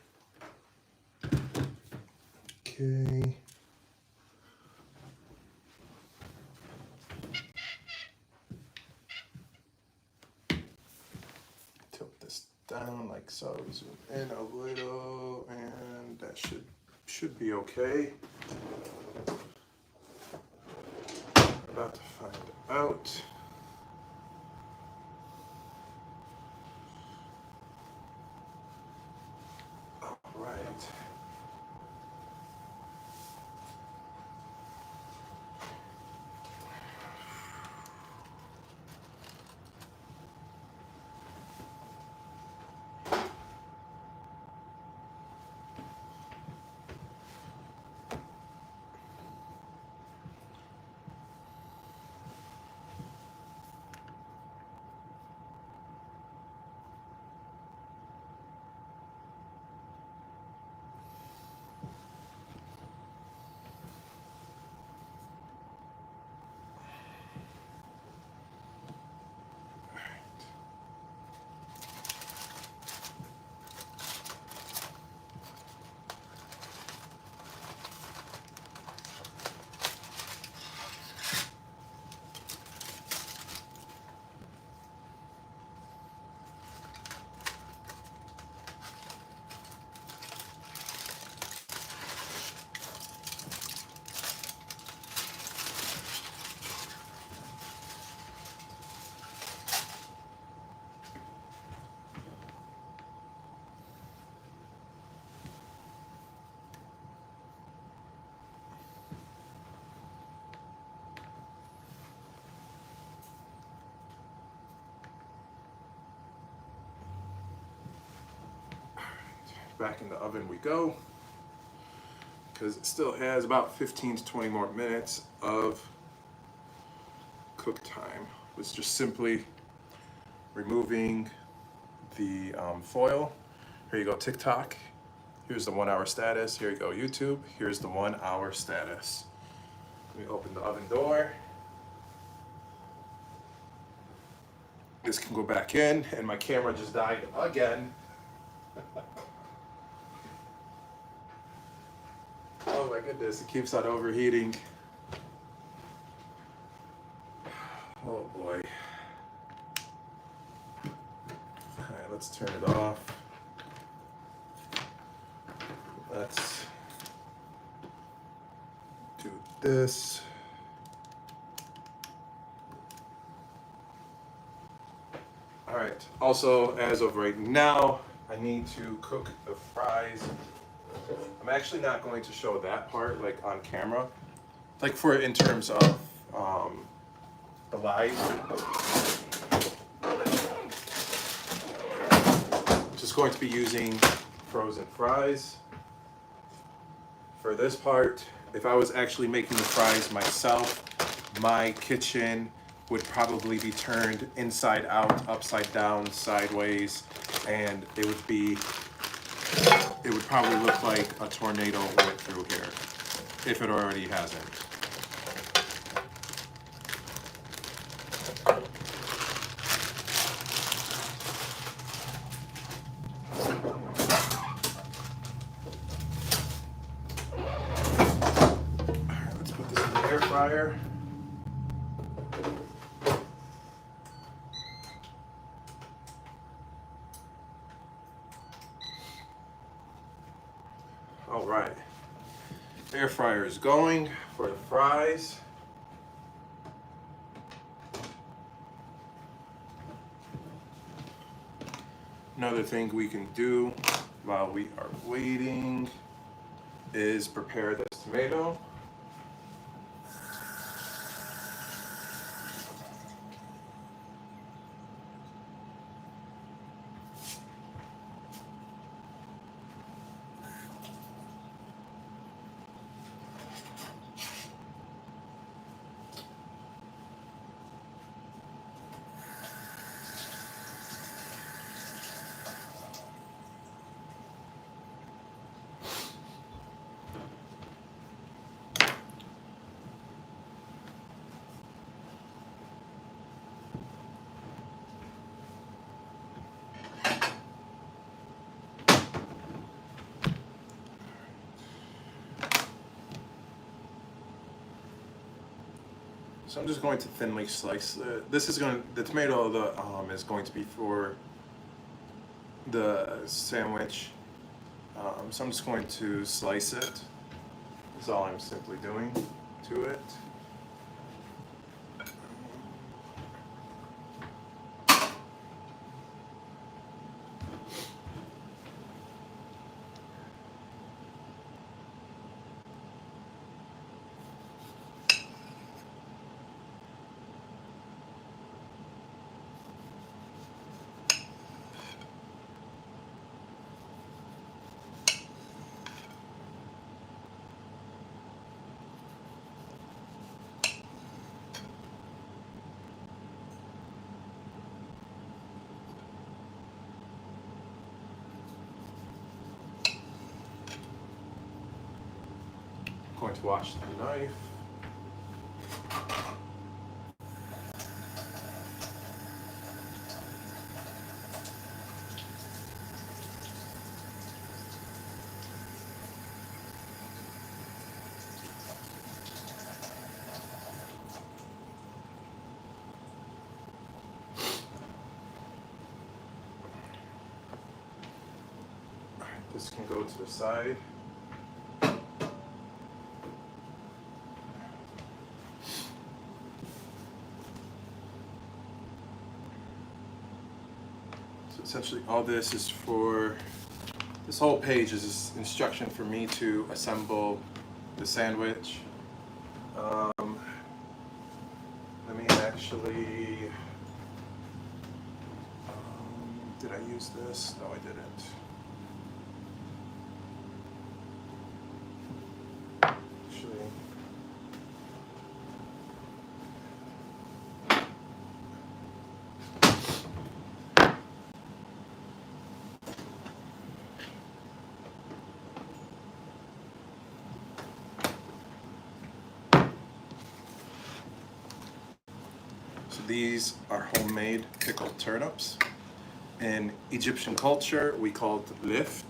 Okay. Tilt this down like so. Zoom in a little, and that should be okay. About to find out. All right. back in the oven we go, because it still has about 15 to 20 more minutes of cook time. It's just simply removing the foil. Here you go, TikTok. Here's the 1 hour status. Here you go, YouTube. Here's the 1 hour status. Let me open the oven door. This can go back in, and my camera just died again. Oh my goodness, it keeps on overheating. Oh boy. All right, let's turn it off. Let's do this. All right, also as of right now, I need to cook the fries. I'm actually not going to show that part like on camera, like for in terms of the live. Just going to be using frozen fries for this part. If I was actually making the fries myself, my kitchen would probably be turned inside out, upside down, sideways, and it would probably look like a tornado went through here, if it already hasn't. All right, let's put this in the air fryer. All right, air fryer is going for the fries. Another thing we can do while we are waiting is prepare this tomato. So I'm just going to thinly slice it. The tomato is going to be for the sandwich. So I'm just going to slice it. That's all I'm simply doing to it. Going to wash the knife. All right, this can go to the side. Essentially all this is for, this whole page is instruction for me to assemble the sandwich. Let me actually, did I use this? No, I didn't. these are homemade pickled turnips. In Egyptian culture, we call it lift.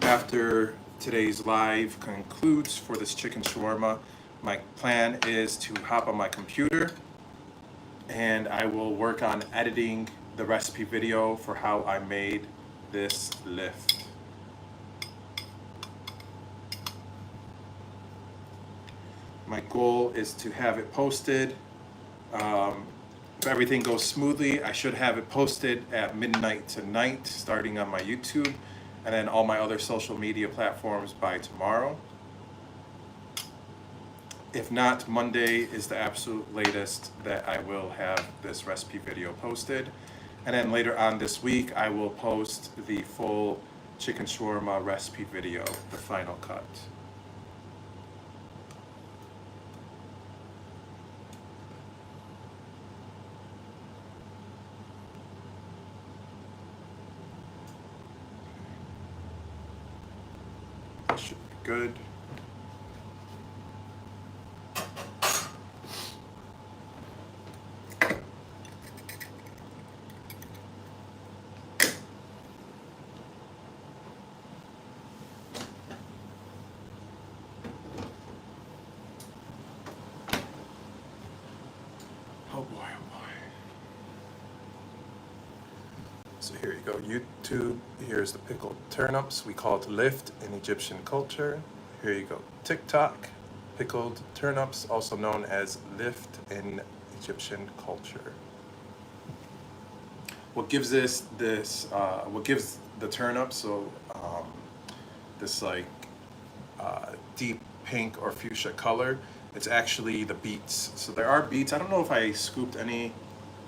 After today's live concludes for this chicken shawarma, my plan is to hop on my computer and I will work on editing the recipe video for how I made this lift. My goal is to have it posted. If everything goes smoothly, I should have it posted at midnight tonight, starting on my YouTube, and then all my other social media platforms by tomorrow. If not, Monday is the absolute latest that I will have this recipe video posted. And then later on this week, I will post the full chicken shawarma recipe video, the final cut. That should be good. Oh boy, oh boy. So here you go, YouTube. Here's the pickled turnips. We call it lift in Egyptian culture. Here you go, TikTok. Pickled turnips, also known as lift in Egyptian culture. What gives what gives the turnip this like deep pink or fuchsia color, it's actually the beets. So there are beets. I don't know if I scooped any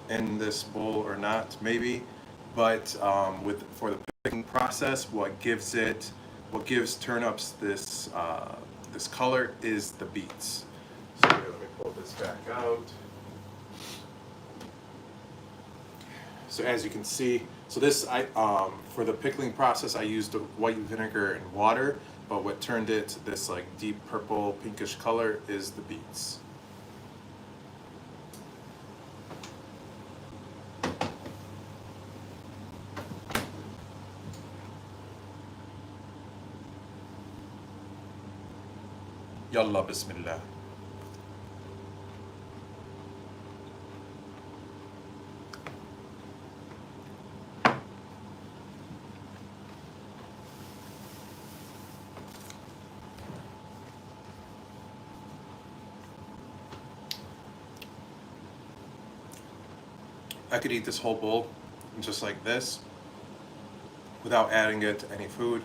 in this bowl or not, maybe, but for the picking process, what gives turnips this this color is the beets. So here, let me pull this back out. So as you can see, so this for the pickling process I used white vinegar and water, but what turned it this like deep purple pinkish color is the beets. Yalla bismillah. I could eat this whole bowl just like this without adding it to any food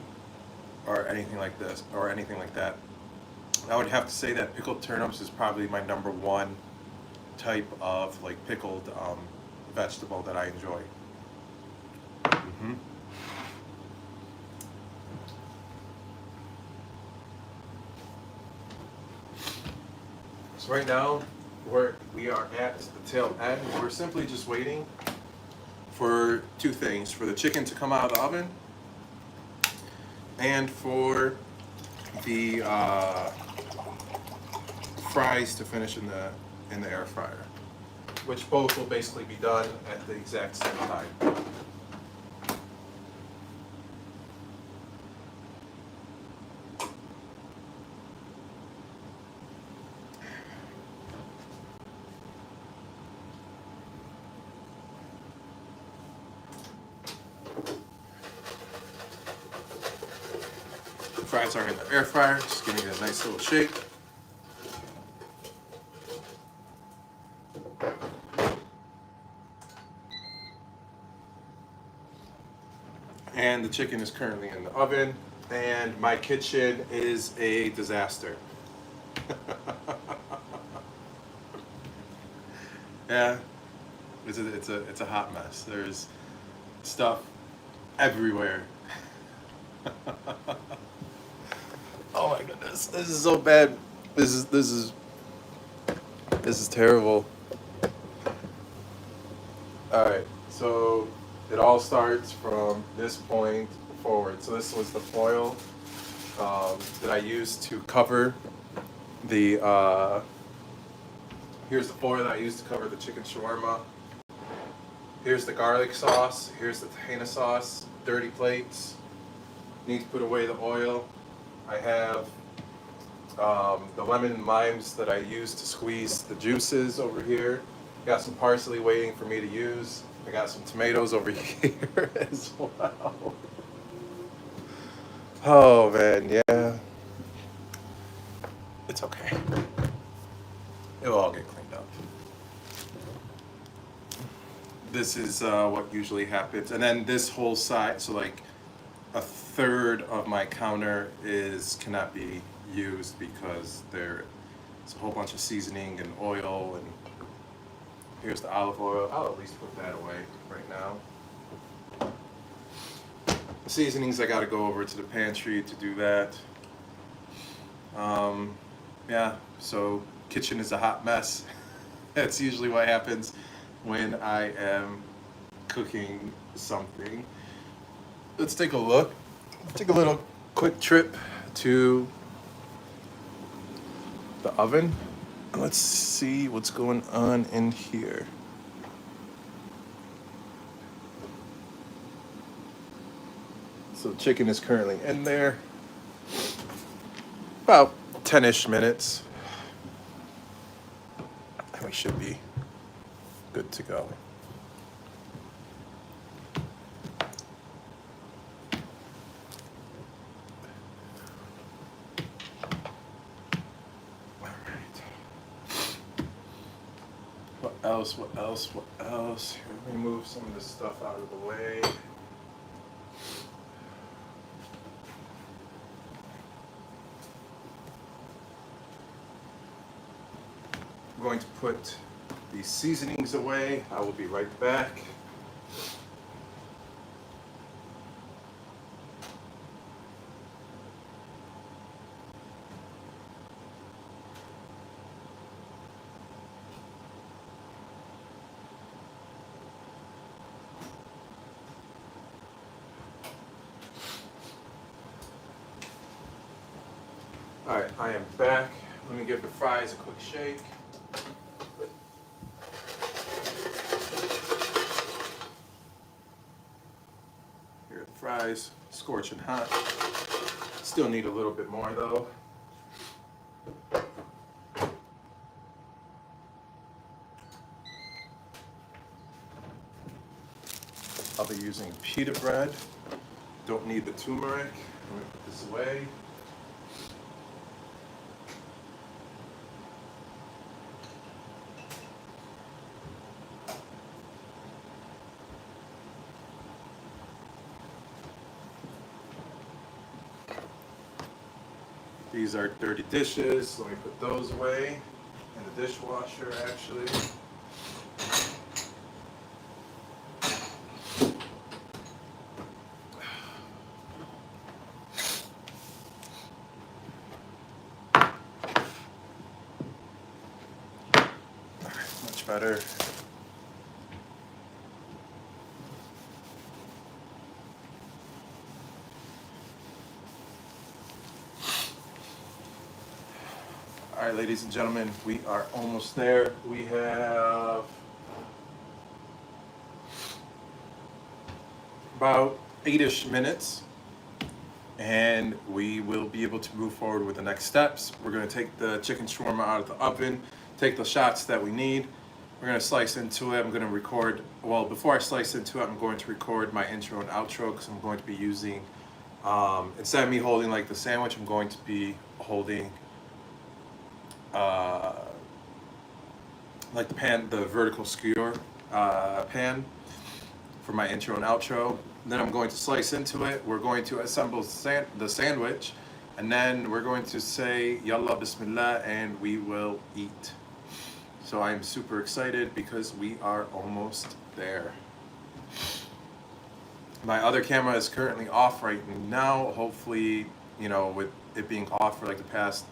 or anything like this or anything like that. I would have to say that pickled turnips is probably my #1 type of like pickled vegetable that I enjoy. So right now we are at the tail end. We're simply just waiting for two things: for the chicken to come out of the oven and for the fries to finish in the air fryer, which both will basically be done at the exact same time. The fries are in the air fryer, just giving it a nice little shake. And the chicken is currently in the oven, and my kitchen is a disaster. Yeah, it's a hot mess. There's stuff everywhere. Oh my goodness, this is so bad. This is terrible. All right, so it all starts from this point forward. So this was the foil that I used to cover the Here's the foil that I used to cover the chicken shawarma. Here's the garlic sauce. Here's the tahina sauce. Dirty plates. Need to put away the oil. I have the lemon and limes that I use to squeeze the juices over here. Got some parsley waiting for me to use. I got some tomatoes over here as well. Oh man, yeah. It's okay. It'll all get cleaned up. This is what usually happens. And then this whole side, so like a third of my counter cannot be used because there's a whole bunch of seasoning and oil, and here's the olive oil. I'll at least put that away right now. The seasonings, I gotta go over to the pantry to do that. Yeah, so kitchen is a hot mess. That's usually what happens when I am cooking something. Let's take a look. Take a little quick trip to the oven. Let's see what's going on in here. So chicken is currently in there. About 10-ish minutes. And we should be good to go. What else? What else? What else? Here, let me move some of this stuff out of the way. I'm going to put these seasonings away. I will be right back. All right, I am back. Let me give the fries a quick shake. Here are the fries, scorching hot. Still need a little bit more though. I'll be using pita bread. Don't need the turmeric. I'm gonna put this away. These are dirty dishes. Let me put those away in the dishwasher, actually. Much better. All right, ladies and gentlemen, we are almost there. We have about 8-ish minutes, and we will be able to move forward with the next steps. We're gonna take the chicken shawarma out of the oven, take the shots that we need. We're gonna slice into it. I'm gonna record, well, before I slice into it, I'm going to record my intro and outro because I'm going to be using, instead of me holding like the sandwich, I'm going to be holding like the pan, the vertical skewer pan for my intro and outro. Then I'm going to slice into it. We're going to assemble the sandwich, and then we're going to say Yallah Bismillah, and we will eat. So I'm super excited because we are almost there. My other camera is currently off right now. Hopefully, you know, with it being off for like the past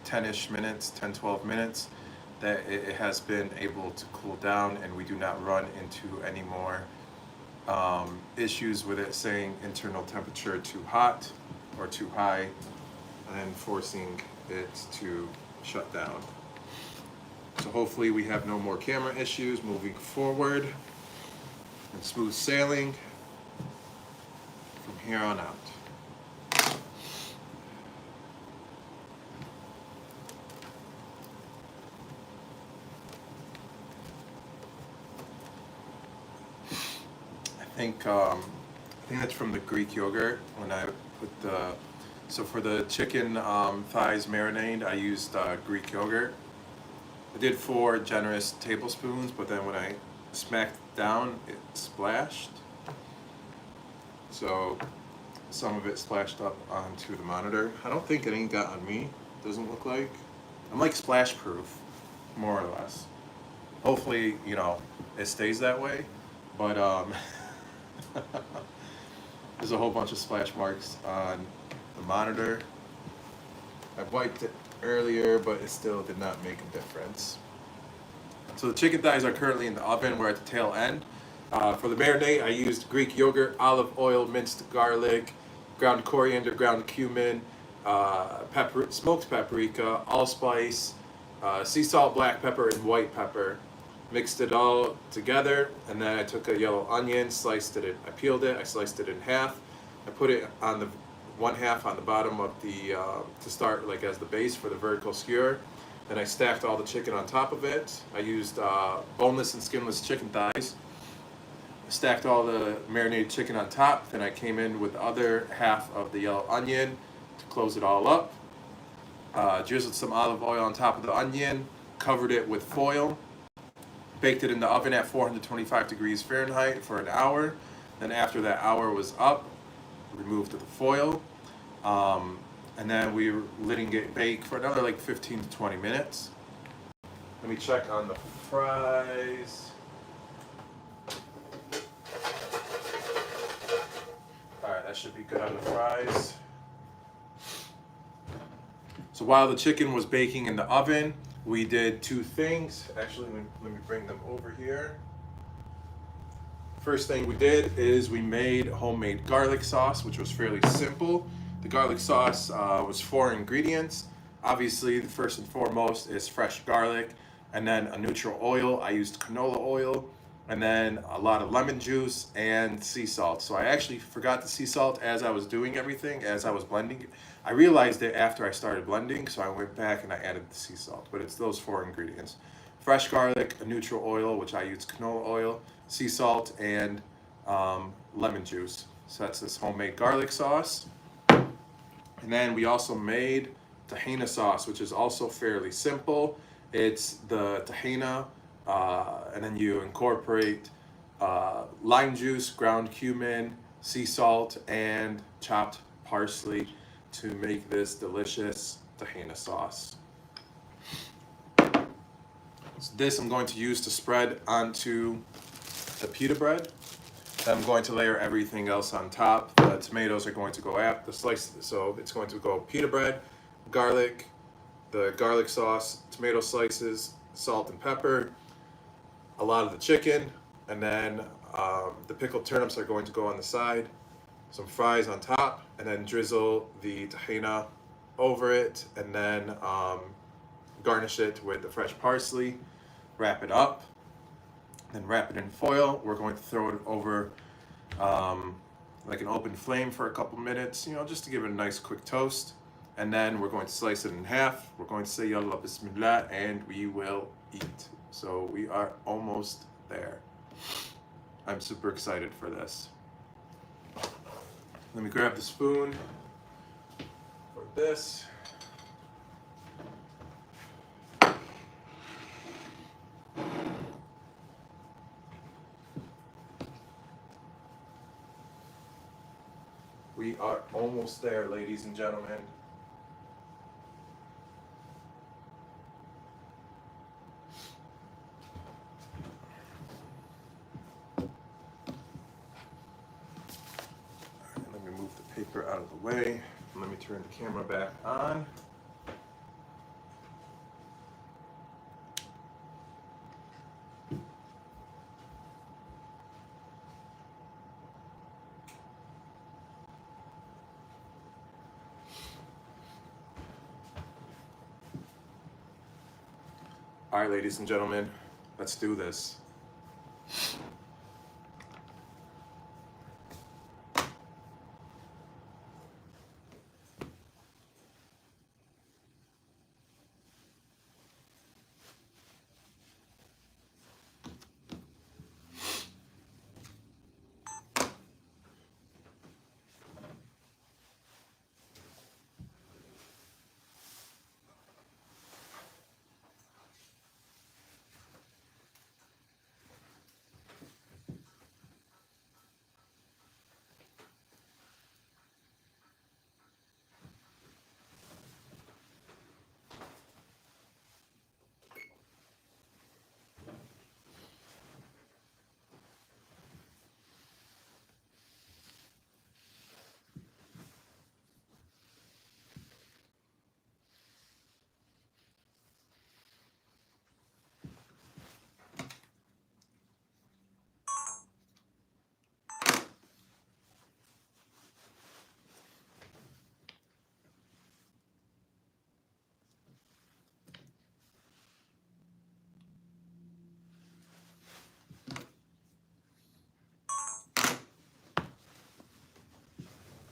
10-ish minutes, 10, 12 minutes, that it has been able to cool down and we do not run into any more issues with it saying internal temperature too hot or too high and forcing it to shut down. So hopefully we have no more camera issues moving forward, and smooth sailing from here on out. I think that's from the Greek yogurt. When I put the, so for the chicken thighs marinade, I used Greek yogurt. I did 4 generous tablespoons, but then when I smacked down, it splashed. So some of it splashed up onto the monitor. I don't think any got on me. Doesn't look like. I'm like splash proof, more or less. Hopefully, you know, it stays that way. But there's a whole bunch of splash marks on the monitor. I wiped it earlier, but it still did not make a difference. So the chicken thighs are currently in the oven. We're at the tail end. For the marinade, I used Greek yogurt, olive oil, minced garlic, ground coriander, ground cumin, smoked paprika, allspice, sea salt, black pepper, and white pepper. Mixed it all together, and then I took a yellow onion, I peeled it, I sliced it in half. I put it on the one half on the bottom of the, to start like as the base for the vertical skewer. Then I stacked all the chicken on top of it. I used boneless and skinless chicken thighs. Stacked all the marinated chicken on top. Then I came in with the other half of the yellow onion to close it all up. Drizzled some olive oil on top of the onion, covered it with foil. Baked it in the oven at 425 degrees Fahrenheit for an hour. Then after that hour was up, removed the foil. And then we were letting it bake for another like 15 to 20 minutes. Let me check on the fries. All right, that should be good on the fries. So while the chicken was baking in the oven, we did 2 things. Actually, let me bring them over here. First thing we did is we made homemade garlic sauce, which was fairly simple. The garlic sauce was 4 ingredients. Obviously, the first and foremost is fresh garlic, and then a neutral oil. I used canola oil, and then a lot of lemon juice and sea salt. So I actually forgot the sea salt as I was doing everything, as I was blending. I realized it after I started blending, so I went back and I added the sea salt, but it's those 4 ingredients. Fresh garlic, a neutral oil, which I use canola oil, sea salt, and lemon juice. So that's this homemade garlic sauce. And then we also made tahina sauce, which is also fairly simple. It's the tahina, and then you incorporate lime juice, ground cumin, sea salt, and chopped parsley to make this delicious tahina sauce. So this I'm going to use to spread onto the pita bread. Then I'm going to layer everything else on top. The tomatoes are going to go after the slice, so it's going to go pita bread, garlic, the garlic sauce, tomato slices, salt and pepper, a lot of the chicken, and then the pickled turnips are going to go on the side, some fries on top, and then drizzle the tahina over it, and then garnish it with the fresh parsley, wrap it up, then wrap it in foil. We're going to throw it over like an open flame for a couple minutes, you know, just to give it a nice quick toast. And then we're going to slice it in half. We're going to say Yallah Bismillah, and we will eat. So we are almost there. I'm super excited for this. Let me grab the spoon for this. We are almost there, ladies and gentlemen. Let me move the paper out of the way. Let me turn the camera back on. All right, ladies and gentlemen, let's do this.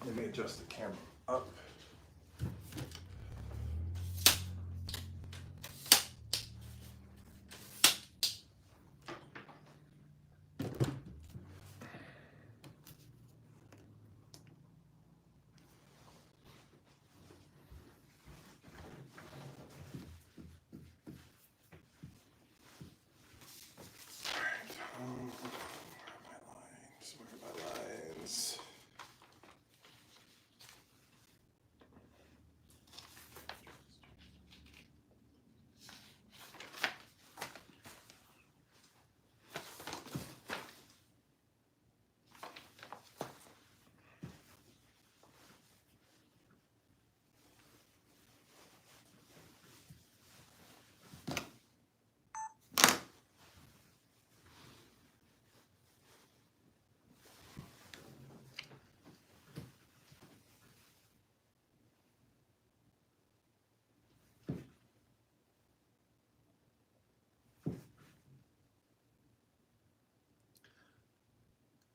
Let me adjust the camera up. Where are my lines?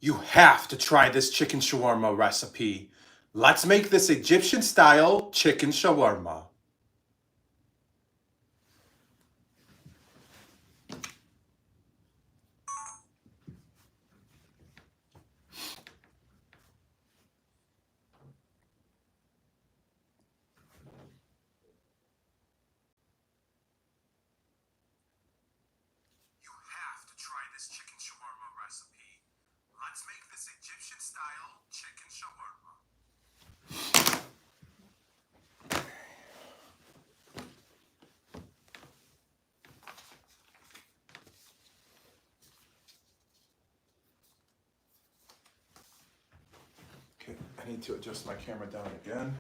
You have to try this chicken shawarma recipe. Let's make this Egyptian style chicken shawarma. You have to try this chicken shawarma recipe. Let's make this Egyptian style chicken shawarma. Okay, I need to adjust my camera down again.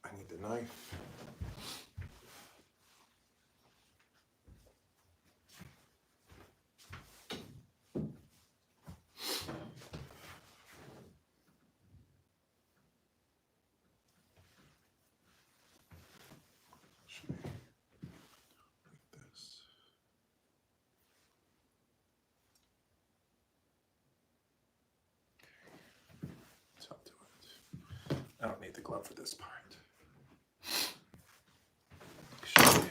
I need the knife. Should be like this. That's how I do it. I don't need the glove for this part. Actually,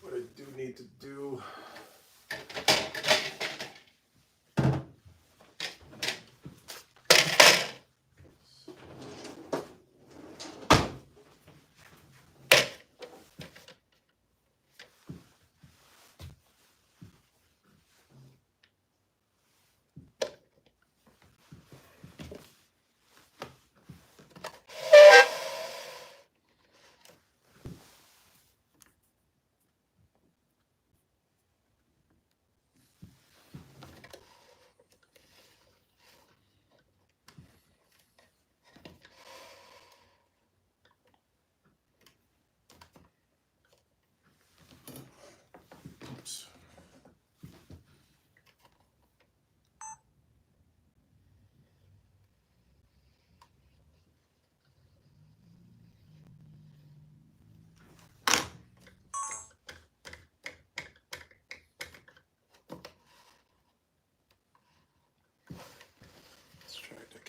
what I do need to do.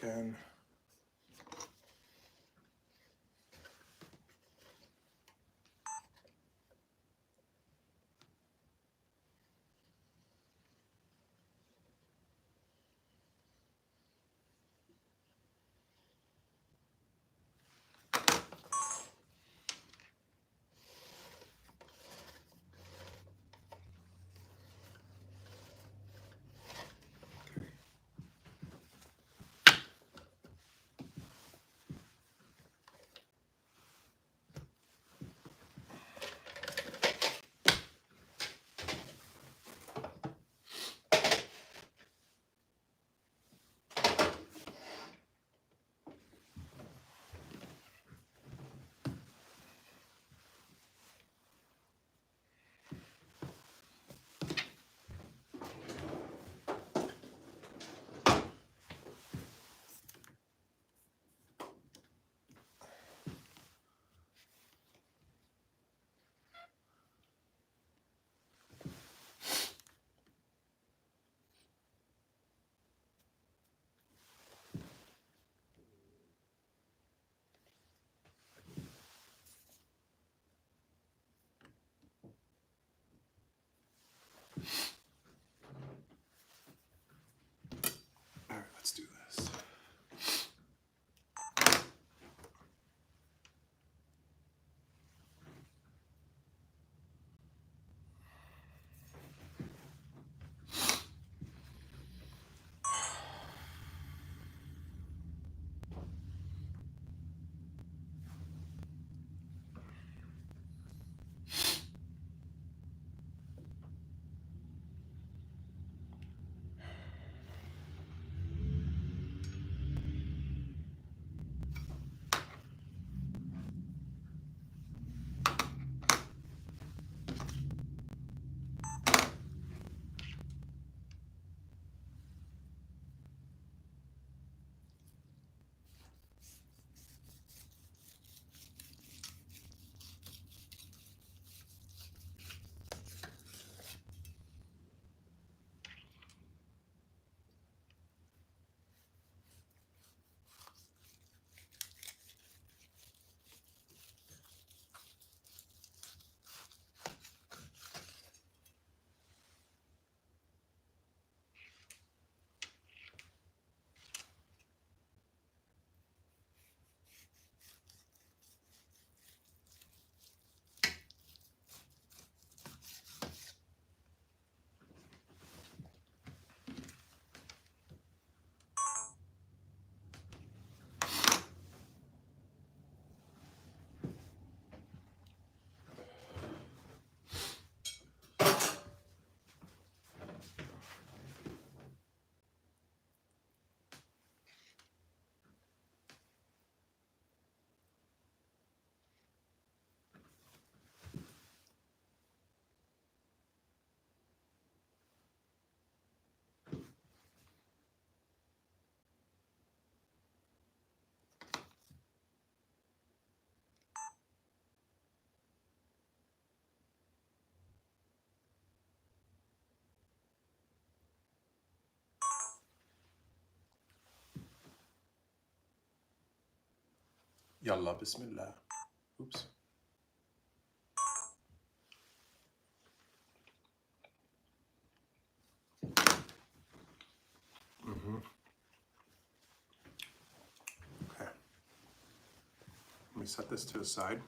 again. All right, let's do this. Yalla, bismillah. Oops. Okay. Let me set this to the side.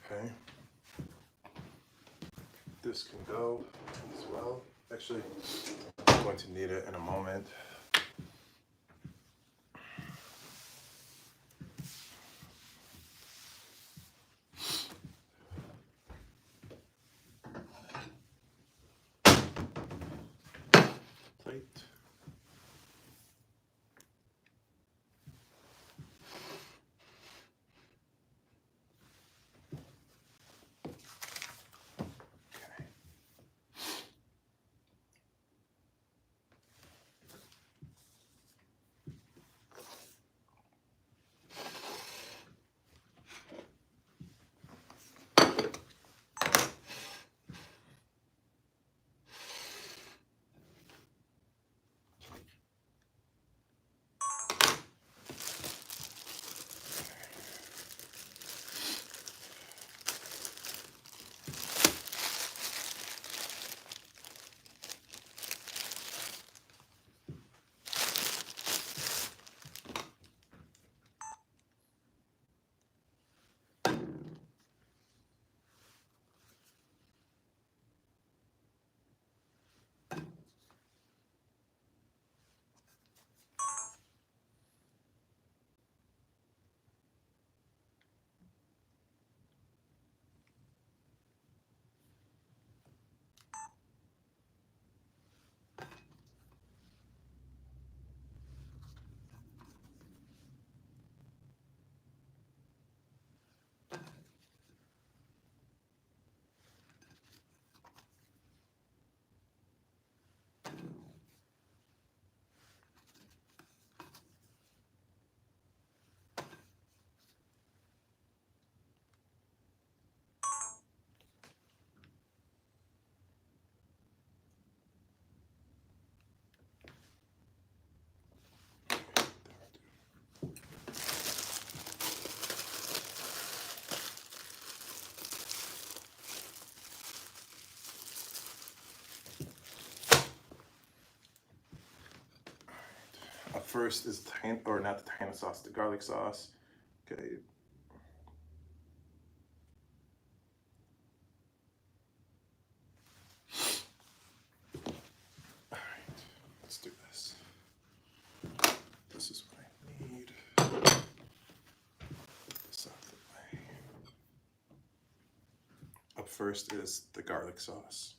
Okay. This can go as well. Actually, I'm going to need it in a moment. Plate. Okay. first is tahina, or not the tahina sauce, the garlic sauce. Okay. All right, let's do this. This is what I need. Get this out of the way. Up first is the garlic sauce.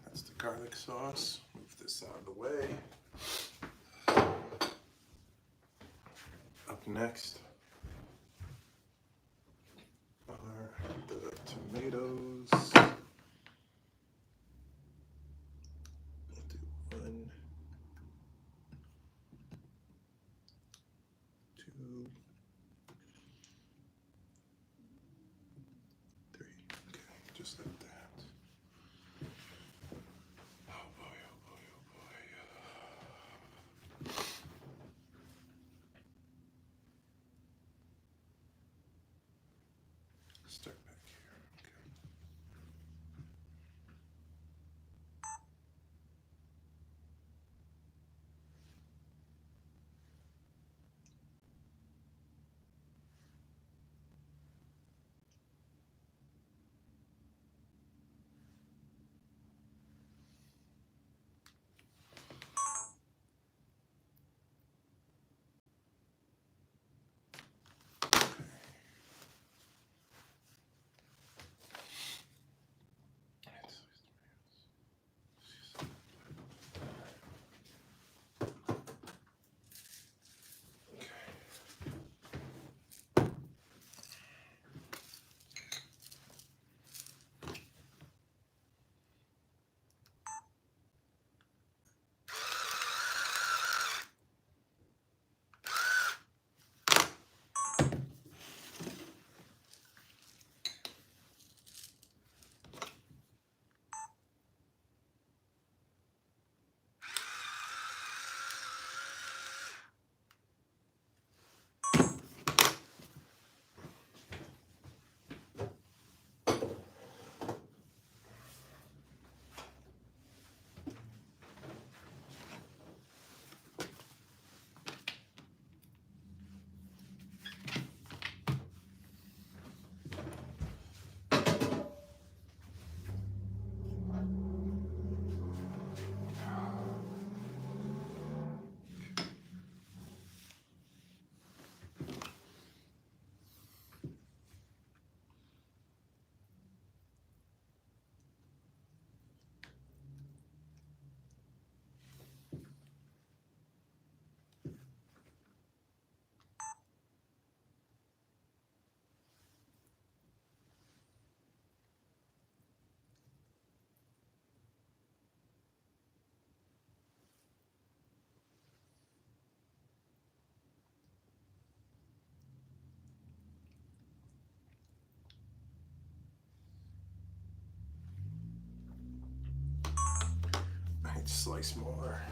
That's the garlic sauce. Move this out of the way. Up next are the tomatoes. We'll do 1, 2, 3. Okay, just like that. Oh boy, oh boy, oh boy. Start back here. Okay. I'd slice more.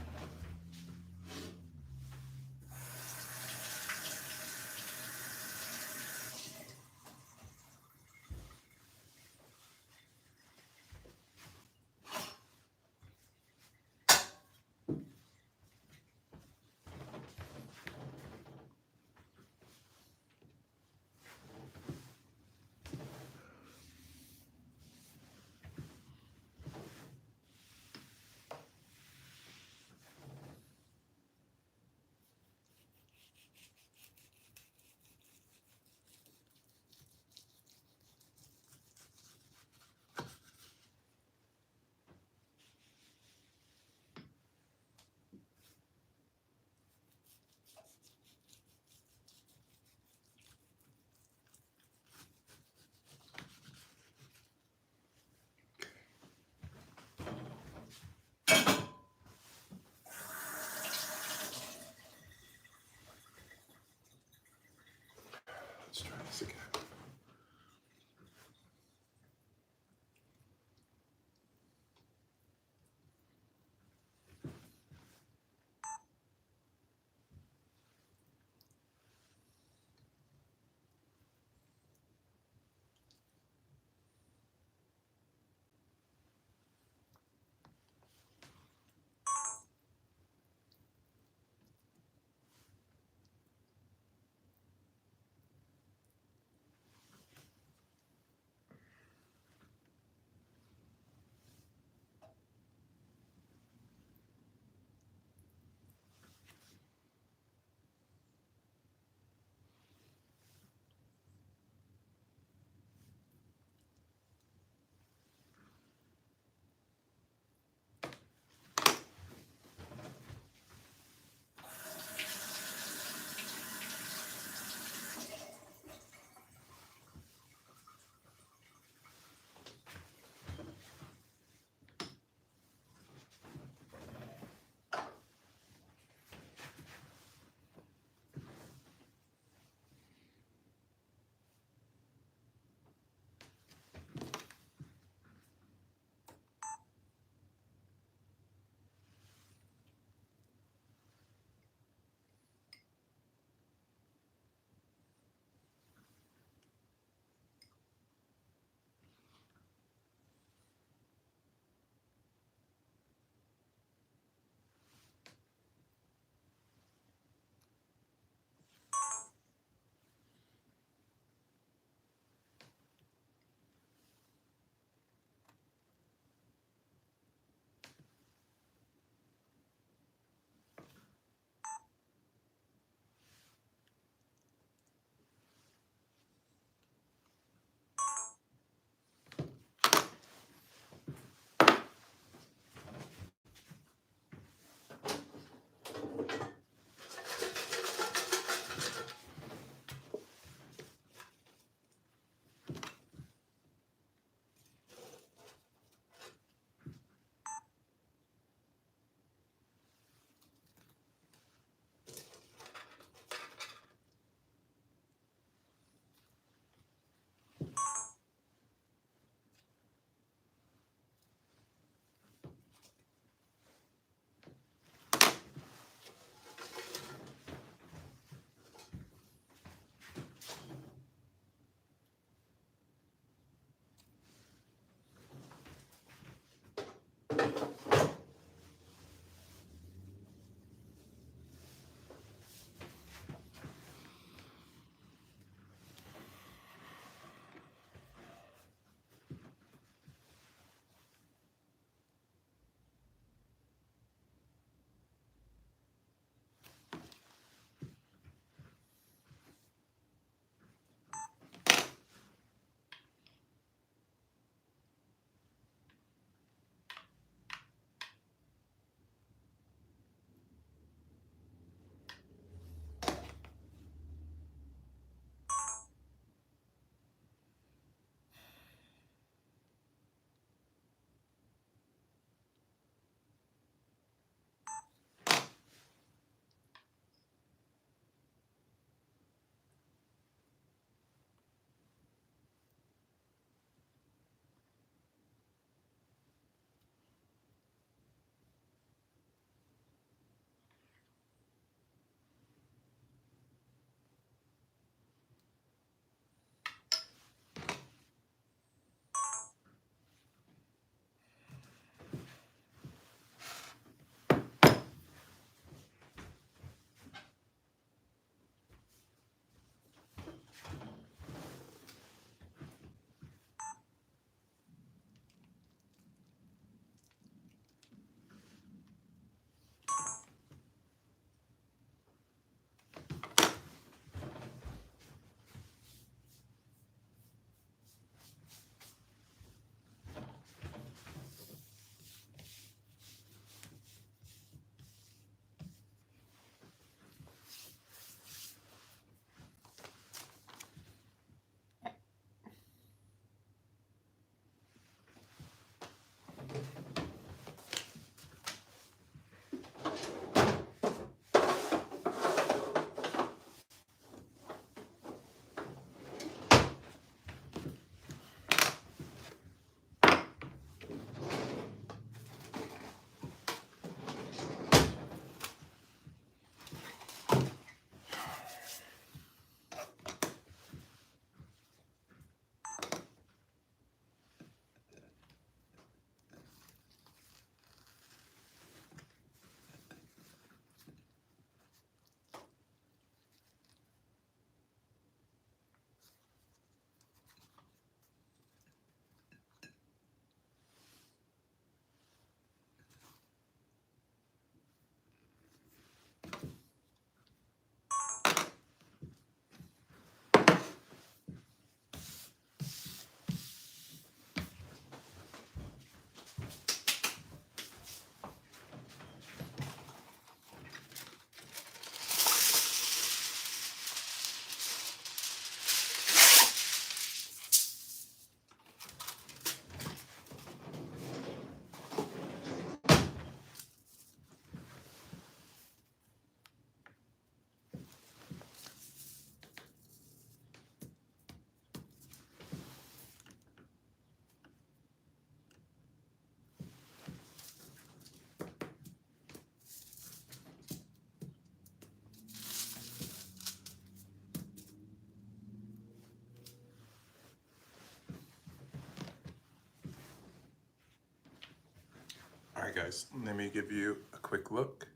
guys, let me give you a quick look.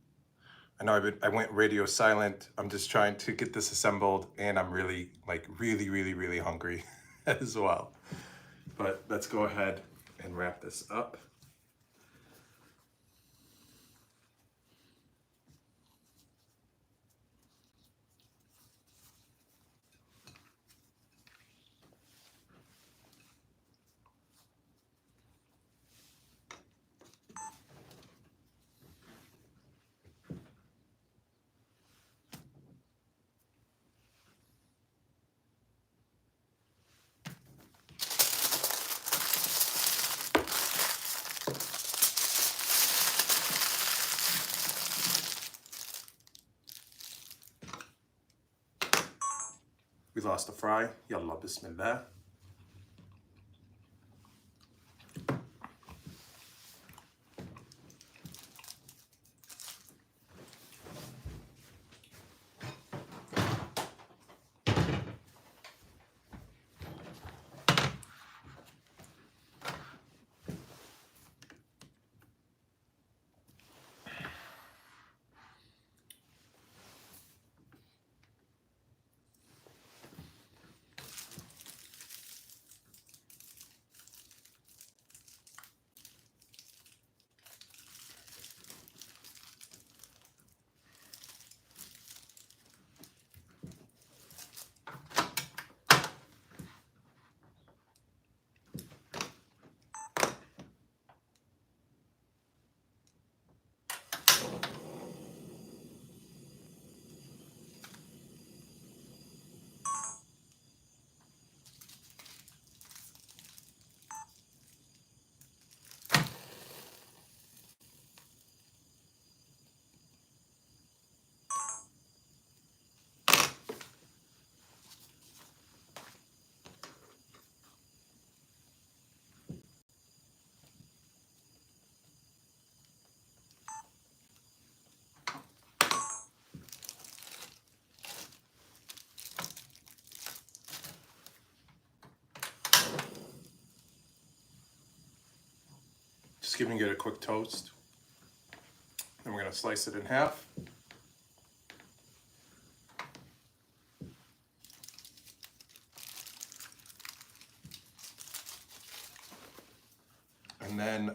I know I went radio silent. I'm just trying to get this assembled, and I'm really, like, really hungry as well. But let's go ahead and wrap this up. We lost a fry. Yalla bismillah. Just giving it a quick toast. Then we're gonna slice it in half. And then,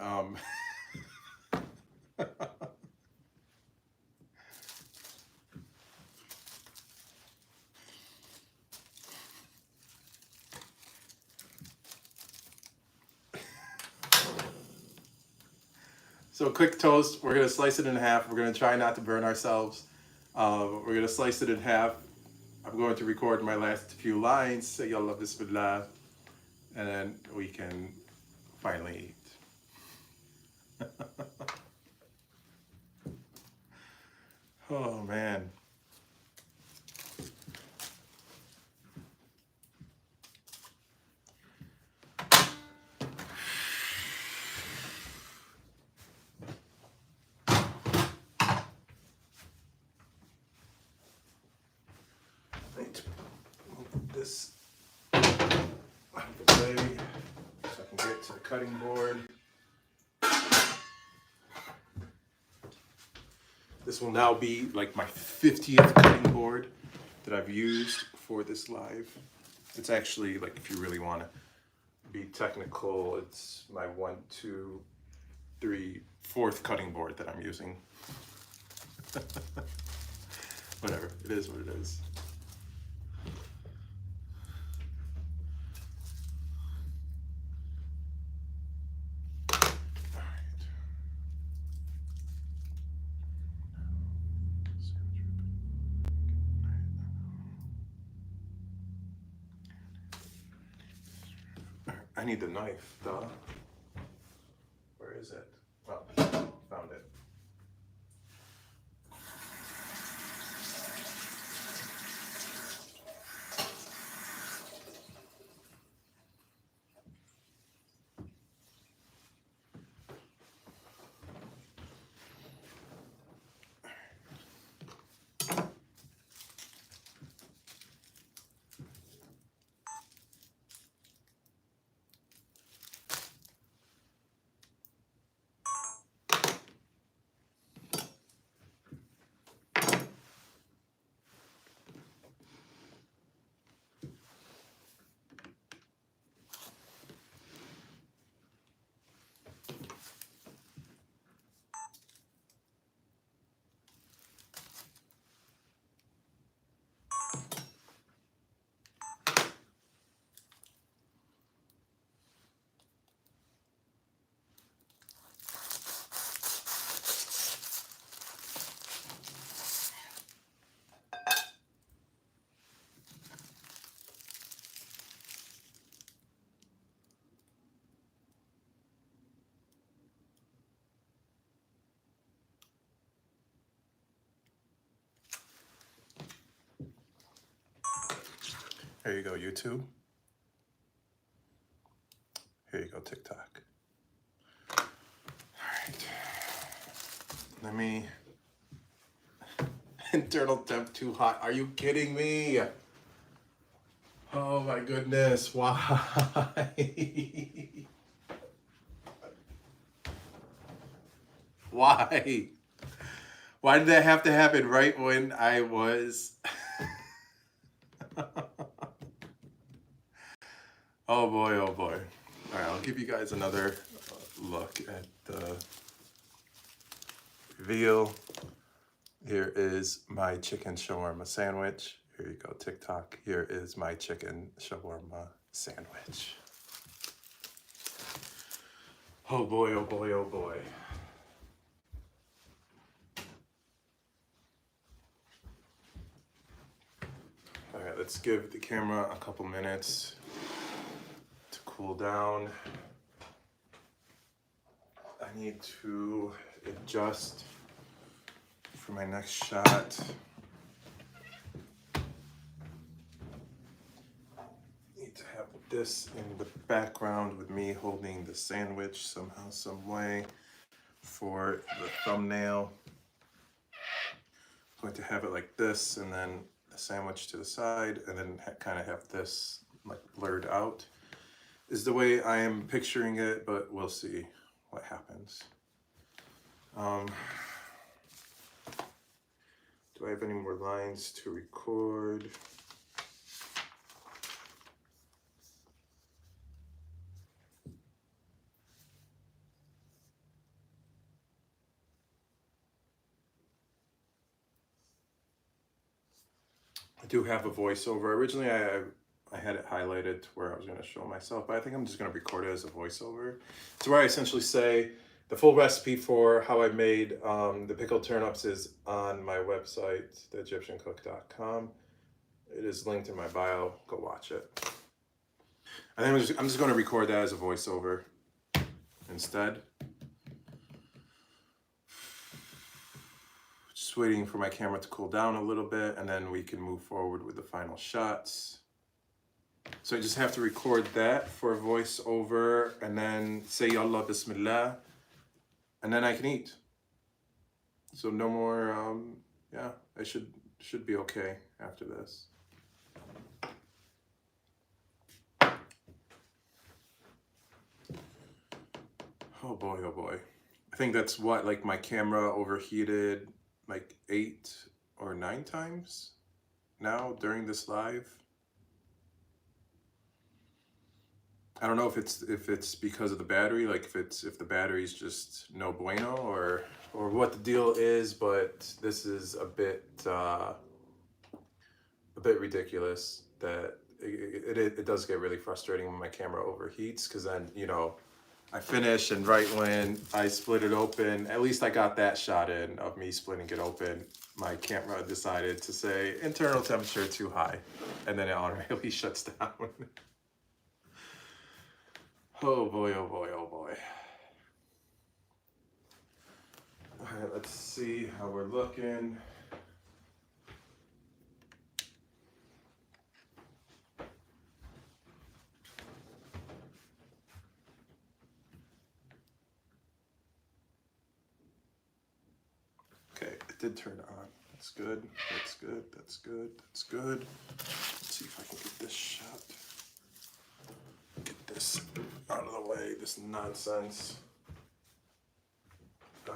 so quick toast, we're gonna slice it in half. We're gonna try not to burn ourselves. We're gonna slice it in half. I'm going to record my last few lines, say yalla bismillah, and then we can finally eat. Oh man. This out of the way so I can get to the cutting board. This will now be like my 50th cutting board that I've used for this live. It's actually, like, if you really want to be technical, it's my 1, 2, 3, 4th cutting board that I'm using. Whatever, it is what it is. I need the knife, duh. Where is it? Oh, found it. Here you go, YouTube. Here you go, TikTok. All right. Let me... Internal temp too hot. Are you kidding me? Oh my goodness, why? Why? Why did that have to happen right when I was... Oh boy, oh boy. All right, I'll give you guys another look at the reveal. Here is my chicken shawarma sandwich. Here you go, TikTok. Here is my chicken shawarma sandwich. Oh boy, oh boy, oh boy. All right, let's give the camera a couple minutes to cool down. I need to adjust for my next shot. Need to have this in the background with me holding the sandwich somehow, some way for the thumbnail. I'm going to have it like this, and then the sandwich to the side, and then kind of have this like blurred out. Is the way I am picturing it, but we'll see what happens. Do I have any more lines to record? I do have a voiceover. Originally, I had it highlighted to where I was going to show myself, but I think I'm just going to record it as a voiceover. It's where I essentially say the full recipe for how I made the pickled turnips is on my website, theegyptiancook.com. It is linked in my bio. Go watch it. I think I'm just going to record that as a voiceover instead. Just waiting for my camera to cool down a little bit, and then we can move forward with the final shots. So I just have to record that for a voiceover, and then say Yallah Bismillah, and then I can eat. So no more, yeah, I should be okay after this. Oh boy, oh boy. I think that's what, like my camera overheated like 8 or 9 times now during this live. I don't know if it's because of the battery, like if the battery's just no bueno or what the deal is, but this is a bit ridiculous that it does get really frustrating when my camera overheats, because then, you know, I finish and right when I split it open, at least I got that shot in of me splitting it open, my camera decided to say internal temperature too high, and then it automatically shuts down. Oh boy, oh boy, oh boy. All right, let's see how we're looking. Okay, it did turn on. That's good, that's good, that's good, that's good. Let's see if I can get this shot. Get this out of the way, this nonsense. I'm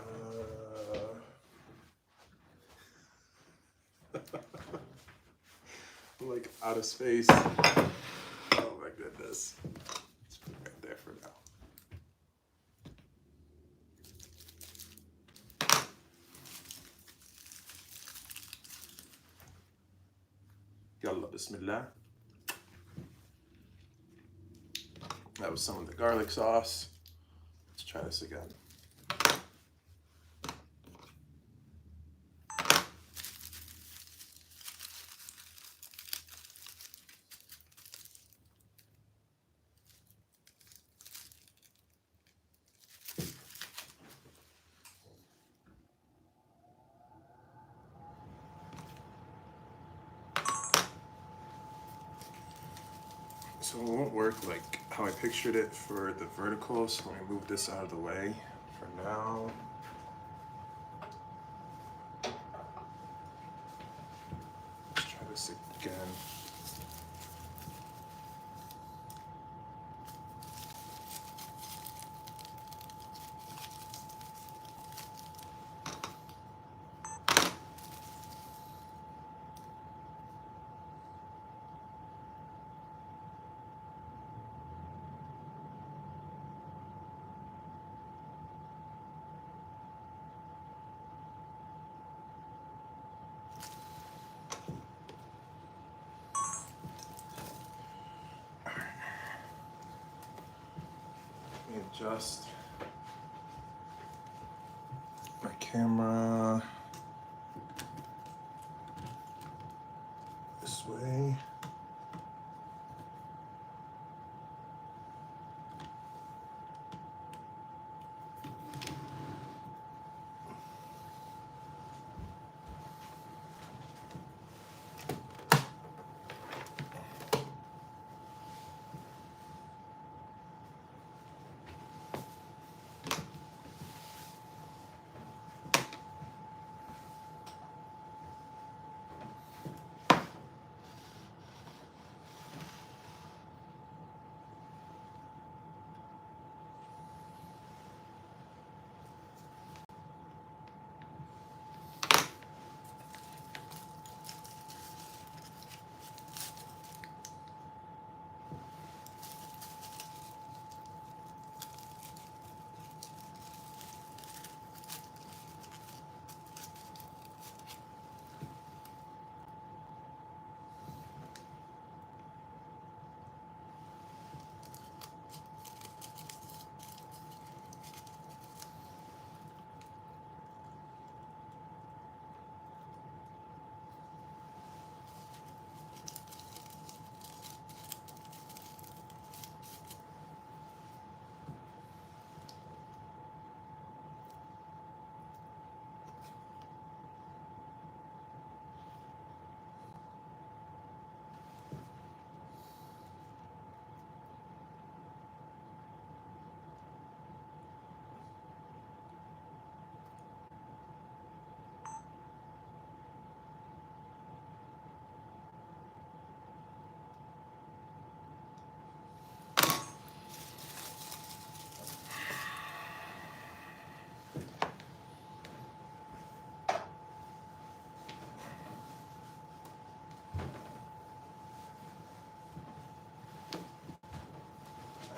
like out of space. Oh my goodness. Let's put it right there for now. Yalla bismillah. That was some of the garlic sauce. Let's try this again. So it won't work like how I pictured it for the vertical, so let me move this out of the way for now. Let's try this again. Let me adjust my camera this way.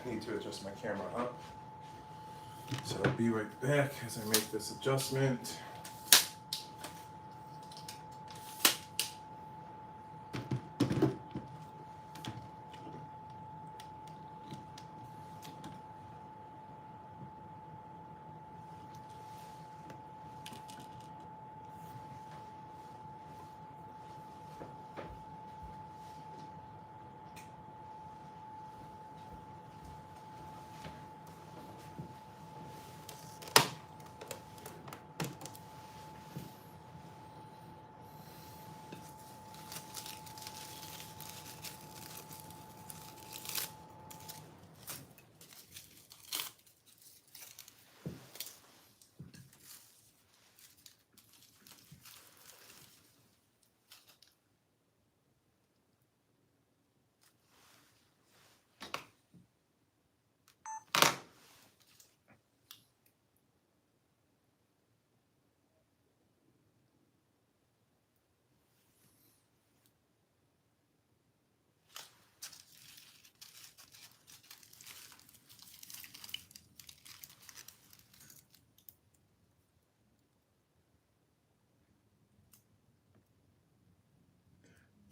I need to adjust my camera up. So I'll be right back as I make this adjustment.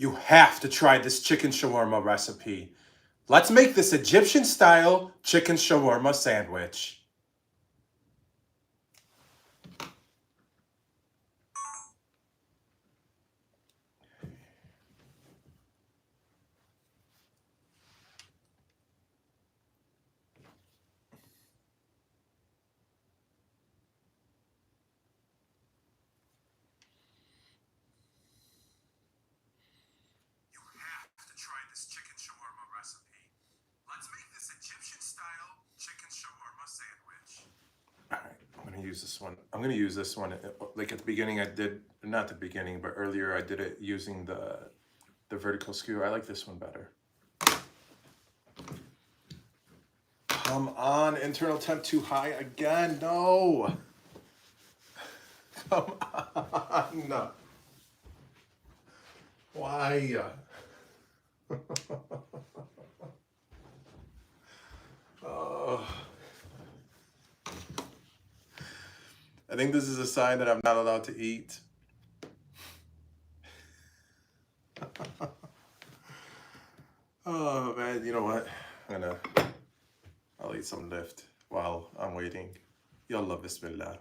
You have to try this chicken shawarma recipe. Let's make this Egyptian style chicken shawarma sandwich. You have to try this chicken shawarma recipe. use this one. I'm gonna use this one. Like at the beginning, I did not the beginning, but earlier I did it using the vertical skewer. I like this one better. Come on, internal temp too high again. No. Come on. Why? Oh. I think this is a sign that I'm not allowed to eat. Oh man, you know what? I'll eat some lift while I'm waiting. Yalla bismillah.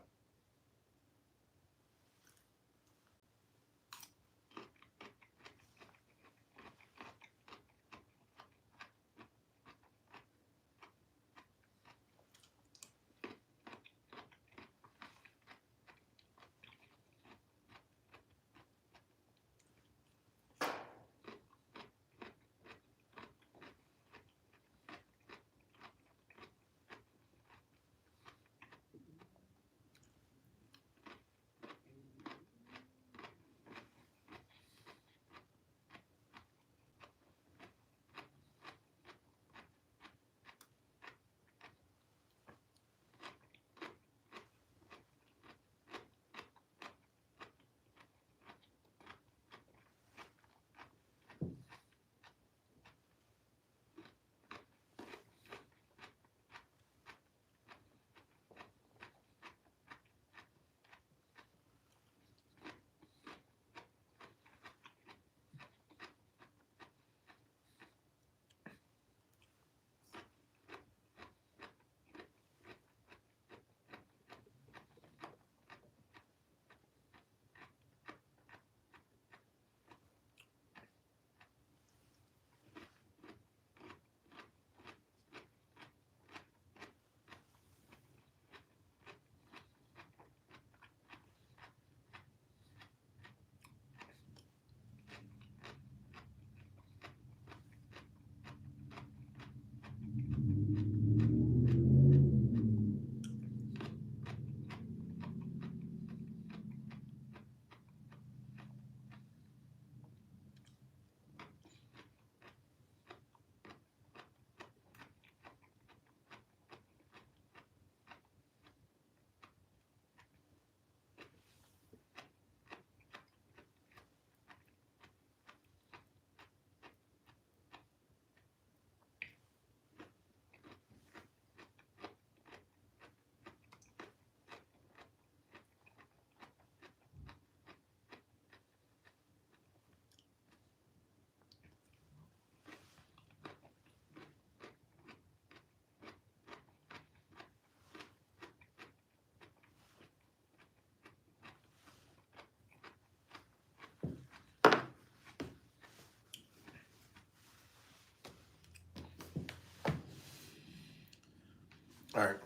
All right,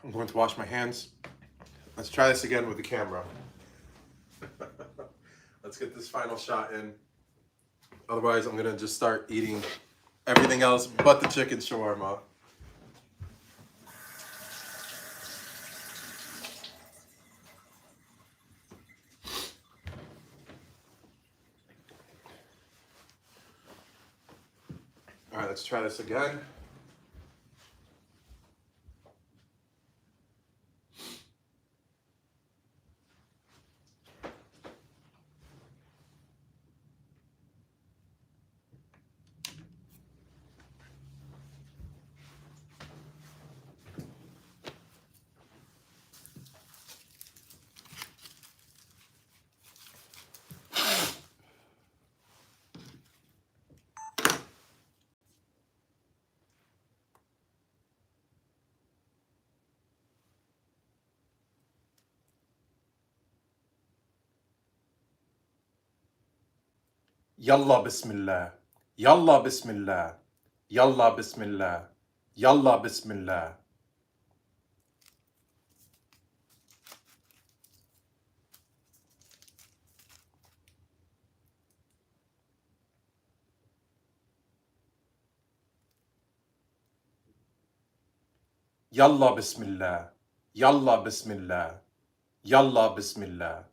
I'm going to wash my hands. Let's try this again with the camera. Let's get this final shot in. Otherwise, I'm gonna just start eating everything else but the chicken shawarma. All right, let's try this again. Yalla bismillah. Yalla bismillah. Yalla bismillah. Yalla bismillah. Yalla bismillah. Yalla bismillah. Yalla bismillah.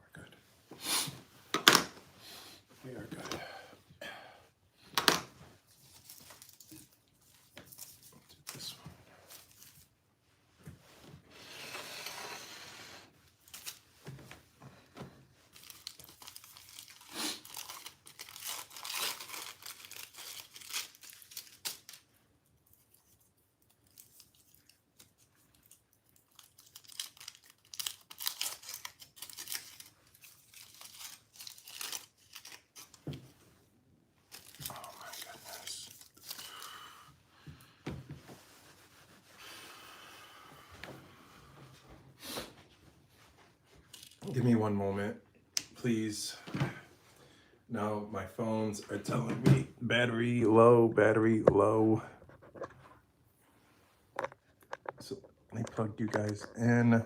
We're good. We are good. Do this one. Oh my goodness. Give me one moment, please. Now my phones are telling me battery low, battery low. So let me plug you guys in.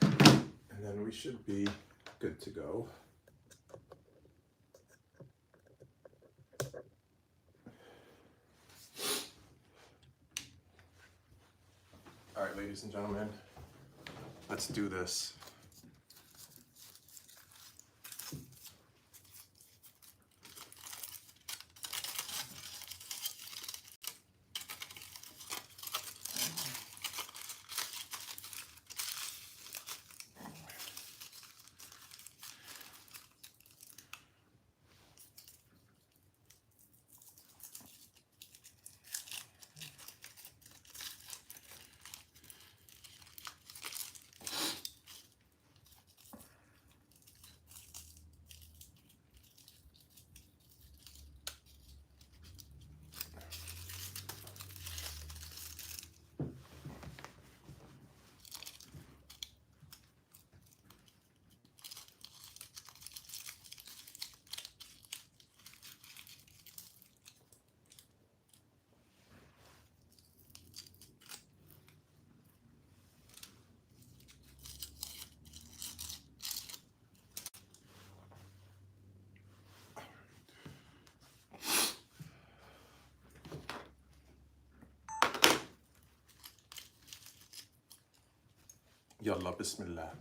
And then we should be good to go. All right, ladies and gentlemen, let's do this. Yalla bismillah.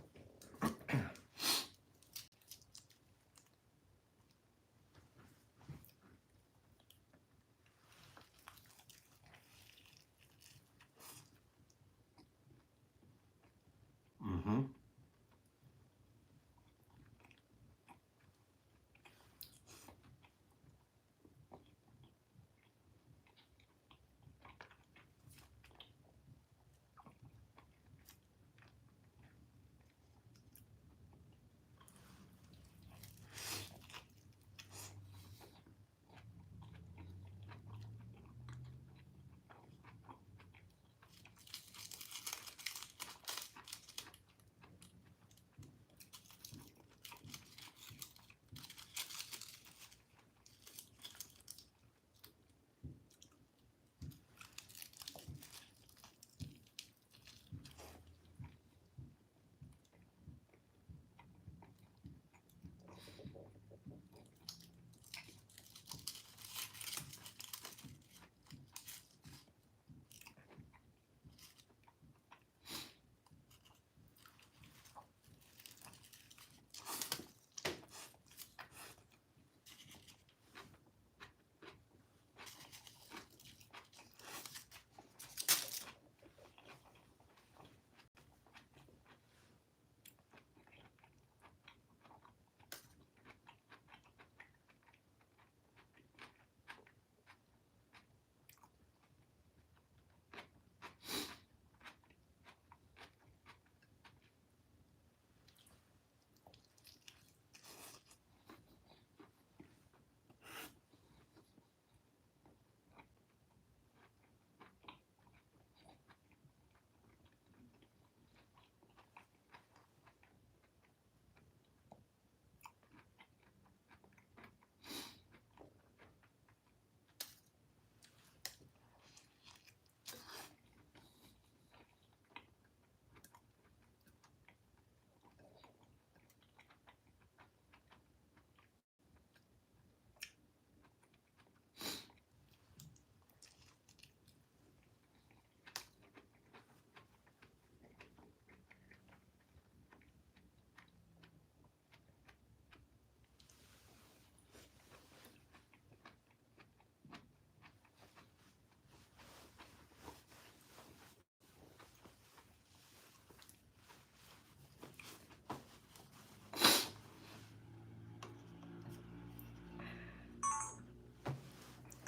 Mm-hmm.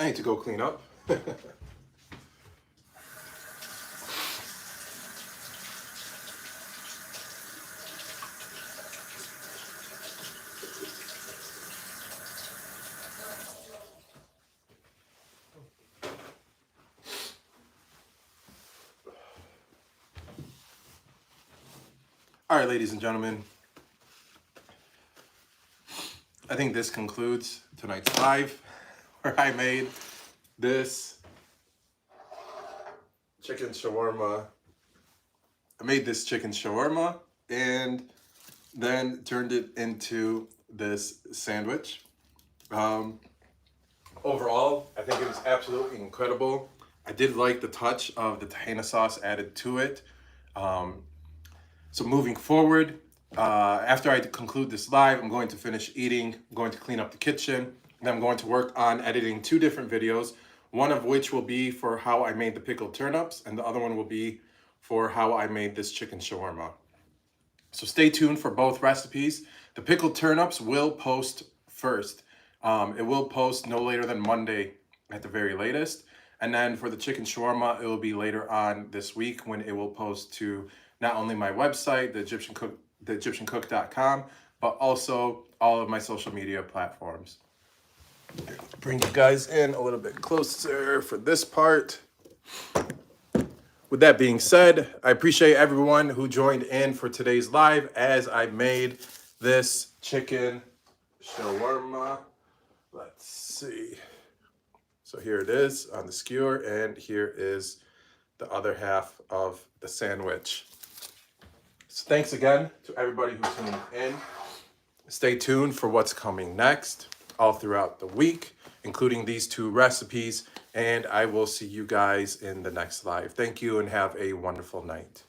I need to go clean up. All right, ladies and gentlemen, I think this concludes tonight's live where I made this chicken shawarma. I made this chicken shawarma and then turned it into this sandwich. Overall, I think it was absolutely incredible. I did like the touch of the tahina sauce added to it. So moving forward, after I conclude this live, I'm going to finish eating, I'm going to clean up the kitchen, and I'm going to work on editing 2 different videos, one of which will be for how I made the pickled turnips, and the other one will be for how I made this chicken shawarma. So stay tuned for both recipes. The pickled turnips will post first. It will post no later than Monday at the very latest. And then for the chicken shawarma, it will be later on this week when it will post to not only my website, theegyptiancook.com, but also all of my social media platforms. Bring you guys in a little bit closer for this part. With that being said, I appreciate everyone who joined in for today's live as I made this chicken shawarma. Let's see. So here it is on the skewer, and here is the other half of the sandwich. So thanks again to everybody who tuned in. Stay tuned for what's coming next all throughout the week, including these 2 recipes, and I will see you guys in the next live. Thank you and have a wonderful night.